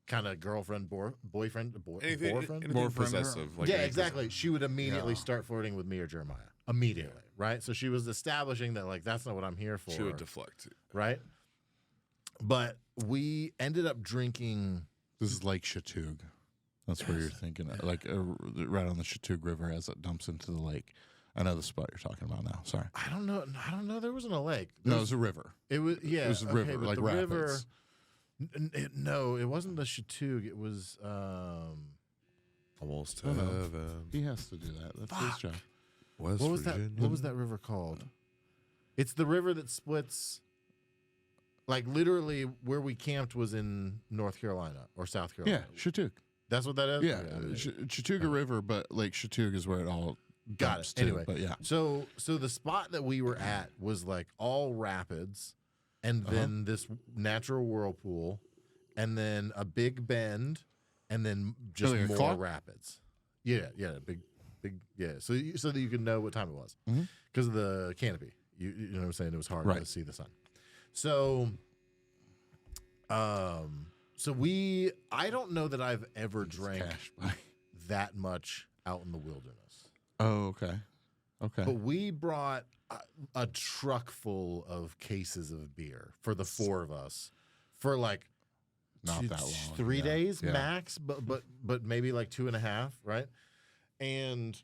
kind of girlfriend, boyfriend, Anything, boyfriend. anything Boyfriend or- possessive. Like Yeah, anything exactly. She would immediately Yeah. start flirting with me or Jeremiah immediately, right? So she was establishing that like that's not what I'm here for, She would deflect. right? But we ended up drinking. This is Lake Chattooga. That's where you're thinking. Like right on the Chattooga River as it dumps into the lake. I know the spot you're talking about now. Sorry. I don't know. There wasn't a lake. No, it was a river. It was It was a river, but like the rapids. river. No, it wasn't the Chattooga. It was. Almost Oh, no. heaven. He has to do that. That's his job. West What was Virginia. that? What was that river called? It's the river that splits. Like literally, where we camped was in North Carolina or South Yeah, Carolina. Chattooga. That's what that is. Yeah, Chattooga River, but Lake Chattooga is where it all Got dumps it. to. Anyway, But yeah. So the spot that we were at was like all rapids, and then this natural whirlpool, and then a big bend, and then just Like a more clock? rapids. Yeah, big, yeah. So that you could know what time it was Mhm. because of the canopy. You know what I'm saying? It was hard Right. to see the sun. So, I don't know that I've ever drank Cash buy. that much out in the wilderness. Oh, okay. Okay. But we brought a truck full of cases of beer for the four of us for like Not two- that long. 3 yeah. days Yeah. max, but maybe like 2.5, right? And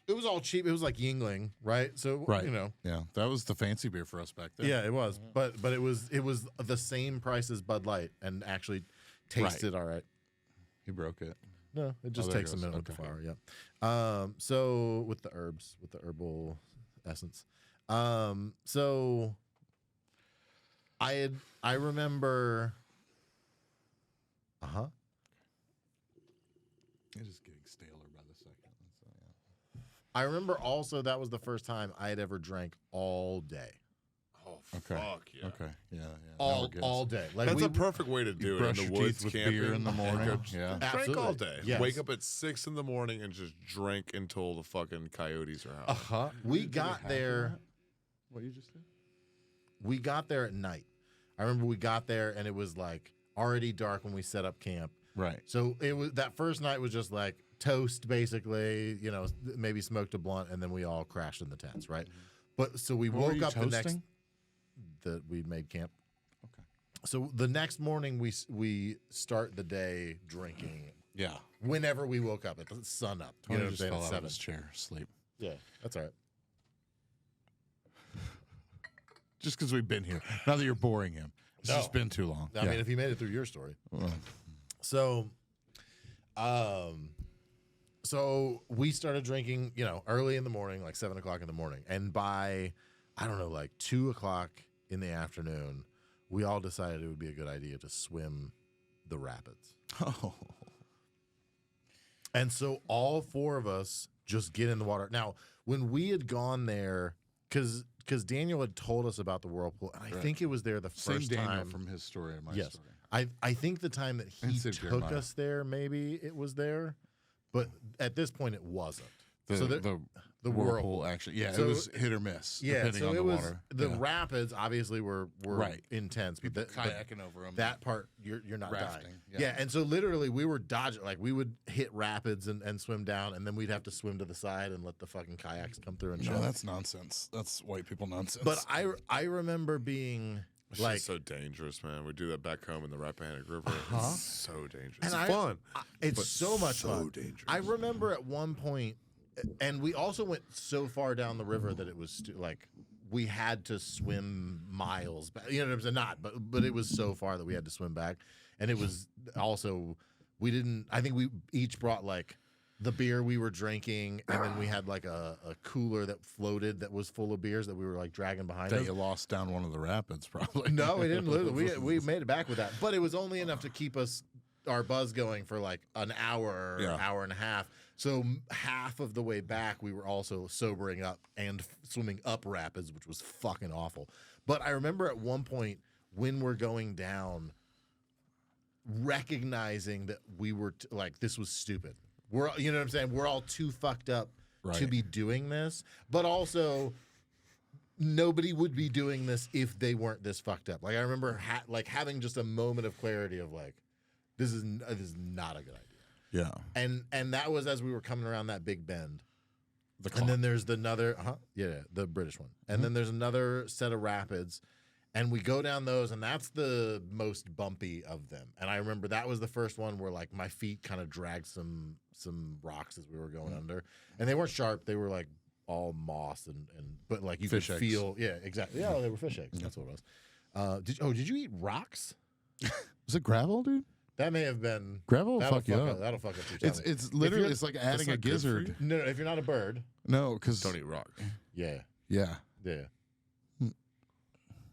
it was all cheap. It was like Yingling, right? So Right. you know, Yeah, that was the fancy beer for us back then. yeah, it was. But it was the same price as Bud Light and actually tasted all right. He broke it. No, it just there it takes a goes. minute with the Okay. flour. Yeah. So with the herbs, with the herbal essence. So I remember. It is getting staler by the second. So, yeah. I remember also that was the first time I had ever drank all day. Oh, Okay. fuck yeah. Okay. Yeah. All day. Like That's we, a perfect way to do it. brush In the your woods teeth with camping. beer in the morning. Drink Absolutely. all day. Yes. Wake up at 6 in the morning and just drink until the fucking coyotes are out. Uh-huh. We got there. What you just said? We got there at night. I remember we got there and it was like already dark when we set up camp. Right. So it was that first night was just like toast, basically. You know, maybe smoked a blunt, and then we all crashed in the tents, right? But so we What were woke you up the next toasting? that we made camp. Okay. So the next morning we start the day drinking. Yeah. Whenever we woke up at the sun up, you know what I'm just saying? fell At out of 7. his chair, sleep. Yeah, that's all right. Just because we've been here. Not that you're boring him. It's No. just been too long. I mean, if he made it through your story. Well, So, so we started drinking, you know, early in the morning, like 7 o'clock in the morning. And by, I don't know, like 2 o'clock in the afternoon, we all decided it would be a good idea to swim the rapids. oh. And so all 4 of us just get in the water. Now, when we had gone there, because Daniel had told us about the whirlpool, and I Right. think it was there the Same first Daniel time. from his story and my Yes. story. I think the time that he And Sid took Jeremiah. us there, maybe it was there, but at this point it wasn't. The, So the whirlpool. whirlpool, actually. Yeah, So- it was hit or miss, Yeah, depending so on it the was water. the Yeah. rapids. Obviously, were Right. intense, but, People but kayaking over them. that part you're not Rafting, dying. yeah. Yeah, and so literally we were dodging. Like we would hit rapids and swim down, and then we'd have to swim to the side and let the fucking kayaks come through and No, shove. that's nonsense. That's white people nonsense. But I remember being It's like, just so dangerous, man. We do that back home in the Rappahannock River. Uh-huh. It's so dangerous. And It's fun. It's but so much so fun. dangerous. I remember at one point, and we also went so far down the river that it was like we had to swim miles back. You know what I'm saying? Not, but it was so far that we had to swim back, and it was also we didn't. I think we each brought like the beer we were drinking, and then we had like a cooler that floated that was full of beers that we were like dragging behind that us. you lost down one of the rapids, probably. No, we didn't lose it. We made it back with that, but it was only enough to keep us our buzz going for like an hour, Yeah. hour and a half. So half of the way back, we were also sobering up and swimming up rapids, which was fucking awful. But I remember at one point when we're going down, recognizing that we were like this was stupid. We're, you know what I'm saying? We're all too fucked up to Right. be doing this, but also nobody would be doing this if they weren't this fucked up. Like I remember like having just a moment of clarity of like, this is not a good idea. Yeah. And that was as we were coming around that big bend. The And then there's another, the British one. And then there's another set of rapids, and we go down those, and that's the most bumpy of them. And I remember that was the first one where like my feet kind of dragged some rocks as we were going under, and they weren't sharp. They were like all moss and but like you Fish could eggs. feel, yeah, exactly. Yeah, they were fish eggs. That's what it was. Did you eat rocks? Was it gravel, dude? That may have been Gravel will that'll fuck you up. That'll fuck up your tummy. It's literally you're- it's like adding a not good for gizzard. you? No, if you're not a bird, No, because Don't eat rocks. yeah. yeah, Yeah. Hmm. And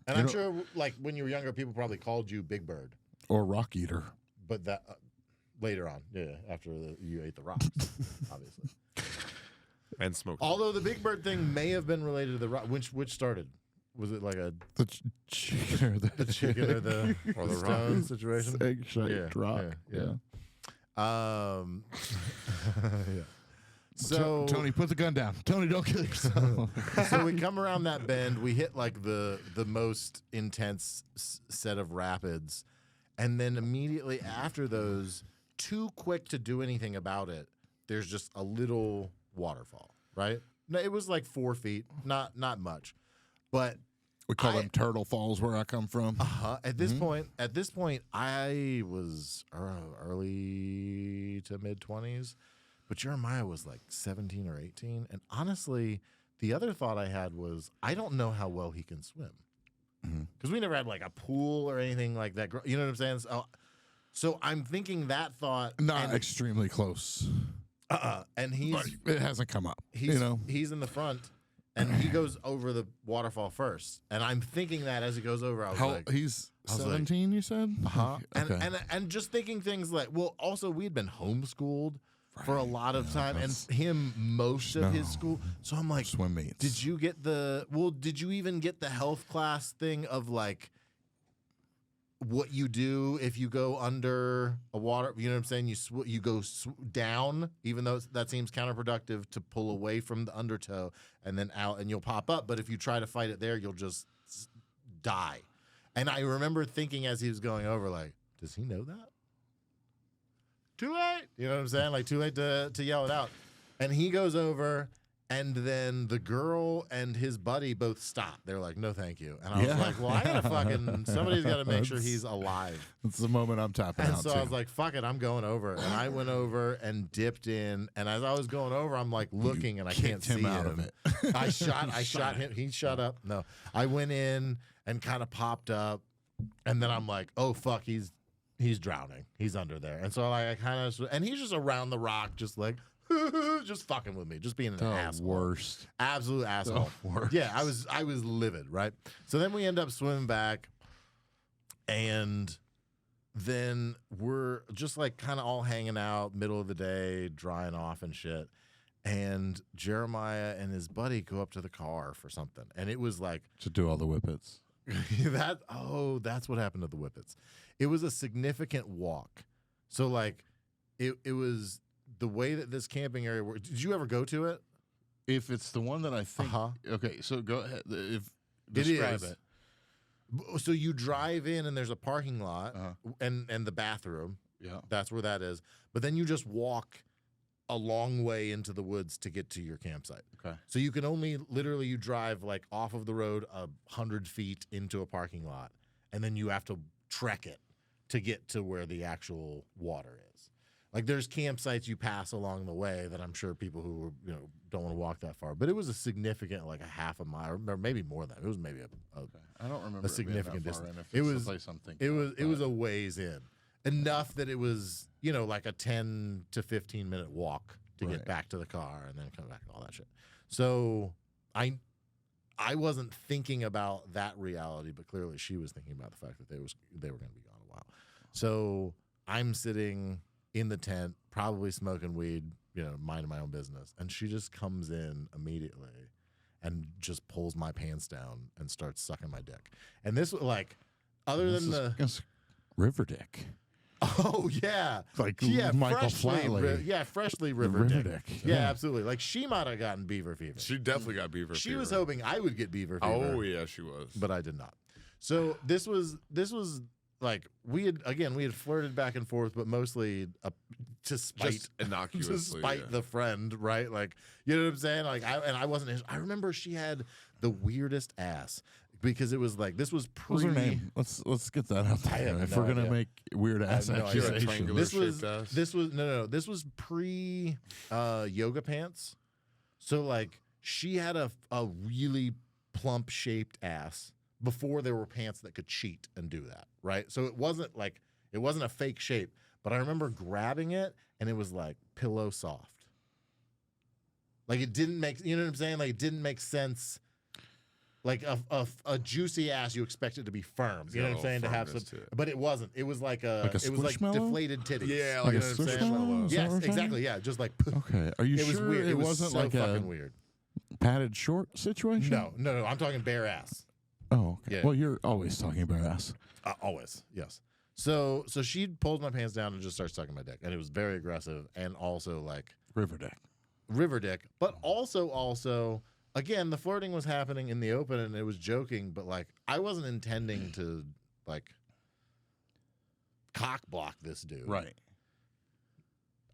You I'm know- sure, like, when you were younger, people probably called you Big Bird. or rock eater. But that later on, after you ate the rocks, obviously. And smoke. Although the Big Bird thing may have been related to the rock. Which started? Was it like The chicken or the chicken or the Or the stone rock. situation? egg-shaped rock. yeah. Yeah. So Tony, put the gun down. Tony, don't kill yourself. so we come around that bend, we hit like the most intense set of rapids, and then immediately after those, too quick to do anything about it, there's just a little waterfall, right? No, it was like 4 feet, not much, but We call them turtle falls where I come from. at this point, I was early to mid 20s, but Jeremiah was like 17 or 18, and honestly, the other thought I had was I don't know how well he can swim because we never had like a pool or anything like that. You know what I'm saying? So I'm thinking that thought, Not and, extremely close. and he's But it hasn't come up. he's you know, he's in the front. And he goes over the waterfall first, and I'm thinking that as he goes over, I was like, he's I was like, 17. You said, huh? Okay. And just thinking things like, well, also we had been homeschooled, for a lot of time, and him most of his school. So I'm like, Swim meets. did you get did you even get the health class thing of like what you do if you go under a water? You know what I'm saying? You go down, even though that seems counterproductive to pull away from the undertow and then out, and you'll pop up. But if you try to fight it there, you'll just die. And I remember thinking as he was going over, like, does he know that? Too late. You know what I'm saying? Like, too late to yell it out. And he goes over, and then the girl and his buddy both stop. They're like, no, thank you. And I was like, well, I gotta somebody's got to make sure he's alive. That's the moment I'm tapping And out so to. I was like, fuck it, I'm going over. And I went over and dipped in. And as I was going over, I'm like looking, and I can't kicked him see out him. of it. I shot him. He shut up. No, I went in and kind of popped up. And then I'm like, oh, fuck, he's drowning. He's under there. And so I kind of, and he's just around the rock, just like, just fucking with me, just being an The asshole. worst. Absolute asshole. worst. Yeah, I was livid, right? So then we end up swimming back, and then we're just like kind of all hanging out, middle of the day, drying off and shit. And Jeremiah and his buddy go up to the car for something. And it was like, To do all the whippets. that's what happened to the Whippets. It was a significant walk. So like it was the way that this camping area works. Did you ever go to it? If it's the one that I think. Okay, so go ahead. Describe it. So you drive in and there's a parking lot and the bathroom. Yeah. That's where that is. But then you just walk a long way into the woods to get to your campsite. Okay. So you can only literally you drive like off of the road 100 feet into a parking lot, and then you have to trek it to get to where the actual water is. Like there's campsites you pass along the way that I'm sure people who don't want to walk that far, but it was a significant like a half a mile or maybe more than that. It was maybe I don't remember a significant it being that far distance. in, if It it's the was place I'm thinking it was a ways in. Enough that it was, like a 10 to 15 minute walk to get back to the car and then come back and all that shit. So I wasn't thinking about that reality, but clearly she was thinking about the fact that they were going to be gone a while. So I'm sitting in the tent, probably smoking weed, minding my own business, and she just comes in immediately and just pulls my pants down and starts sucking my dick. And this like other than the river dick. Oh yeah, Like freshly Michael Flatley. Freshly river River dick. dick. Yeah, absolutely. Like she might have gotten beaver fever. She definitely got beaver She fever. was hoping I would get beaver fever. Oh yeah, she was. But I did not. So this was like we had flirted back and forth, but mostly to spite Just innocuously. to spite the friend, right? Like you know what I'm saying? Like I wasn't. I remember she had the weirdest ass. Because it was like this was pre. What's her name? Let's get that out there. have If no we're gonna idea. make weird ass no idea. accusations. Triangular This was shaped ass. this was pre yoga pants. So like she had a really plump shaped ass before there were pants that could cheat and do that, right? So it wasn't a fake shape, but I remember grabbing it and it was like pillow soft. Like it didn't make, you know what I'm saying? Like it didn't make sense. Like a juicy ass, you expect it to be firm. You know what I'm saying? To have some, but it wasn't. It was like it was like squishmallow? deflated titties. Yeah, Like like a a squishmallow? squishmallow. Is that Yes, what we're exactly. saying? Yeah, just like Okay. Are you it was sure weird. it was wasn't so like fucking a weird. padded short situation? No. I'm talking bare ass. Oh, okay. Yeah. Well, you're always talking about ass. Always, yes. So she pulls my pants down and just starts sucking my dick, and it was very aggressive and also like River dick. river dick, but also. Again, the flirting was happening in the open and it was joking, but like I wasn't intending to like cock block this dude. Right.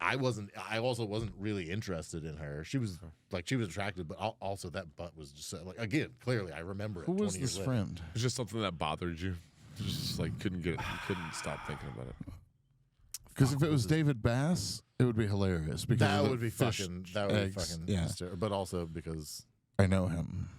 I also wasn't really interested in her. She was attractive, but also that butt was just like, again, clearly I remember it. Who was 20 years this later. friend? It's just something that bothered you. You just like couldn't stop thinking about it. Because if it was David Bass, it would be hilarious. Because That of the would be fish fucking eggs. Yeah, but also because I know him.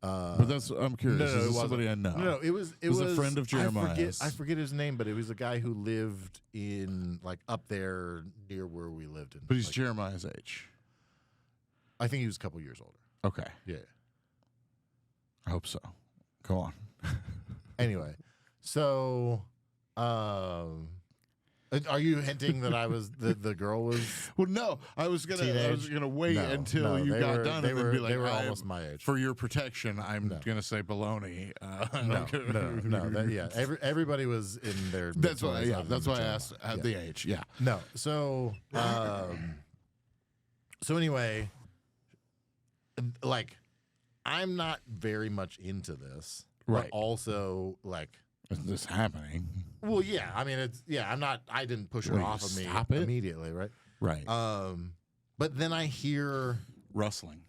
But that's I'm curious. no, Is it this wasn't. somebody I know? No, it was a friend of Jeremiah's. I forget his name, but it was a guy who lived in like up there near where we lived in. But he's like, Jeremiah's age. I think he was a couple years older. Okay. Yeah. I hope so. Go on. Anyway, so Are you hinting that I was the girl was? Well, no, I was gonna Teenage? wait No, until no, you they got were- done they and then were- be like, they were "I'm- almost my age." For your protection, I'm No. gonna say baloney. No. Everybody was in their. That's why. mid-twenties Yeah, other that's than why I Jeremiah. asked at Yeah. the age. Yeah. No. So anyway, like, I'm not very much into this, Right. But also, like, Is this happening? well, yeah. I mean, I didn't push her Will you off of me stop it? immediately, right? Right. But then I hear, Rustling.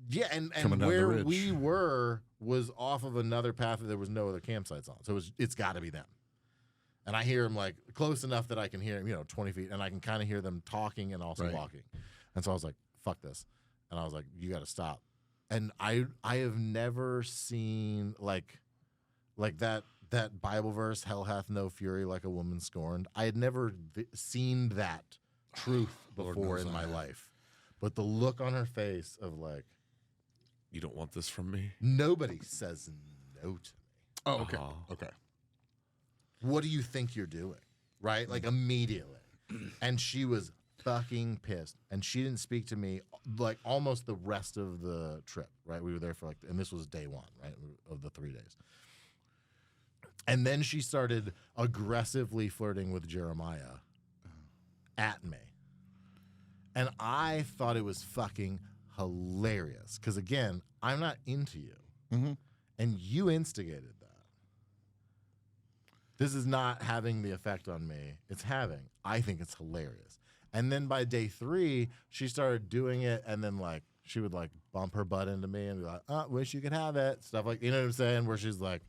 yeah, and Coming down the where ridge. we were was off of another path that there was no other campsites on, so it's got to be them. And I hear them like close enough that I can hear them, 20 feet, and I can kind of hear them talking and also Right. walking. And so I was like, "Fuck this," and I was like, "You got to stop." And I have never seen like that Bible verse, "Hell hath no fury like a woman scorned." I had never seen that truth Lord before knows in I my have. life. But the look on her face of like, You don't want this from me? nobody says no to me. Oh, okay. Uh-huh. Okay. What do you think you're doing? Right? Like immediately. And she was fucking pissed. And she didn't speak to me like almost the rest of the trip, right? We were there for and this was day 1, right? Of the 3 days. And then she started aggressively flirting with Jeremiah at me. And I thought it was fucking hilarious. Because again, I'm not into you. Mm-hmm. And you instigated that. This is not having the effect on me. It's having. I think it's hilarious. And then by day 3, she started doing it, and then like she would like bump her butt into me and be like, "Oh, wish you could have it." Stuff like, you know what I'm saying? Where she's like,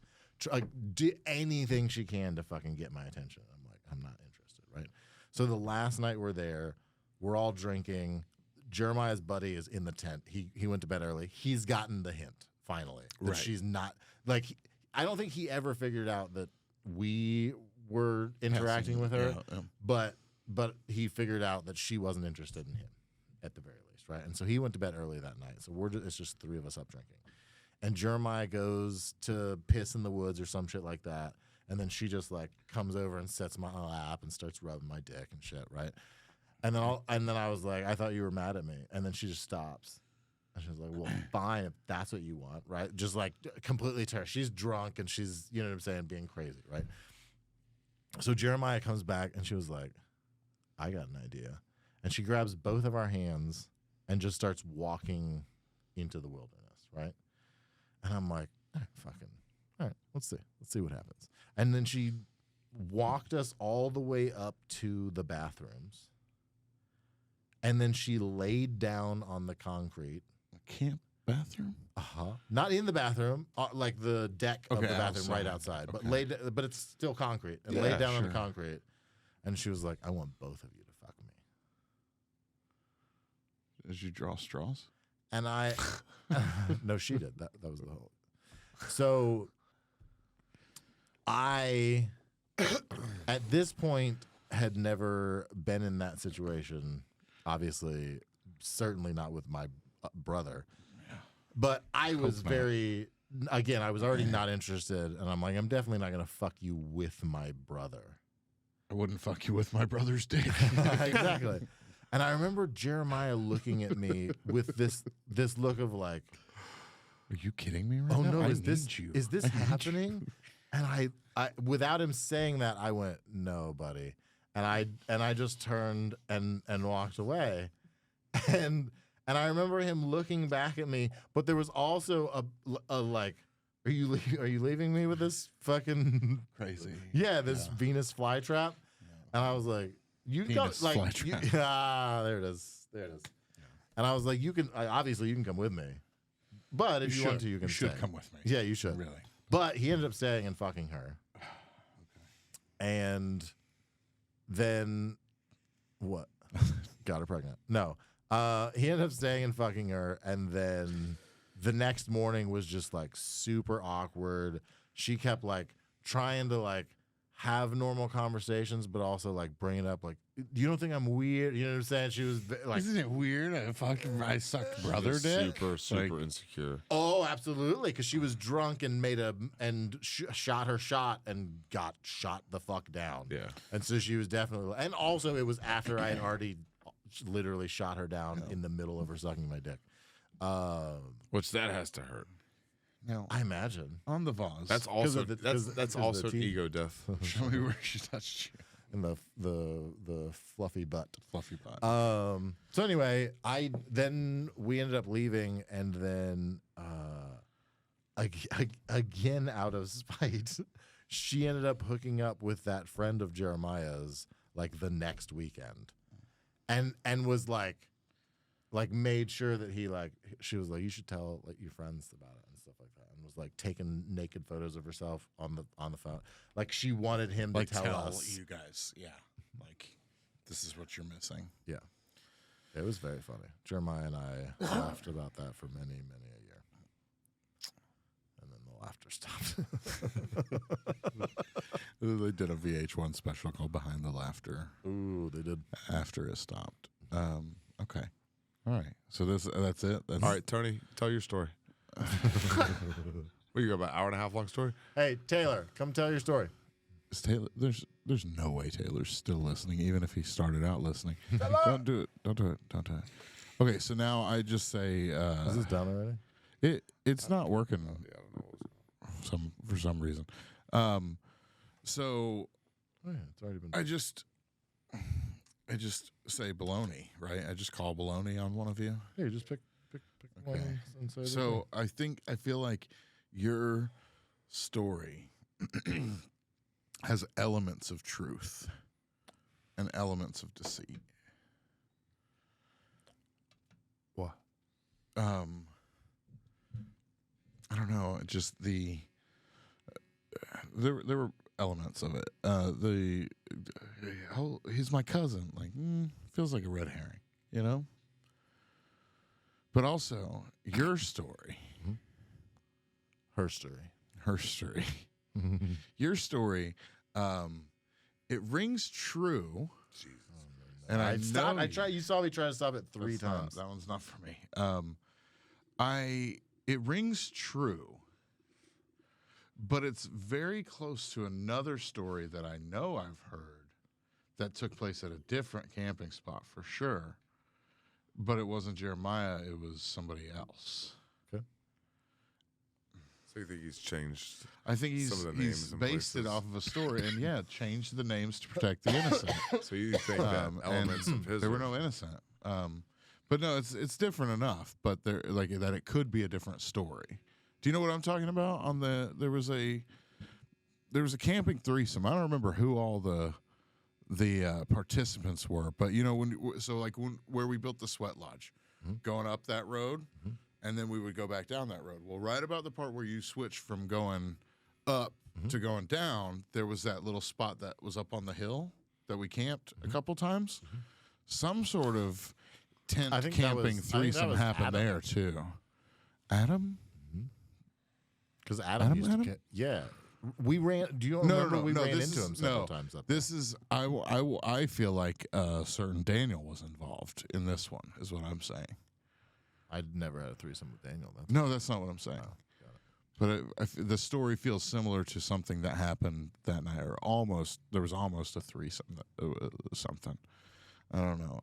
do anything she can to fucking get my attention. I'm like, I'm not interested, right? So the last night we're there, we're all drinking. Jeremiah's buddy is in the tent. He went to bed early. He's gotten the hint finally that Right. she's not like. I don't think he ever figured out that we were interacting with her, Yeah. but he figured out that she wasn't interested in him at the very least, right? And so he went to bed early that night. So it's just 3 of us up drinking. And Jeremiah goes to piss in the woods or some shit like that. And then she just like comes over and sits in my lap and starts rubbing my dick and shit, right? And then I was like, "I thought you were mad at me." And then she just stops. And she's like, "Well, fine, if that's what you want," right? Just like completely tear. She's drunk and she's, you know what I'm saying, being crazy, right? So Jeremiah comes back and she was like, "I got an idea." And she grabs both of our hands and just starts walking into the wilderness, right? And I'm like, all right, let's see what happens. And then she walked us all the way up to the bathrooms. And then she laid down on the concrete. Camp bathroom. Not in the bathroom, like the deck of Okay, the bathroom right outside. outside, Okay. but it's still concrete. And Yeah, laid down on sure. the concrete. And she was like, "I want both of you to fuck me." Did you draw straws? And I, no, she did. That was the whole. So I, at this point, had never been in that situation. Obviously, certainly not with my brother. But I was not. very, again, I was already not interested. And I'm like, I'm definitely not going to fuck you with my brother. I wouldn't fuck you with my brother's dick. Exactly. And I remember Jeremiah looking at me with this look of like, Are you kidding me right "Oh now? no, I is this need you. is this I need you." happening?" And I without him saying that, I went, "No, buddy." And I just turned and walked away. And I remember him looking back at me, but there was also a like, are you leaving me with this fucking Crazy. this Venus flytrap? And I was like, "You can Venus like flytrap. there it is. And I was like, obviously you can come with me, but if you want to, you can should stay. come with me. Yeah, you should. Really. But he ended up staying and fucking her. And then what? Got her pregnant. No. He ended up staying and fucking her, and then the next morning was just like super awkward. She kept like trying to like have normal conversations, but also like bring it up. Like, you don't think I'm weird? You know what I'm saying? She was like, Isn't it weird? I sucked brother Just dick. super insecure. oh, absolutely, because she was drunk and shot her shot and got shot the fuck down. Yeah. And so she was definitely, and also it was after I had already literally shot her down in the middle of her sucking my dick. Which that has to hurt. Now, I imagine. on the vase. That's also of the- that's 'cause also the an teeth. ego death. Show me where she touched you. In the fluffy butt. Fluffy butt. So anyway, we ended up leaving, and then again out of spite, she ended up hooking up with that friend of Jeremiah's like the next weekend, and was like made sure that she was like, you should tell like your friends about it and stuff like that, and was like taking naked photos of herself on the phone, like she wanted him to like tell us. you guys, yeah, like this is what you're missing. Yeah. It was very funny. Jeremiah and I laughed about that for many, many a year. And then the laughter stopped. They did a VH1 special called Behind the Laughter Ooh, they did. after it stopped. Okay. All right. So that's it. That's All right, Tony, tell your story. What, you got about an hour and a half long story? Hey, Taylor, come tell your story. Is Taylor, there's no way Taylor's still listening, even if he started out listening. Don't do it. Don't do it. Don't do it. Okay, so now I just say Is this done already? it's not working Yeah, I don't know. for some reason. So Oh, yeah, it's already been I just say baloney, right? I just call baloney on one of you. Here, just pick one and say the So I feel like your story has elements of truth and elements of deceit. What? I don't know. Just there were elements of it. He's my cousin. Like, feels like a red herring, you know. But also your story, her story. her story, your story. It rings true. Jesus. And I know I try. You saw me try to stop it three That's not- times. that one's not for me. It rings true, but it's very close to another story that I know I've heard that took place at a different camping spot for sure. But it wasn't Jeremiah; it was somebody else. So you think he's changed? I think Some of the he's names and based it places. off of a story, and yeah, changed the names to protect the innocent. So you think that elements and of his there were no innocent. But no, it's different enough. But there, like that, it could be a different story. Do you know what I'm talking about? There was a camping threesome. I don't remember who all the participants were, but you know where we built the sweat lodge, going up that road, and then we would go back down that road. Well, right about the part where you switched from going up to going down, there was that little spot that was up on the hill that we camped a couple times. Some sort of tent I think camping that threesome was happened Adam. there too. Adam? Because Adam used Adam? to. Yeah, we ran. Do you remember we ran into him several times? Up This is I feel like certain Daniel was involved in this one. Is what I'm saying. I'd never had a threesome with Daniel. No, that's not what I'm saying. But the story feels similar to something that happened that night, or almost. There was almost a threesome, something. I don't know.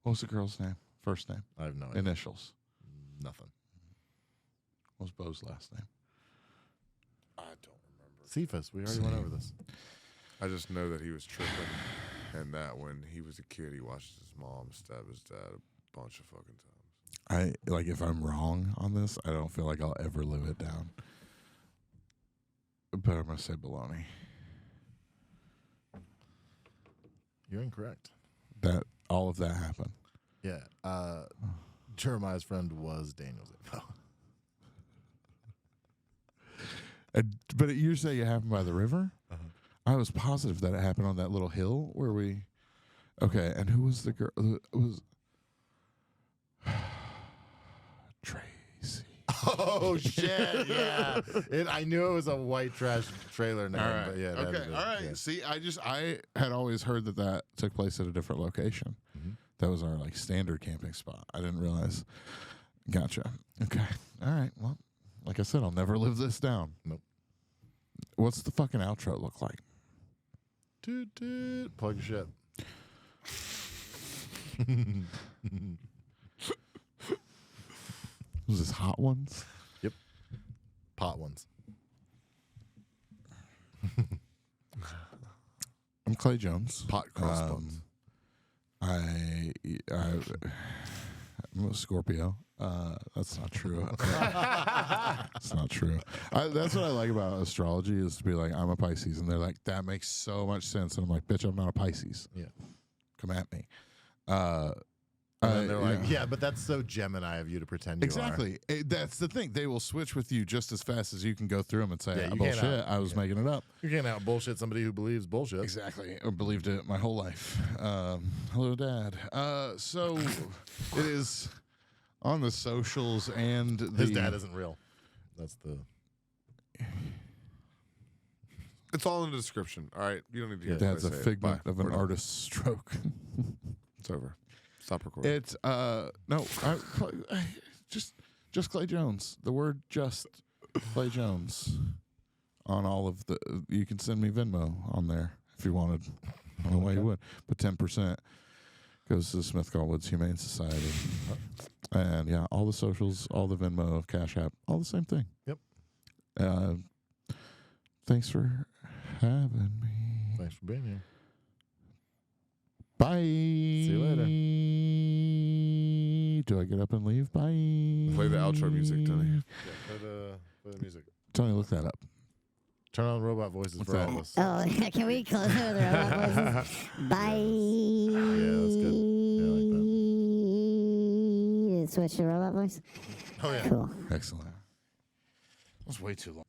What was the girl's name? First name? I have no idea. Initials. Nothing. What was Bo's last name? I don't remember. Cephas. We already went over this. I just know that he was tripping, and that when he was a kid, he watched his mom stab his dad a bunch of fucking times. If I'm wrong on this, I don't feel like I'll ever live it down. But I'm gonna say baloney. You're incorrect. That all of that happened. Yeah. Jeremiah's friend was Daniel's info. But you say it happened by the river? I was positive that it happened on that little hill where we. Okay, and who was the girl? It was Tracy. Oh shit! Yeah, I knew it was a white trash trailer name. All right. But yeah. it had to Okay. be, All right. yeah. See, I had always heard that took place at a different location. That was our like standard camping spot. I didn't realize. Gotcha. Okay. All right. Well, like I said, I'll never live this down. Nope. What's the fucking outro look like? Toot, toot. Plug your shit. Was this Hot Ones? Pot ones. I'm Clay Jones. Pot crossbones. I'm a Scorpio. That's not true. It's not true. That's what I like about astrology is to be like, I'm a Pisces, and they're like, that makes so much sense, and I'm like, bitch, I'm not a Pisces. Yeah. Come at me. And then they're like, yeah. yeah, but that's so Gemini of you to pretend you are. Exactly. That's the thing. They will switch with you just as fast as you can go through them and say, Yeah, you bullshit, can't I was making it up. You can't out bullshit somebody who believes bullshit. Exactly. I believed it my whole life. Hello, Dad. So it is on the socials and His dad isn't real. That's the. It's all in the description. All right, you don't need to. Your hear dad's what a I say. figment Bye. of an We're done. artist's stroke. It's over. Stop recording. It's no, just Clay Jones. The word just Clay Jones on all of the. You can send me Venmo on there if you wanted. I don't know why you would, but 10% goes to the Smith Gallwoods Humane Society. And yeah, all the socials, all the Venmo, Cash App, all the same thing. Yep. Thanks for having me. Thanks for being here. Bye. See you later. Do I get up and leave? Bye. Play the outro music, Tony. Yeah, play the music. Tony, look that up. Turn on robot voices What's for that? all of us. Oh, can we close it with robot voices? Bye. Yeah, that's good. Yeah, I like that. Switch to robot voice? Oh yeah. Cool. Excellent. That was way too long.